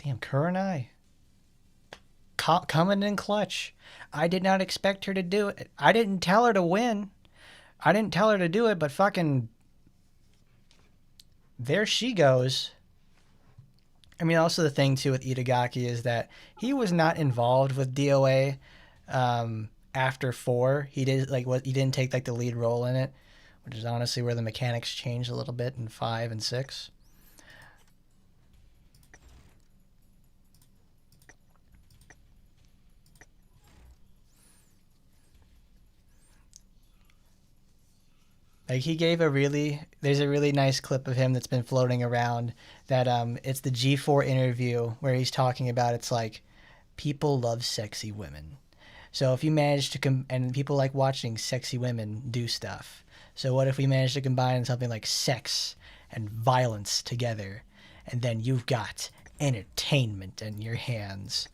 Damn, Kurenai. Coming in clutch. I did not expect her to do it. I didn't tell her to win. I didn't tell her to do it, but fucking... There she goes. I mean, also the thing, too, with Itagaki is that he was not involved with DOA after 4. He didn't take, like, the lead role in it, which is honestly where the mechanics changed a little bit in 5 and 6. Like, he gave there's a really nice clip of him that's been floating around that it's the G4 interview where he's talking about, it's like, people love sexy women. So if you manage to and people like watching sexy women do stuff. So what if we manage to combine something like sex and violence together, and then you've got entertainment in your hands,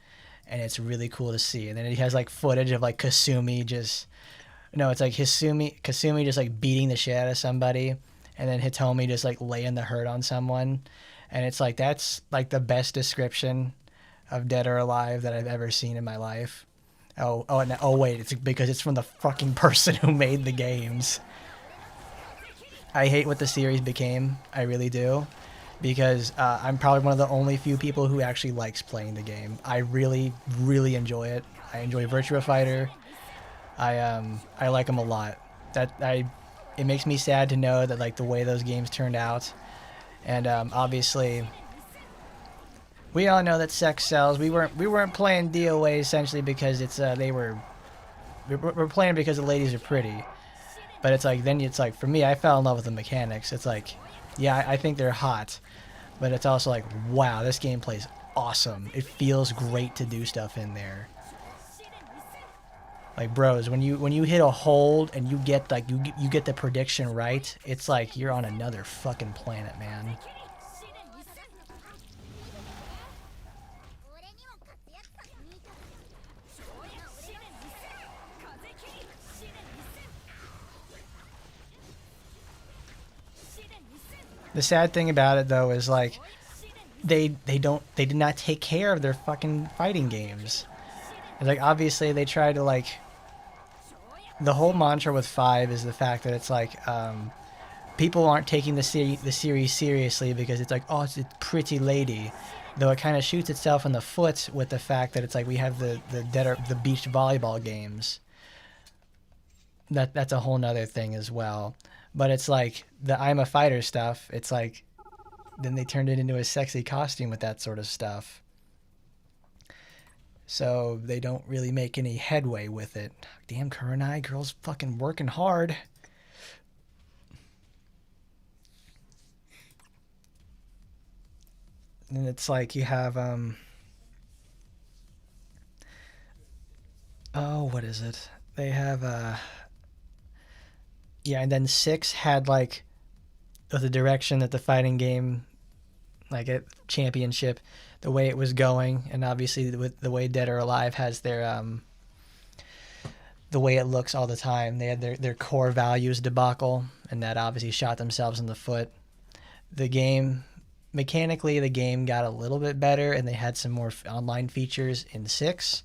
and it's really cool to see. And then he has, like, footage of, like, Kasumi just... No, it's like Kasumi just, like, beating the shit out of somebody, and then Hitomi just, like, laying the hurt on someone. And it's like, that's, like, the best description of Dead or Alive that I've ever seen in my life. Oh, wait, it's because it's from the fucking person who made the games. I hate what the series became. I really do. because I'm probably one of the only few people who actually likes playing the game. I really, really enjoy it. I enjoy Virtua Fighter. I like them a lot. It makes me sad to know that like the way those games turned out, and obviously we all know that sex sells. We weren't playing DOA essentially because it's we're playing because the ladies are pretty. But it's like then it's like for me, I fell in love with the mechanics. It's like, yeah, I think they're hot, but it's also like, wow, this game plays awesome. It feels great to do stuff in there. Like bros, when you hit a hold and you get like you get the prediction right, it's like you're on another fucking planet, man. The sad thing about it though is like they did not take care of their fucking fighting games. It's like obviously they try to like the whole mantra with 5 is the fact that it's like people aren't taking the series seriously because it's like, oh, it's a pretty lady, though it kind of shoots itself in the foot with the fact that it's like we have the beach volleyball games. That's a whole nother thing as well. But it's like the I'm a fighter stuff. It's like then they turned it into a sexy costume with that sort of stuff. So they don't really make any headway with it. Damn, Kurenai, girl's fucking working hard. And it's like you have oh, what is it? They have yeah, and then 6 had like the direction that the fighting game like a championship, the way it was going, and obviously with the way Dead or Alive has their the way it looks all the time. They had their core values debacle, and that obviously shot themselves in the foot. The game mechanically, the game got a little bit better, and they had some more online features in 6,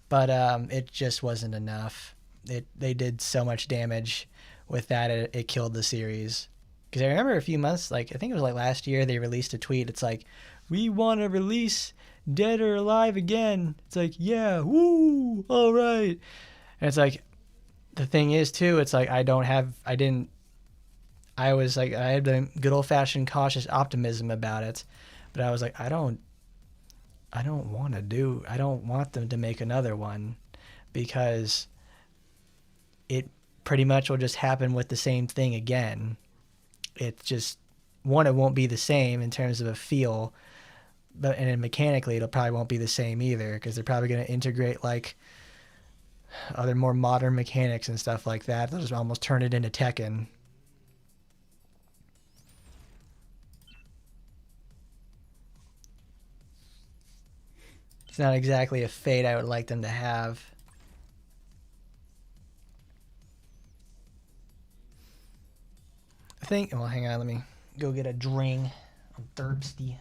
but it just wasn't enough. They did so much damage with that, it killed the series. Because I remember a few months, like I think it was like last year, they released a tweet. It's like, we want to release Dead or Alive again. It's like, yeah, woo, all right. And it's like, the thing is too, it's like I was like, I had the good old fashioned cautious optimism about it, but I was like, I don't want them to make another one because it pretty much will just happen with the same thing again. It's just one, it won't be the same in terms of a feel, but and then mechanically it'll probably won't be the same either because they're probably going to integrate like other more modern mechanics and stuff like that. They'll just almost turn it into Tekken. It's not exactly a fate I would like them to have. I think, well, hang on, let me go get a drink. I'm thirsty.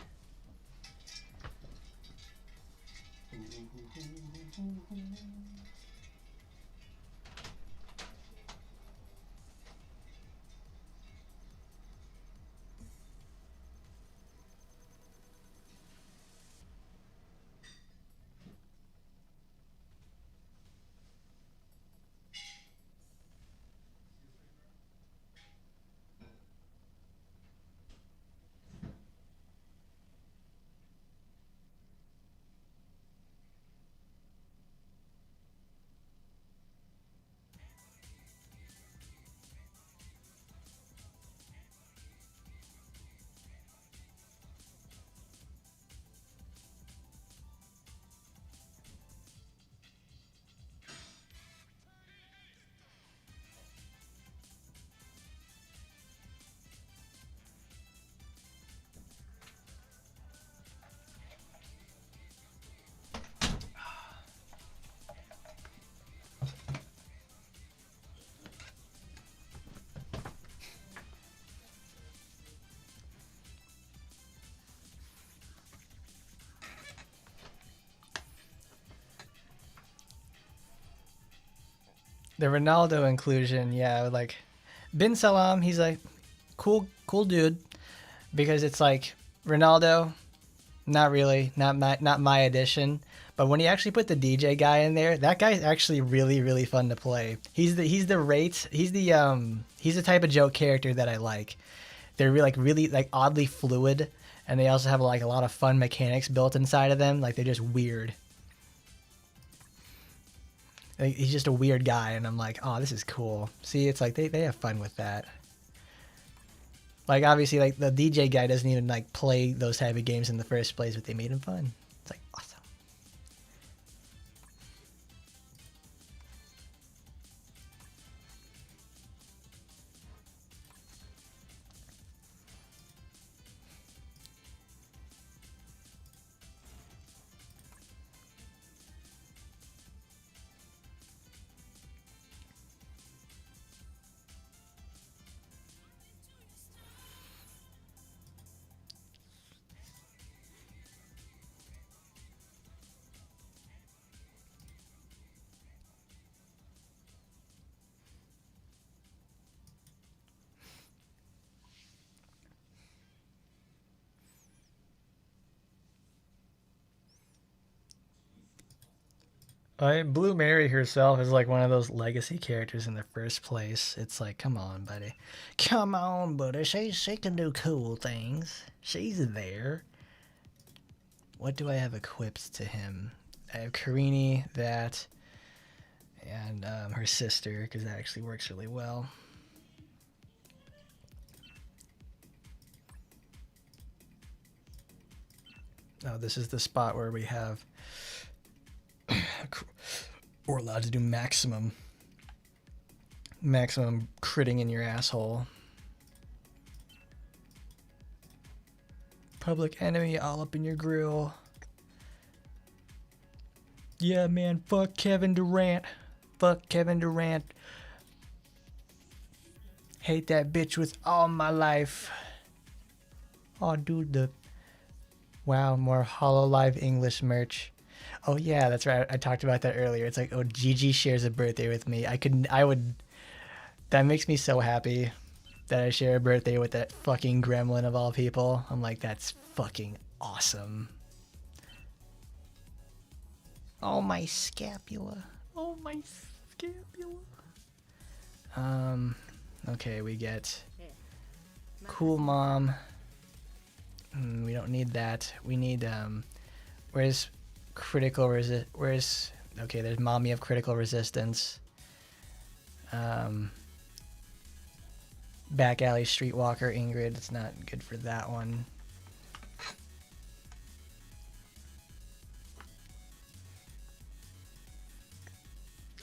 The Ronaldo inclusion, yeah, like Bin Salam, he's like cool dude because it's like Ronaldo, not really, not my addition. But when you actually put the DJ guy in there, that guy's actually really really fun to play. He's the type of joke character that I like. They're really like oddly fluid, and they also have like a lot of fun mechanics built inside of them. Like they're just weird. Like, he's just a weird guy, and I'm like, oh, this is cool. See, it's like they have fun with that. Like obviously, like the DJ guy doesn't even like play those type of games in the first place, but they made him fun. It's like awesome. Blue Mary herself is like one of those legacy characters in the first place. It's like, come on, buddy. Come on, buddy. She can do cool things. She's there. What do I have equipped to him? I have Karini, that, and her sister, because that actually works really well. Oh, this is the spot where we have... We're allowed to do maximum critting in your asshole. Public enemy all up in your grill. Yeah, man, fuck Kevin Durant. Fuck Kevin Durant. Hate that bitch with all my life. Oh, dude, wow, more HoloLive English merch. Oh yeah, that's right. I talked about that earlier. It's like, oh, Gigi shares a birthday with me. That makes me so happy that I share a birthday with that fucking gremlin of all people. I'm like, that's fucking awesome. Oh, my scapula. Oh, my scapula. Okay, we get Cool Mom. We don't need that. We need, where's critical resist? Where's, okay, there's Mommy of Critical Resistance. Back Alley Streetwalker Ingrid. It's not good for that one.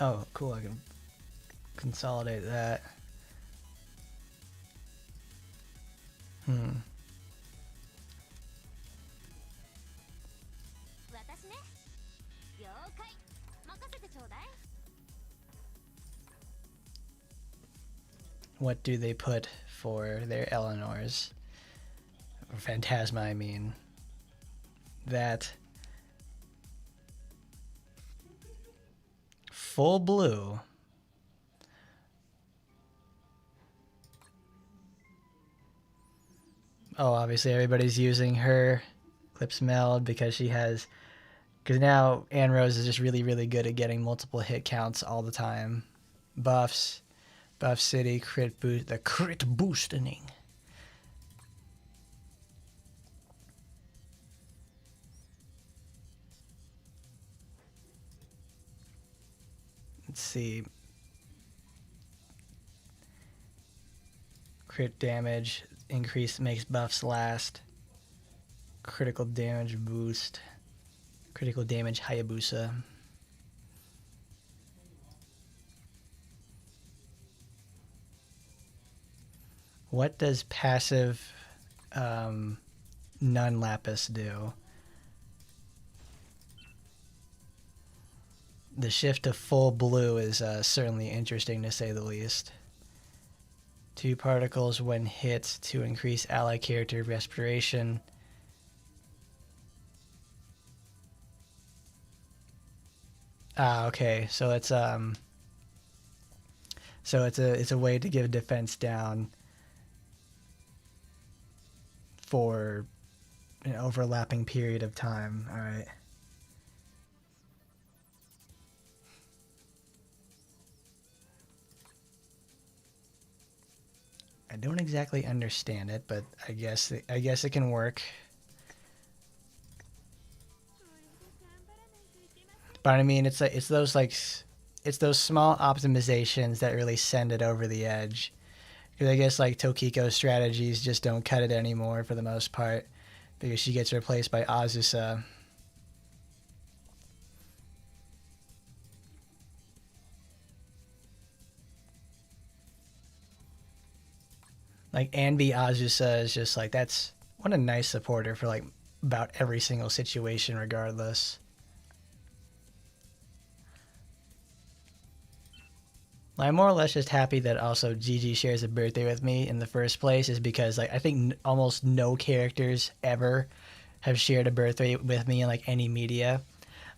Oh, cool. I can consolidate that. What do they put for their Eleanors? Or Phantasma, I mean. That. Full blue. Oh, obviously everybody's using her Clips Meld because she has... Because now Anne Rose is just really, really good at getting multiple hit counts all the time. Buffs. Buff City, crit boost, the crit boosting. Let's see. Crit damage, increase makes buffs last. Critical damage boost. Critical damage Hayabusa. What does passive non-lapis do? The shift to full blue is certainly interesting to say the least. 2 particles when hit to increase ally character respiration. Ah, okay. So it's it's a way to give defense down for an overlapping period of time. All right. I don't exactly understand it, but I guess it can work. But I mean, it's those small optimizations that really send it over the edge. Because I guess like Tokiko's strategies just don't cut it anymore for the most part, because she gets replaced by Azusa. Like Anbi Azusa is just like, that's what a nice supporter for like about every single situation regardless. I'm more or less just happy that also Gigi shares a birthday with me in the first place, is because like I think almost no characters ever have shared a birthday with me in like any media.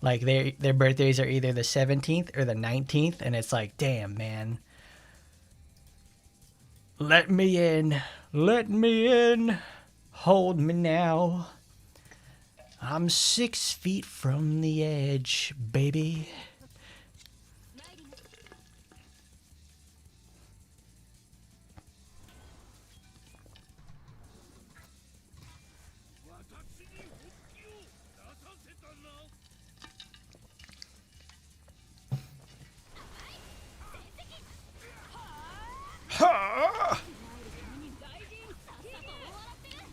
Like their birthdays are either the 17th or the 19th, and it's like, damn, man. Let me in. Let me in. Hold me now. I'm 6 feet from the edge, baby.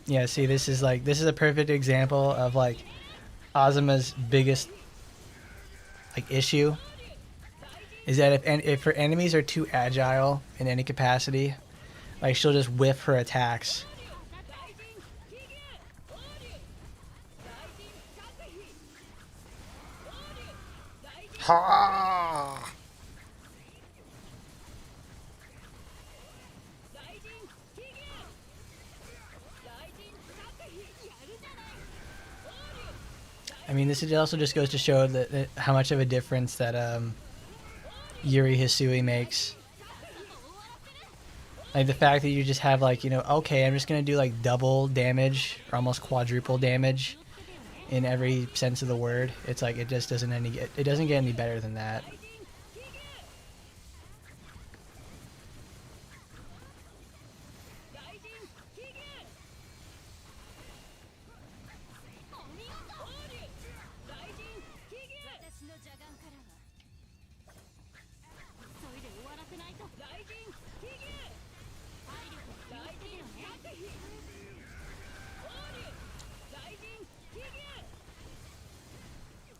Yeah, see, this is a perfect example of like Azuma's biggest like issue is that if her enemies are too agile in any capacity, like she'll just whiff her attacks. Ha! I mean, this also just goes to show that how much of a difference that Yuri Hisui makes. Like the fact that you just have like, you know, okay, I'm just gonna do like double damage or almost quadruple damage in every sense of the word. It's like it just doesn't it doesn't get any better than that.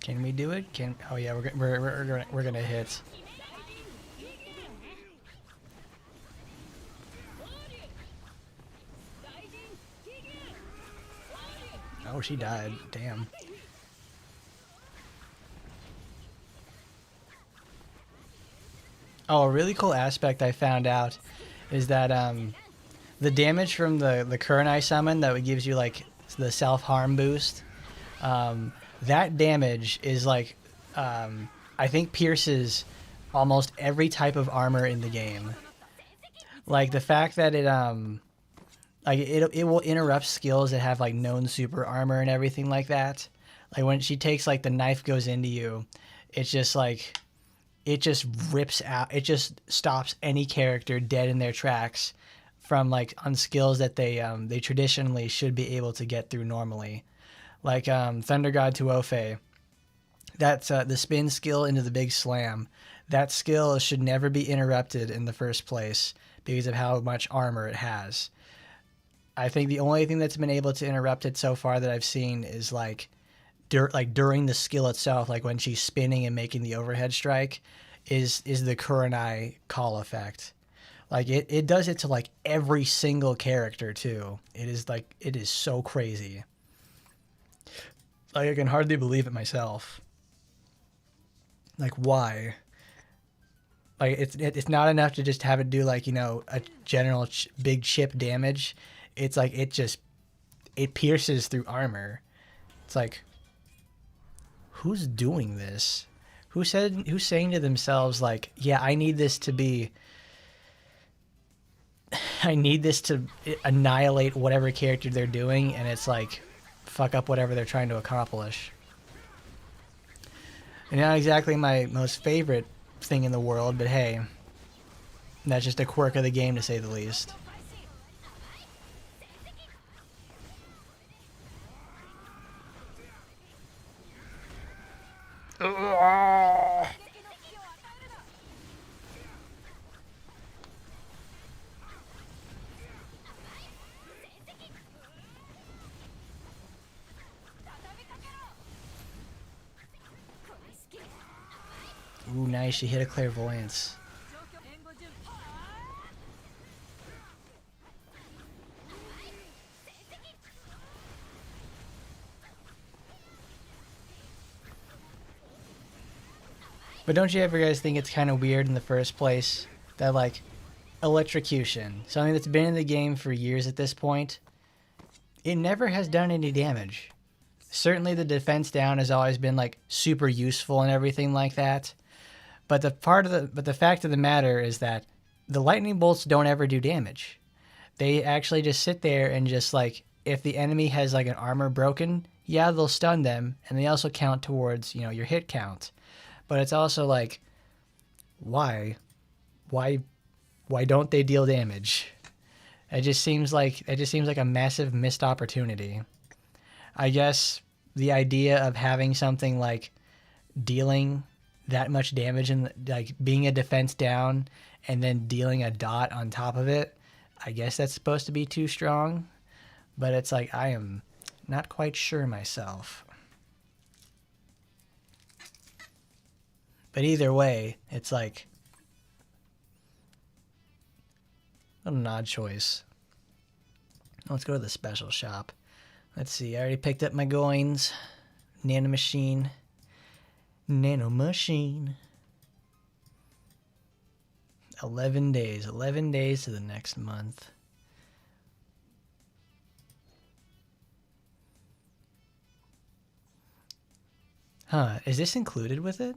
Can we do it? Oh yeah, we're gonna hit. Oh, she died. Damn. Oh, a really cool aspect I found out is that the damage from the Kurenai summon that gives you like the self-harm boost, that damage is like I think pierces almost every type of armor in the game. Like the fact that it like it will interrupt skills that have like known super armor and everything like that. Like when she takes like the knife goes into you, it's just like it just rips out, it just stops any character dead in their tracks from like on skills that they traditionally should be able to get through normally. Like Thunder God Tuofe, that's the spin skill into the big slam. That skill should never be interrupted in the first place because of how much armor it has. I think the only thing that's been able to interrupt it so far that I've seen is like during the skill itself, like when she's spinning and making the overhead strike, is the Kurenai call effect. Like it does it to like every single character too. It is so crazy. Like I can hardly believe it myself. Like why? Like it's not enough to just have it do like, you know, a general big chip damage. It's like it pierces through armor. It's like, who's doing this? Who's saying to themselves like, yeah, I need this to annihilate whatever character they're doing, and it's like fuck up whatever they're trying to accomplish. And not exactly my most favorite thing in the world, but hey, that's just a quirk of the game to say the least. Ooh, nice. She hit a clairvoyance. But don't you ever guys think it's kind of weird in the first place that, like, electrocution, something that's been in the game for years at this point, it never has done any damage. Certainly the defense down has always been, like, super useful and everything like that. But the fact of the matter is that the lightning bolts don't ever do damage. They actually just sit there and just, like, if the enemy has, like, an armor broken, yeah, they'll stun them, and they also count towards, you know, your hit count. But it's also like, why don't they deal damage? It just seems like a massive missed opportunity. I guess the idea of having something like dealing that much damage and like being a defense down and then dealing a dot on top of it, I guess that's supposed to be too strong. But it's like, I am not quite sure myself. But either way, it's like, what an odd choice. Let's go to the special shop. Let's see, I already picked up my coins. Nano machine. 11 days. 11 days to the next month. Huh, is this included with it?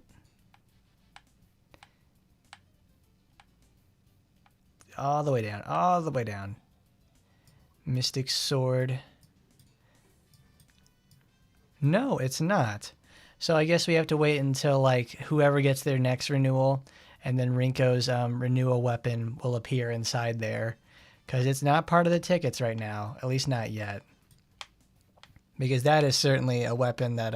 All the way down, all the way down. Mystic Sword. No, it's not. So I guess we have to wait until, like, whoever gets their next renewal, and then Rinko's renewal weapon will appear inside there. Because it's not part of the tickets right now, at least not yet. Because that is certainly a weapon that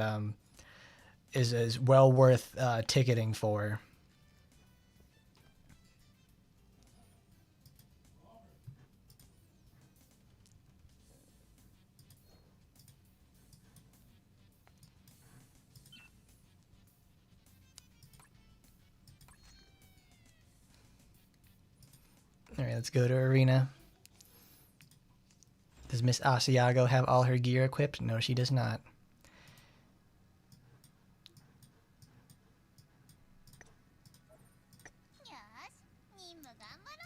is well worth ticketing for. All right, let's go to Arena. Does Miss Asiago have all her gear equipped? No, she does not.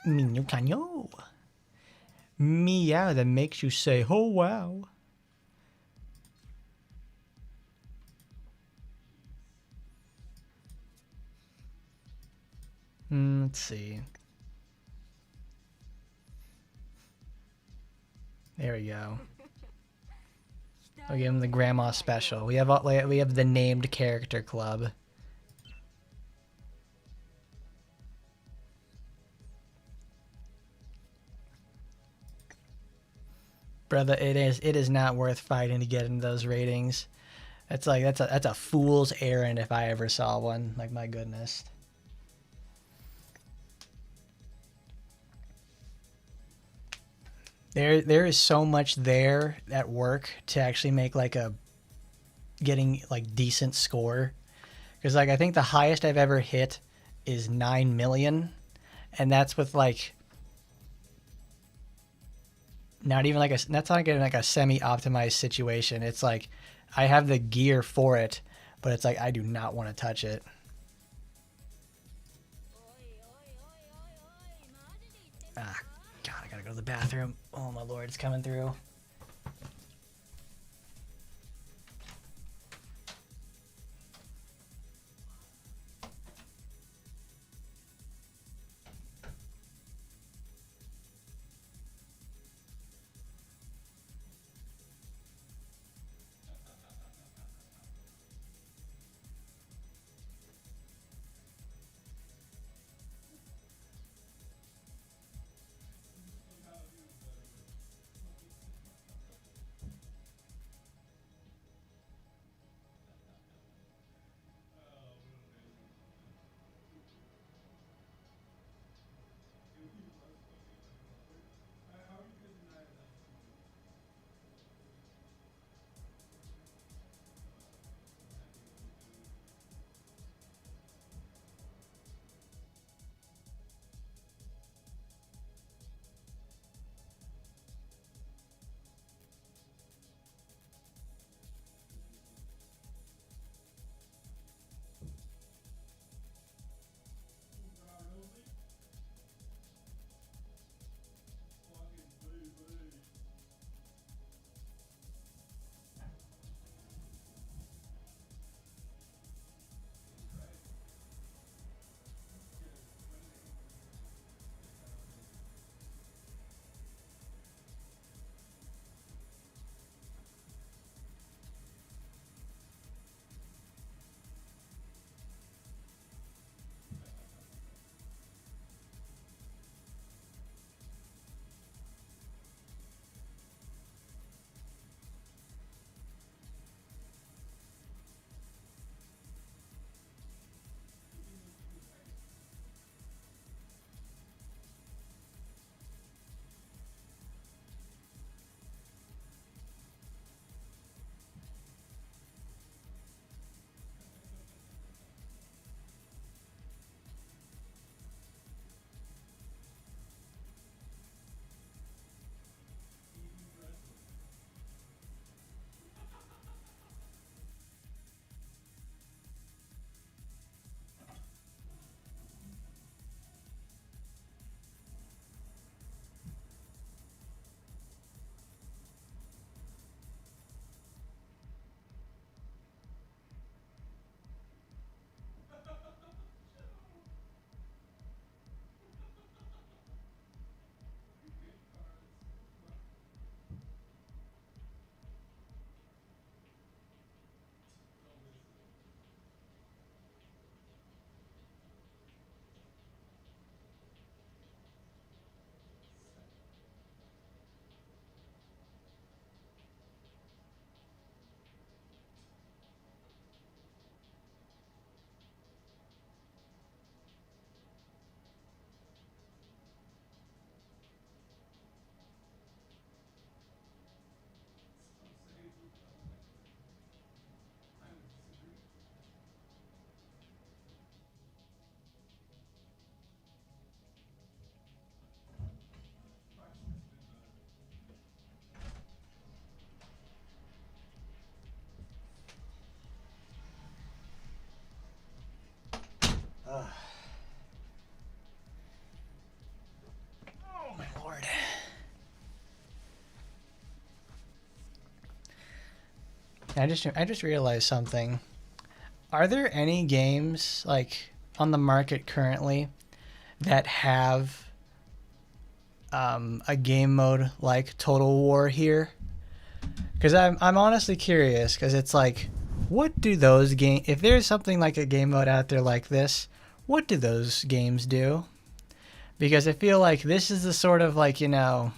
Minyo kanyo. Meow that makes you say, oh wow. Let's see. There we go. I'll give him the grandma special. We have the named character club. Brother, it is not worth fighting to get into those ratings. That's like that's a fool's errand if I ever saw one. Like, my goodness. There is so much there at work to actually make like a getting like decent score, because like I think the highest I've ever hit is 9 million, and that's with like not even like that's not getting like a semi-optimized situation. It's like I have the gear for it, but it's like I do not want to touch it. Ah, God, I gotta go to the bathroom. Oh my lord, it's coming through. I just realized something. Are there any games like on the market currently that have a game mode like Total War here? Because I'm honestly curious. Because it's like, what do those game? If there's something like a game mode out there like this, what do those games do? Because I feel like this is the sort of like, you know,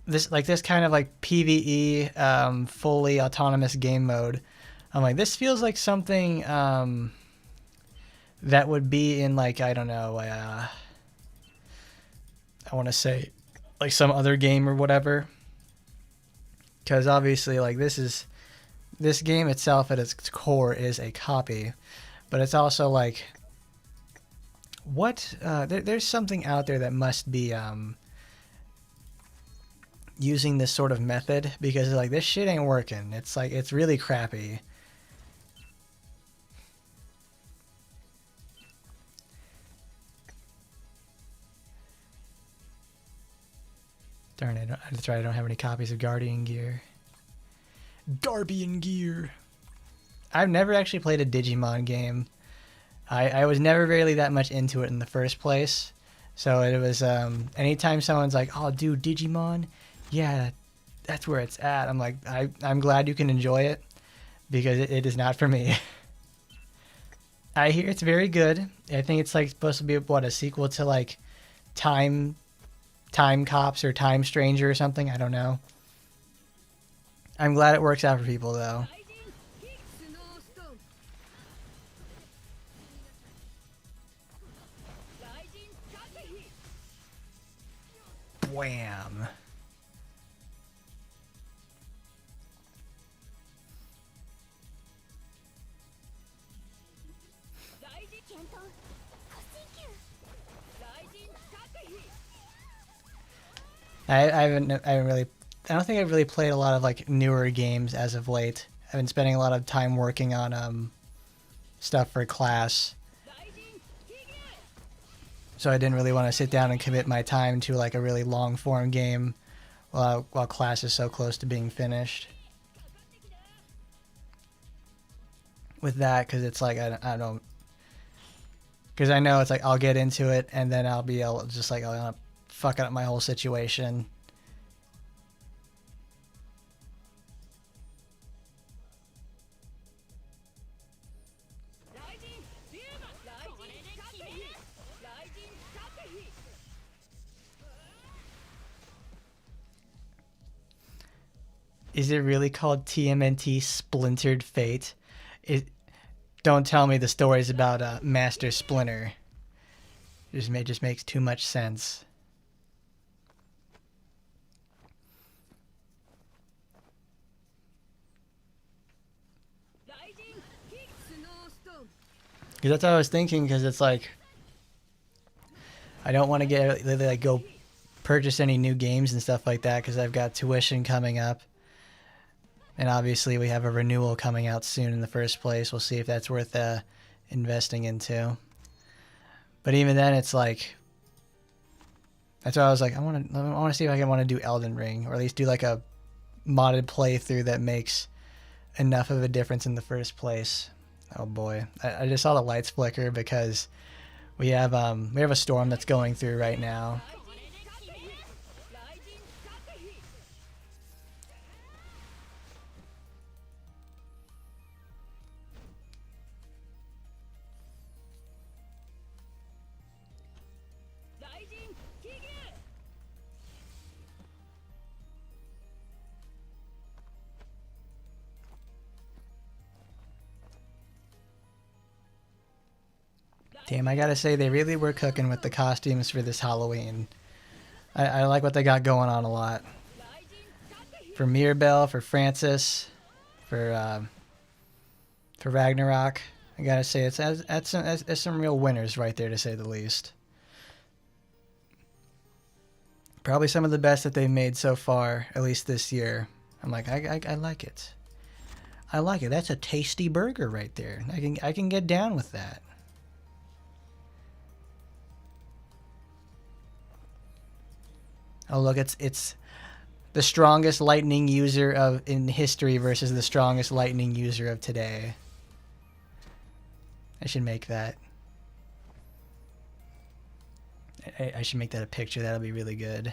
this kind of like PvE fully autonomous game mode. I'm like, this feels like something that would be in like, I don't know, I want to say like some other game or whatever. Because obviously, like, this game itself at its core is a copy, but it's also like, what there's something out there that must be using this sort of method, because like this shit ain't working. It's like, it's really crappy. Darn it, that's right, I don't have any copies of Guardian Gear. Guardian Gear! I've never actually played a Digimon game. I was never really that much into it in the first place. So it was, anytime someone's like, oh dude, Digimon? Yeah, that's where it's at. I'm like, I'm glad you can enjoy it, because it is not for me. I hear it's very good. I think it's like supposed to be, what, a sequel to like Time Cops or Time Stranger or something. I don't know. I'm glad it works out for people though. Wham. I don't think I've really played a lot of like newer games as of late. I've been spending a lot of time working on stuff for class, so I didn't really want to sit down and commit my time to like a really long form game while class is so close to being finished. With that, because it's like I don't, because I know it's like I'll get into it and then I'll be able just like I'll fuck up my whole situation. Is it really called TMNT Splintered Fate? Don't tell me the stories about Master Splinter. It just makes too much sense. Because that's what I was thinking, because it's like, I don't want to get like go purchase any new games and stuff like that, because I've got tuition coming up. And obviously we have a renewal coming out soon in the first place. We'll see if that's worth investing into. But even then, it's like, that's why I was like, I want to see if I want to do Elden Ring, or at least do like a modded playthrough that makes enough of a difference in the first place. Oh boy, I just saw the lights flicker because we have a storm that's going through right now. Damn, I gotta say, they really were cooking with the costumes for this Halloween. I like what they got going on a lot. For Mirabelle, for Francis, for Ragnarok, I gotta say, it's some real winners right there, to say the least. Probably some of the best that they've made so far, at least this year. I'm like, I like it. I like it. That's a tasty burger right there. I can get down with that. Oh look, it's The strongest lightning user of in history versus the strongest lightning user of today. I should make that. I should make that a picture. That'll be really good.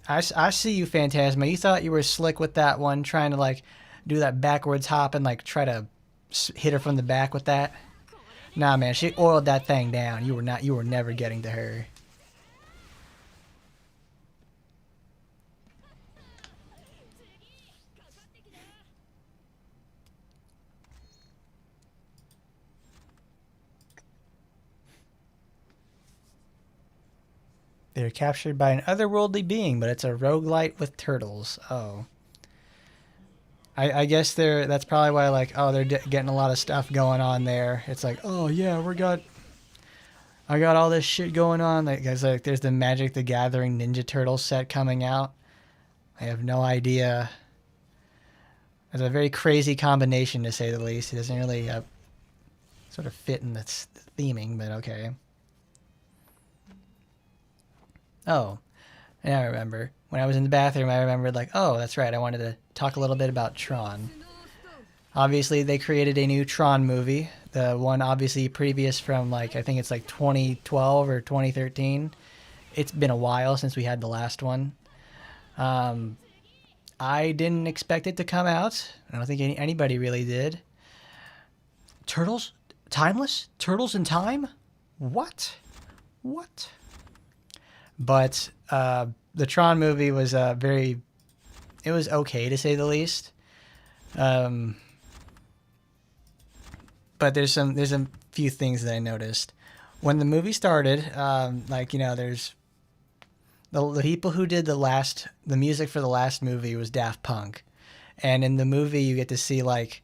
I see you, Phantasma. You thought you were slick with that one, trying to like do that backwards hop and like try to hit her from the back with that. Nah, man, she oiled that thing down. You were never getting to her. They're captured by an otherworldly being, but it's a roguelite with turtles. Oh. I guess that's probably why, like, oh, they're getting a lot of stuff going on there. It's like, oh, yeah, I got all this shit going on. Like, guys, like, there's the Magic the Gathering Ninja Turtle set coming out. I have no idea. It's a very crazy combination, to say the least. It doesn't really sort of fit in the theming, but okay. Oh, yeah, I remember. When I was in the bathroom, I remembered, like, oh, that's right, I wanted to talk a little bit about Tron. Obviously, they created a new Tron movie. The one, obviously, previous from, like, I think it's, like, 2012 or 2013. It's been a while since we had the last one. I didn't expect it to come out. I don't think anybody really did. Turtles? Timeless? Turtles in time? What? What? But the Tron movie was it was okay, to say the least. But there's a few things that I noticed. When the movie started, like, you know, there's the people who did the music for the last movie was Daft Punk. And in the movie you get to see, like,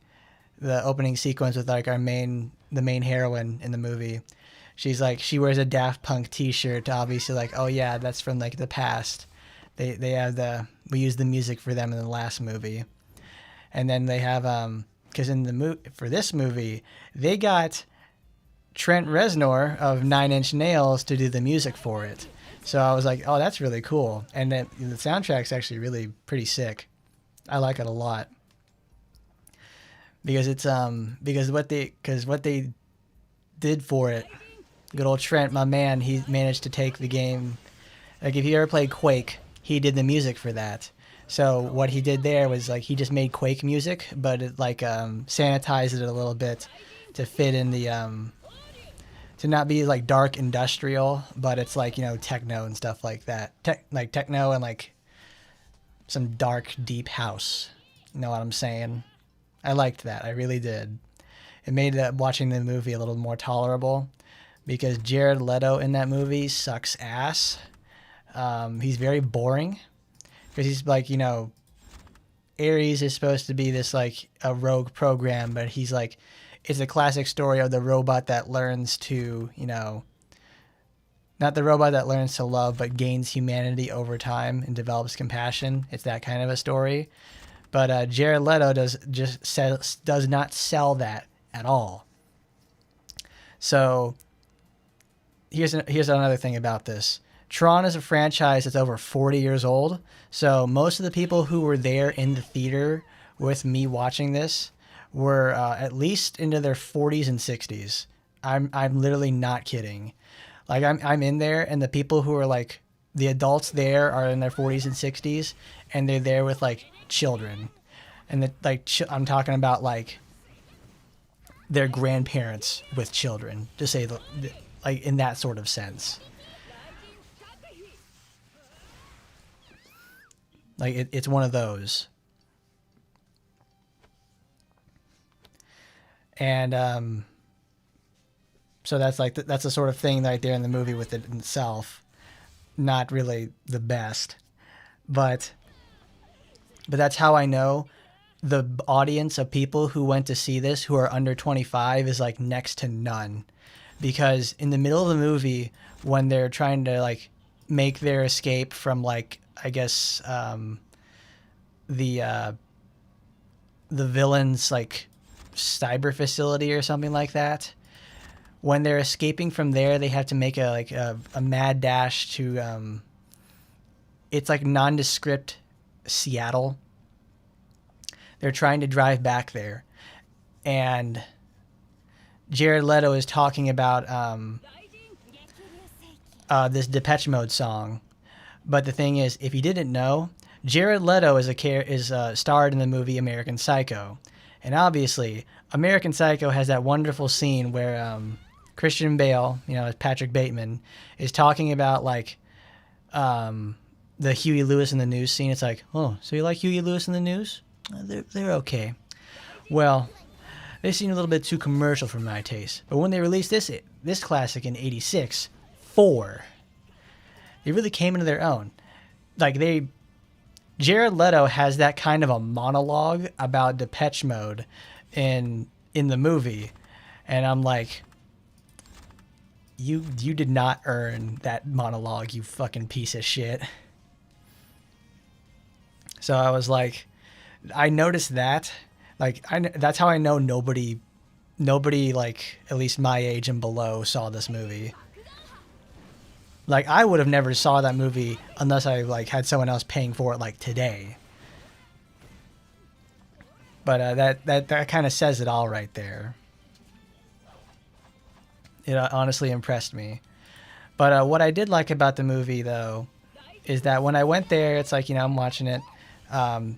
the opening sequence with, like, the main heroine in the movie. She's like, she wears a Daft Punk t-shirt to obviously, like, oh yeah, that's from, like, the past. They have we used the music for them in the last movie. And then they have, because for this movie, they got Trent Reznor of Nine Inch Nails to do the music for it. So I was like, oh, that's really cool. And then the soundtrack's actually really pretty sick. I like it a lot. Because it's, because what they did for it, good old Trent, my man, he managed to take the game. Like, if you ever played Quake, he did the music for that. So what he did there was, like, he just made Quake music, but it, like, sanitized it a little bit to fit in the, to not be, like, dark industrial, but it's, like, you know, techno and stuff like that. Like, techno and, like, some dark, deep house. You know what I'm saying? I liked that. I really did. It made watching the movie a little more tolerable. Because Jared Leto in that movie sucks ass. He's very boring. Because he's, like, you know, Ares is supposed to be this, like, a rogue program, but he's like, it's a classic story of the robot that learns to, you know, not the robot that learns to love, but gains humanity over time and develops compassion. It's that kind of a story. But Jared Leto does not sell that at all. So here's another thing about this. Tron is a franchise that's over 40 years old. So most of the people who were there in the theater with me watching this were at least into their 40s and 60s. I'm literally not kidding. Like, I'm in there, and the people who are, like, the adults there are in their 40s and 60s, and they're there with, like, children. And I'm talking about, like, their grandparents with children, to say like, in that sort of sense. Like, it's one of those. And so that's, like, that's the sort of thing right there in the movie with it itself. Not really the best, but that's how I know the audience of people who went to see this who are under 25 is, like, next to none. Because in the middle of the movie, when they're trying to, like, make their escape from, like, I guess the villain's, like, cyber facility or something like that, when they're escaping from there, they have to make a mad dash to it's like nondescript Seattle. They're trying to drive back there, and Jared Leto is talking about this Depeche Mode song. But the thing is, if you didn't know, Jared Leto is starred in the movie American Psycho, and obviously American Psycho has that wonderful scene where Christian Bale, as Patrick Bateman, is talking about like the Huey Lewis in the News scene. It's like, oh, so you like Huey Lewis in the News? They're okay. Well, they seem a little bit too commercial for my taste. But when they released this classic in '86, they really came into their own. Like Jared Leto has that kind of a monologue about Depeche Mode in the movie, and I'm like, you did not earn that monologue, you fucking piece of shit. So I was like, I noticed that. Like, that's how I know nobody, like, at least my age and below saw this movie. Like, I would have never saw that movie unless I, like, had someone else paying for it, like, today. But that kind of says it all right there. It honestly impressed me. But what I did like about the movie, though, is that when I went there, it's like, I'm watching it.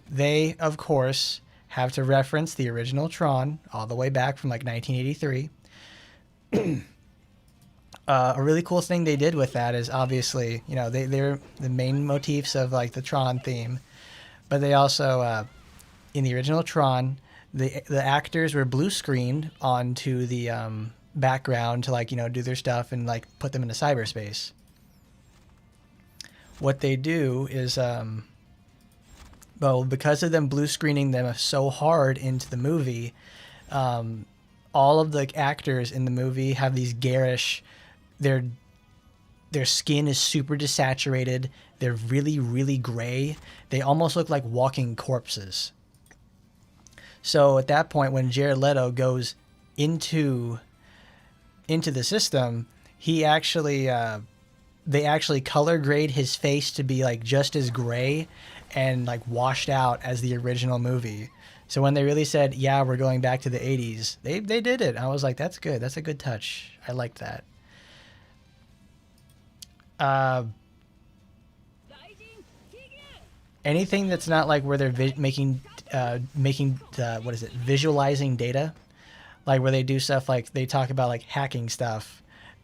They, of course, have to reference the original Tron all the way back from like 1983. A really cool thing they did with that is obviously, they're the main motifs of like the Tron theme, but they also, in the original Tron, the actors were blue screened onto the background to like, do their stuff and like put them into cyberspace. What they do is, because of them blue screening them so hard into the movie, all of the actors in the movie have these garish, their skin is super desaturated. They're really, really gray. They almost look like walking corpses. So at that point, when Jared Leto goes into the system, he actually they actually color grade his face to be like just as gray and like washed out as the original movie. So when they really said, yeah, we're going back to the 80s, they did it. I was like, that's good. That's a good touch. I like that. Anything that's not like where they're visualizing data, like where they do stuff like they talk about like hacking stuff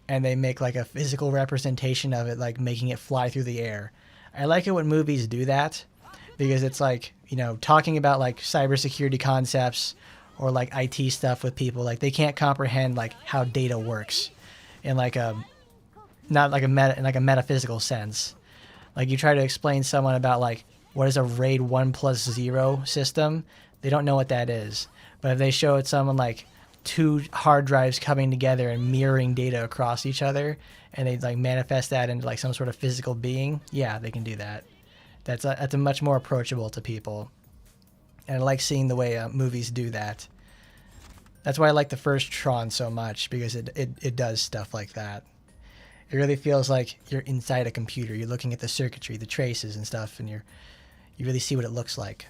and they make like a physical representation of it, like making it fly through the air. I like it when movies do that because it's like, talking about like cybersecurity concepts or like IT stuff with people, like they can't comprehend like how data works in like not like in like a metaphysical sense. Like you try to explain someone about like what is a RAID 1+0 system, they don't know what that is. But if they show it someone like two hard drives coming together and mirroring data across each other, and they like manifest that into like some sort of physical being, yeah, they can do that. That's a much more approachable to people, and I like seeing the way movies do that. That's why I like the first Tron so much, because it does stuff like that. It really feels like you're inside a computer. You're looking at the circuitry, the traces and stuff, and you really see what it looks like.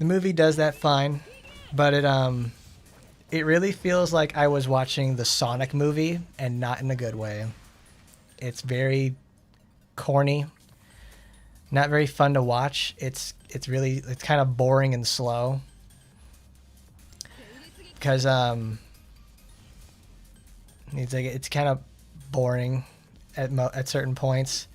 The movie does that fine, but it really feels like I was watching the Sonic movie, and not in a good way. It's very corny, not very fun to watch. It's kind of boring and slow, because it's kind of boring at certain points.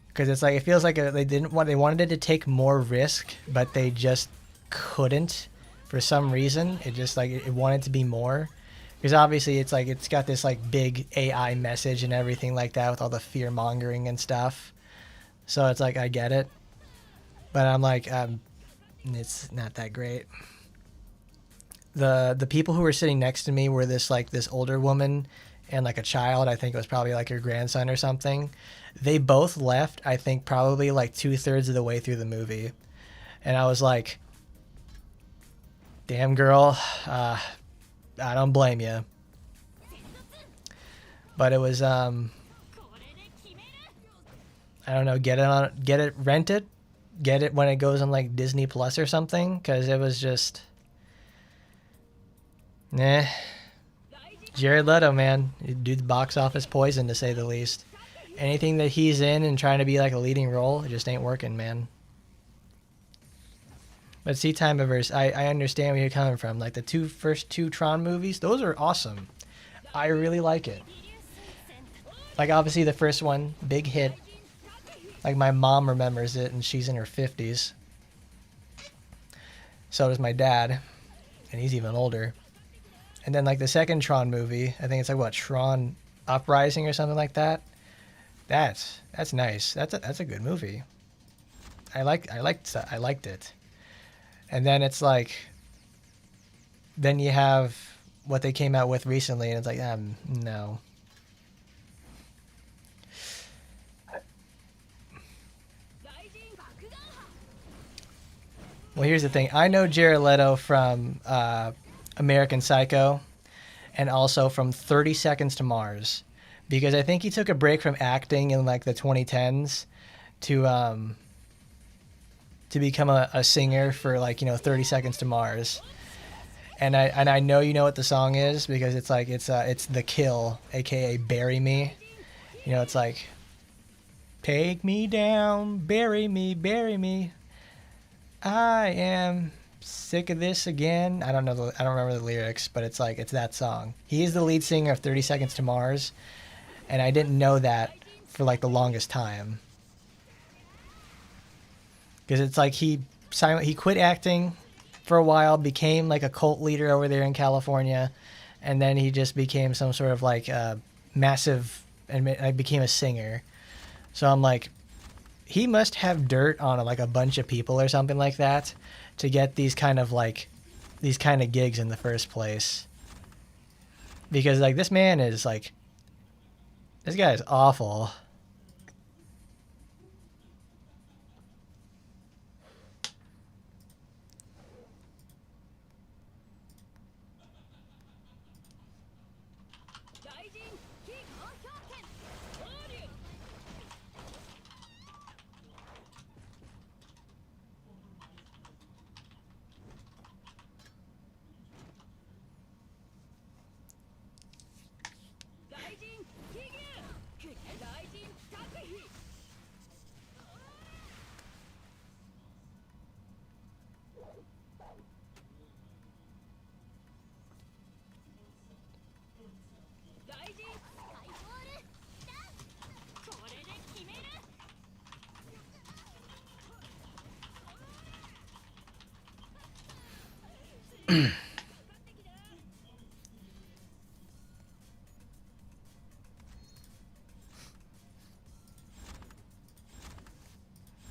Because it's like, it feels like they wanted it to take more risk, but they just couldn't for some reason. It just like it wanted to be more, because obviously it's like it's got this like big AI message and everything like that with all the fear mongering and stuff. So it's like I get it, but I'm like it's not that great. The people who were sitting next to me were this older woman and like a child. I think it was probably like her grandson or something. They both left, I think, probably like 2/3 of the way through the movie. And I was like, Damn girl, I don't blame you. But it was I don't know, rent it, get it when it goes on like Disney Plus or something, because it was just, Jared Leto, man, dude, box office poison to say the least. Anything that he's in and trying to be like a leading role, it just ain't working, man. But see, Timeverse, I understand where you're coming from. Like the first two Tron movies, those are awesome. I really like it. Like obviously the first one, big hit. Like my mom remembers it, and she's in her 50s. So does my dad, and he's even older. And then like the second Tron movie, I think it's like what, Tron Uprising or something like that. That's nice. That's a good movie. I liked it. And then it's like, then you have what they came out with recently, and it's like, no. Well, here's the thing. I know Jared Leto from American Psycho, and also from 30 Seconds to Mars, because I think he took a break from acting in like the 2010s to become a singer for like 30 Seconds to Mars. And I know you know what the song is, because it's like it's The Kill, aka Bury Me. It's like, take me down, bury me. I am sick of this again. I don't remember the lyrics, but it's that song. He is the lead singer of 30 Seconds to Mars, and I didn't know that for like the longest time. Because it's like he quit acting for a while, became like a cult leader over there in California, and then he just became some sort of like massive, and I became a singer. So I'm like, he must have dirt on like a bunch of people or something like that to get these kind of gigs in the first place. Because like this guy is awful.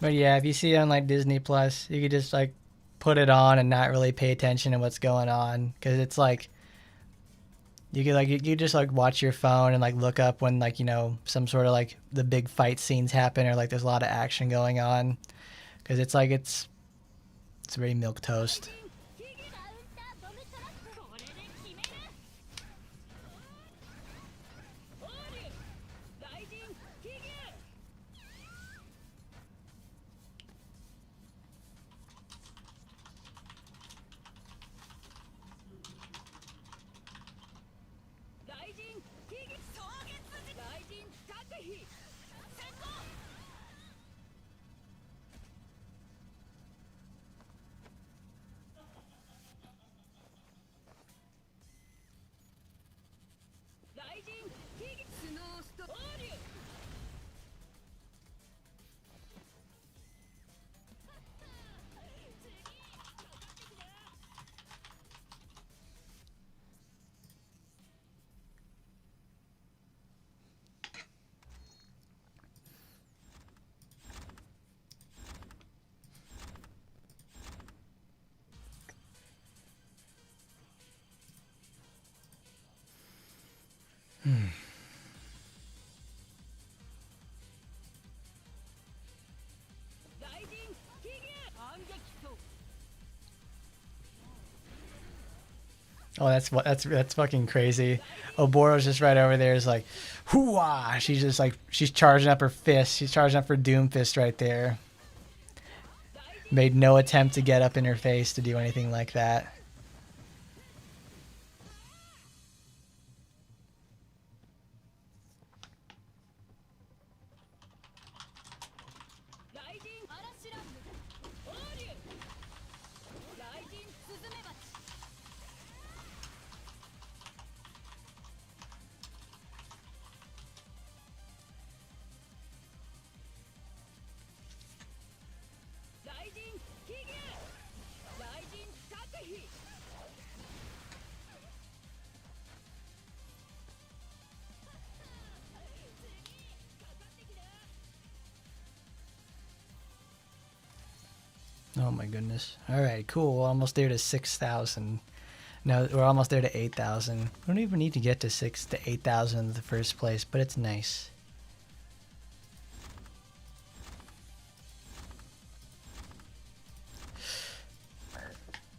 But yeah, if you see it on like Disney Plus, you could just like put it on and not really pay attention to what's going on, because it's like you just like watch your phone and like look up when like some sort of like the big fight scenes happen, or like there's a lot of action going on, because it's like it's very milquetoast. Oh, that's fucking crazy. Oboro's just right over there. Is like, hoo-ah! She's just like she's charging up her fist. She's charging up her Doom Fist right there. Made no attempt to get up in her face to do anything like that. Oh my goodness. Alright, cool. We're almost there to 6,000. No, we're almost there to 8,000. We don't even need to get to 6 to 8,000 in the first place, but it's nice.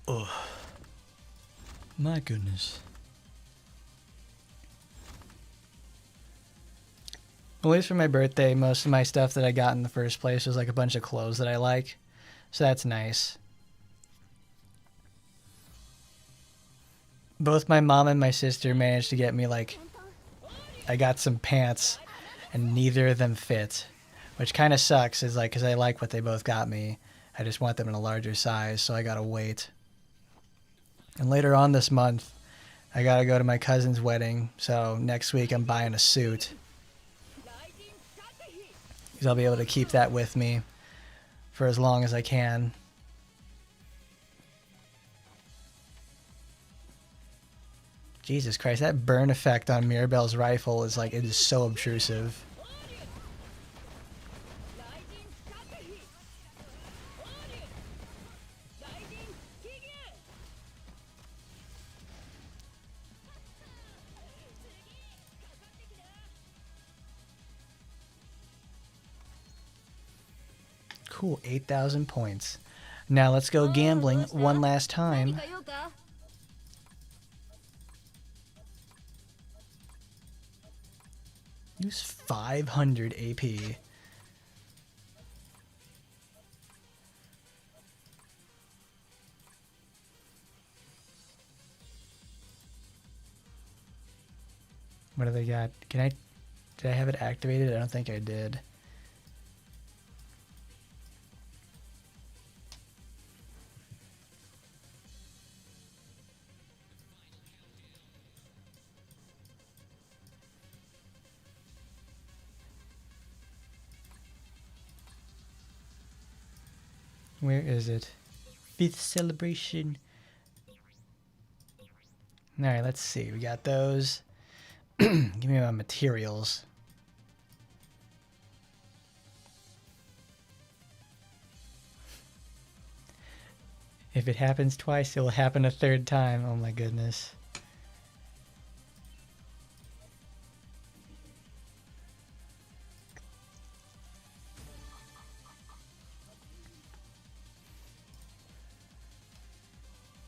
Oh. My goodness. At least for my birthday, most of my stuff that I got in the first place was like a bunch of clothes that I like. So that's nice. Both my mom and my sister managed to get me like, I got some pants and neither of them fit, which kind of sucks is like, cause I like what they both got me. I just want them in a larger size. So I gotta wait. And later on this month, I gotta go to my cousin's wedding. So next week I'm buying a suit. Cause I'll be able to keep that with me for as long as I can. Jesus Christ, that burn effect on Mirabelle's rifle is like, it is so obtrusive. Cool, 8,000 points. Now let's go gambling one last time. Use 500 AP. What do they got? Did I have it activated? I don't think I did. Where is it? 5th celebration. Alright, let's see. We got those. Give me my materials. If it happens twice, it will happen a third time. Oh my goodness.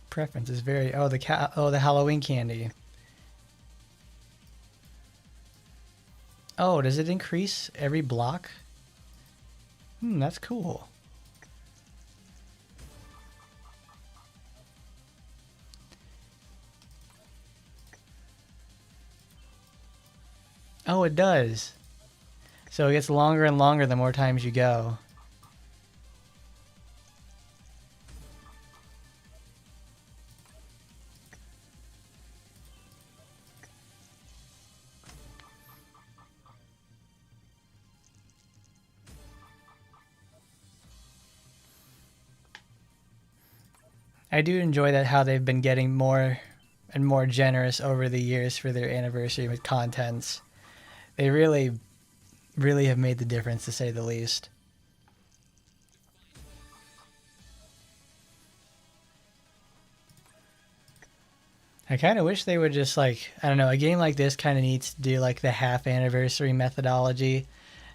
Preference is very the Halloween candy. Oh, does it increase every block? That's cool. Oh, it does. So it gets longer and longer the more times you go. I do enjoy that how they've been getting more and more generous over the years for their anniversary with contents. They really, really have made the difference, to say the least. I kind of wish they would just like, I don't know, a game like this kind of needs to do like the half anniversary methodology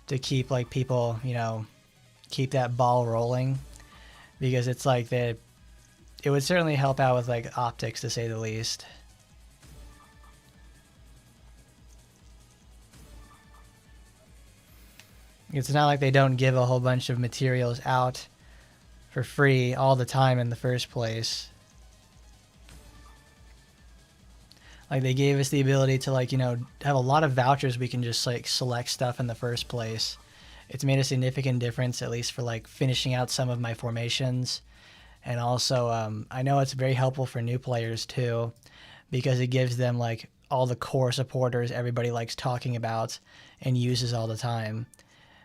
to keep like people, you know, keep that ball rolling, because it's like it would certainly help out with like optics, to say the least. It's not like they don't give a whole bunch of materials out for free all the time in the first place. Like, they gave us the ability to, like, you know, have a lot of vouchers we can just, like, select stuff in the first place. It's made a significant difference, at least for, like, finishing out some of my formations. And also, I know it's very helpful for new players, too, because it gives them, like, all the core supporters everybody likes talking about and uses all the time.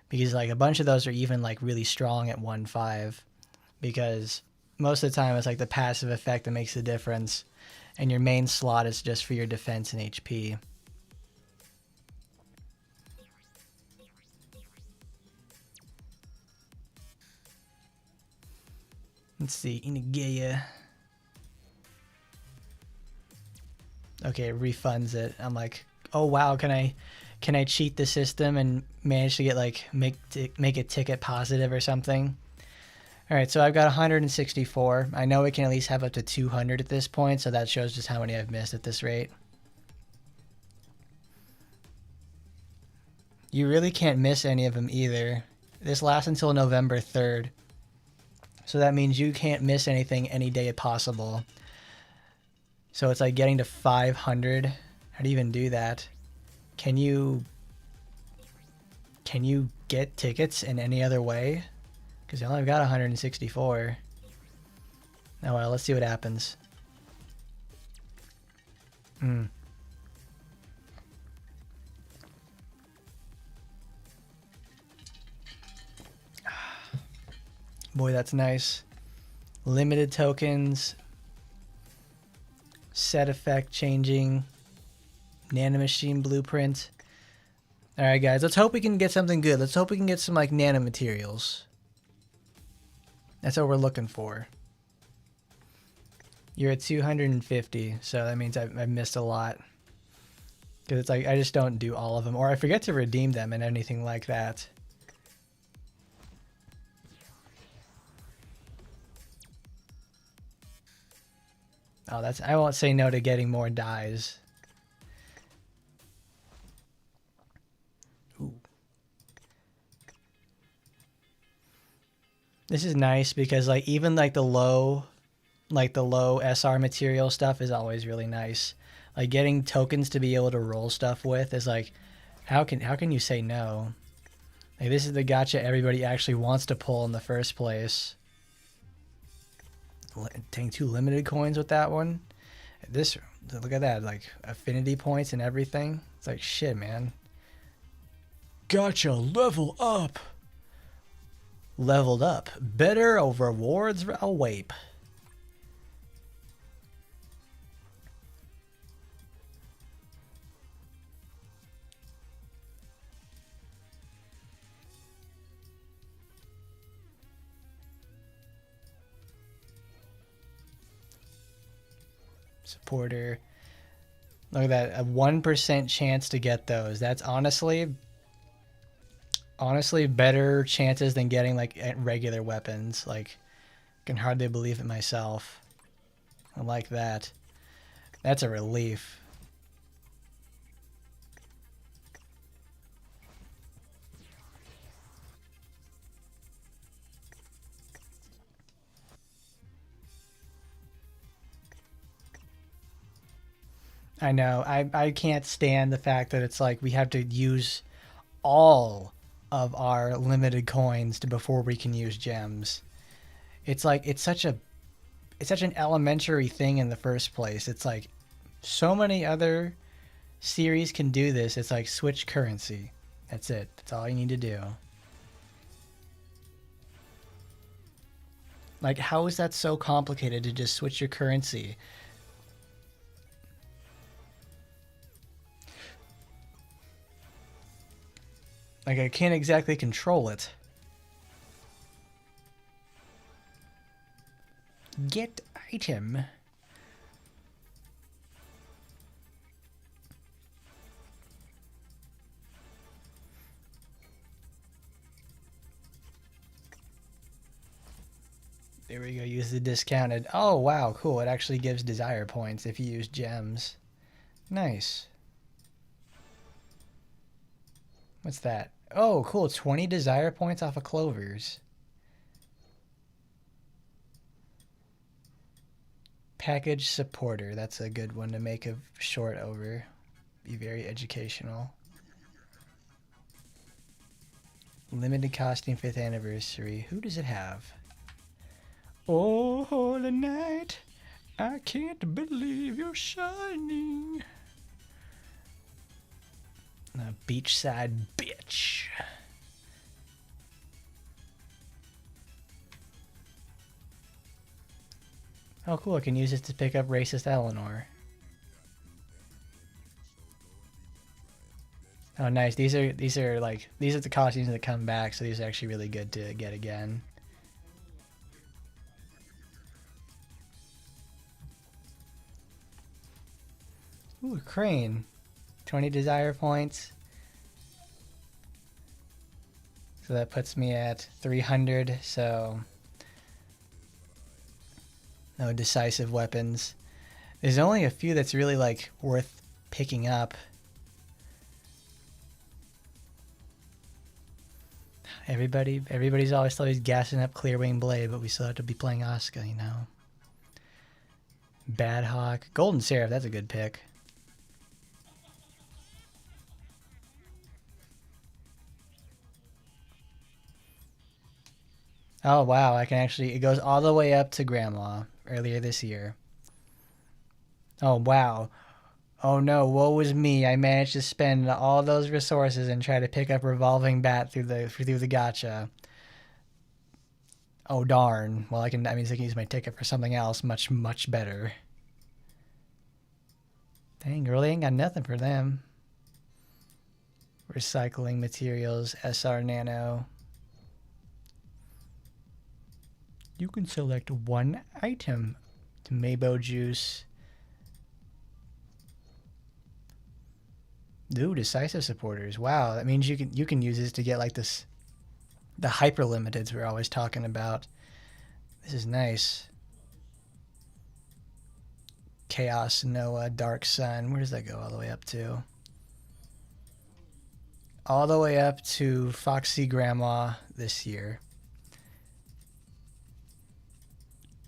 Because, like, a bunch of those are even, like, really strong at 1-5. Because most of the time, it's, like, the passive effect that makes the difference. And your main slot is just for your defense and HP. Let's see, Inagaya. Okay, it refunds it. I'm like, oh wow, can I cheat the system and manage to get, like, make a ticket positive or something? All right, so I've got 164. I know we can at least have up to 200 at this point, so that shows just how many I've missed at this rate. You really can't miss any of them either. This lasts until November 3rd. So that means you can't miss anything any day possible. So it's like getting to 500. How do you even do that? Can you get tickets in any other way? Because I only got 164. Oh well, let's see what happens. Boy, that's nice. Limited tokens. Set effect changing. Nanomachine blueprint. Alright guys, let's hope we can get something good. Let's hope we can get some, like, nanomaterials. That's what we're looking for. You're at 250, so that means I've missed a lot. Because it's like, I just don't do all of them. Or I forget to redeem them and anything like that. Oh, I won't say no to getting more dyes. Ooh. This is nice because, like, even like the low SR material stuff is always really nice. Like, getting tokens to be able to roll stuff with is like, how can you say no? Like, this is the gacha everybody actually wants to pull in the first place. Taking 2 limited coins with that one. This, look at that, like, affinity points and everything. It's like, shit, man. Gacha, level up. Leveled up. Better rewards await. Supporter. Look at that, a 1% chance to get those. That's honestly better chances than getting, like, regular weapons. Like, I can hardly believe it myself. I like that. That's a relief. I know. I can't stand the fact that it's like we have to use all of our limited coins before we can use gems. It's like it's such an elementary thing in the first place. It's like so many other series can do this. It's like switch currency. That's it. That's all you need to do. Like, how is that so complicated to just switch your currency? Like, I can't exactly control it. Get item. There we go. Use the discounted. Oh, wow. Cool. It actually gives desire points if you use gems. Nice. What's that? Oh, cool. 20 desire points off of clovers. Package supporter. That's a good one to make a short over. Be very educational. Limited costing 5th anniversary. Who does it have? Oh, holy night. I can't believe you're shining. A beachside bitch. Oh, cool. I can use this to pick up racist Eleanor. Oh, nice. These are the costumes that come back, so these are actually really good to get again. Ooh, a crane. 20 desire points. So that puts me at 300, so no decisive weapons. There's only a few that's really like worth picking up. Everybody's always gassing up Clearwing Blade, but we still have to be playing Asuka, you know. Bad Hawk. Golden Seraph, that's a good pick. Oh, wow. I can actually... It goes all the way up to Grandma earlier this year. Oh, wow. Oh, no. Woe was me. I managed to spend all those resources and try to pick up Revolving Bat through the gacha. Oh, darn. Well, that means I can use my ticket for something else much, much better. Dang, girl, they ain't got nothing for them. Recycling materials, SR Nano. You can select one item. Mabo juice. Ooh, decisive supporters. Wow, that means you can use this to get like this, the hyper limiteds we're always talking about. This is nice. Chaos Noah, Dark Sun. Where does that go all the way up to? All the way up to Foxy Grandma this year.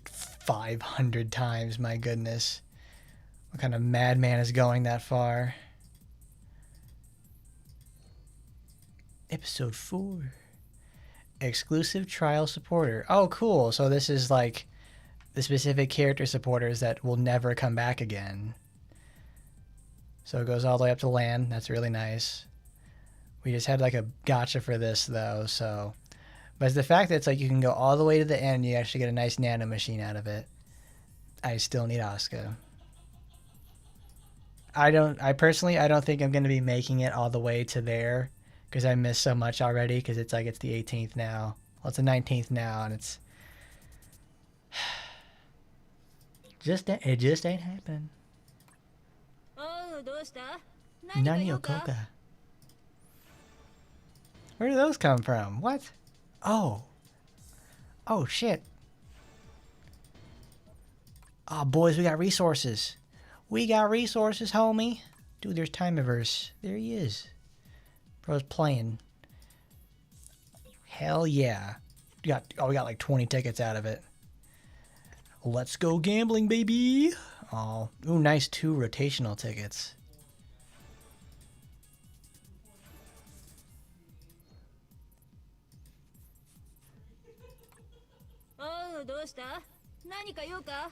500 times, my goodness. What kind of madman is going that far? Episode 4. Exclusive trial supporter. Oh, cool. So this is like the specific character supporters that will never come back again. So it goes all the way up to land. That's really nice. We just had like a gacha for this though, so... But it's the fact that it's like you can go all the way to the end, you actually get a nice nano machine out of it. I still need Asuka. I personally don't think I'm going to be making it all the way to there because I missed so much already because it's like it's the 18th now. Well, it's the 19th now and it's... It just ain't happening. Nani Okoka. Where do those come from? What? Oh. Oh, shit. Oh, boys, we got resources. We got resources, homie. Dude, there's Timeverse. There he is. Bro's playing. Hell yeah. We got like 20 tickets out of it. Let's go gambling, baby. Oh, ooh, nice 2 rotational tickets. Oh, どうした? 何か用か?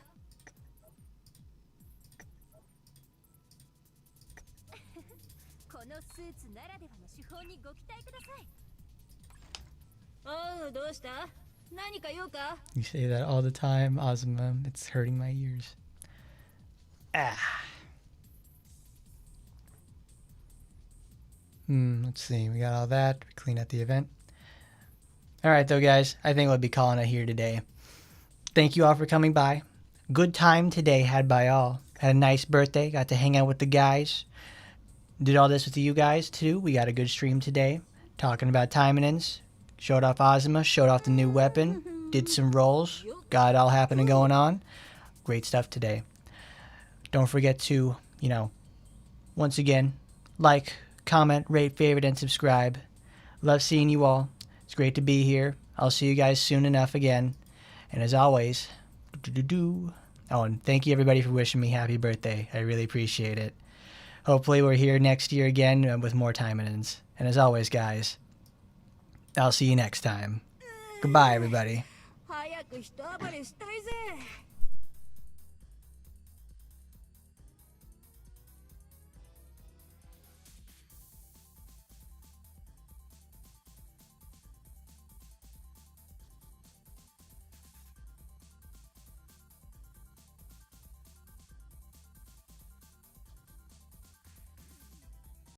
このスーツならではの手法にご期待ください. Oh, どうした? 何か用か? You say that all the time, Azuma. It's hurting my ears. Ah. Let's see. We got all that. We clean out the event. Alright though, guys. I think we'll be calling it here today. Thank you all for coming by. Good time today had by all. Had a nice birthday. Got to hang out with the guys. Did all this with you guys too. We got a good stream today. Talking about Taimanins. Showed off Azuma. Showed off the new weapon. Did some rolls. Got it all happening going on. Great stuff today. Don't forget to, once again, like, comment, rate, favorite, and subscribe. Love seeing you all. It's great to be here. I'll see you guys soon enough again. And as always, oh, and thank you everybody for wishing me happy birthday. I really appreciate it. Hopefully we're here next year again with more Taimanins. And as always, guys, I'll see you next time. Goodbye, everybody. 早く一暴れしたいぜ。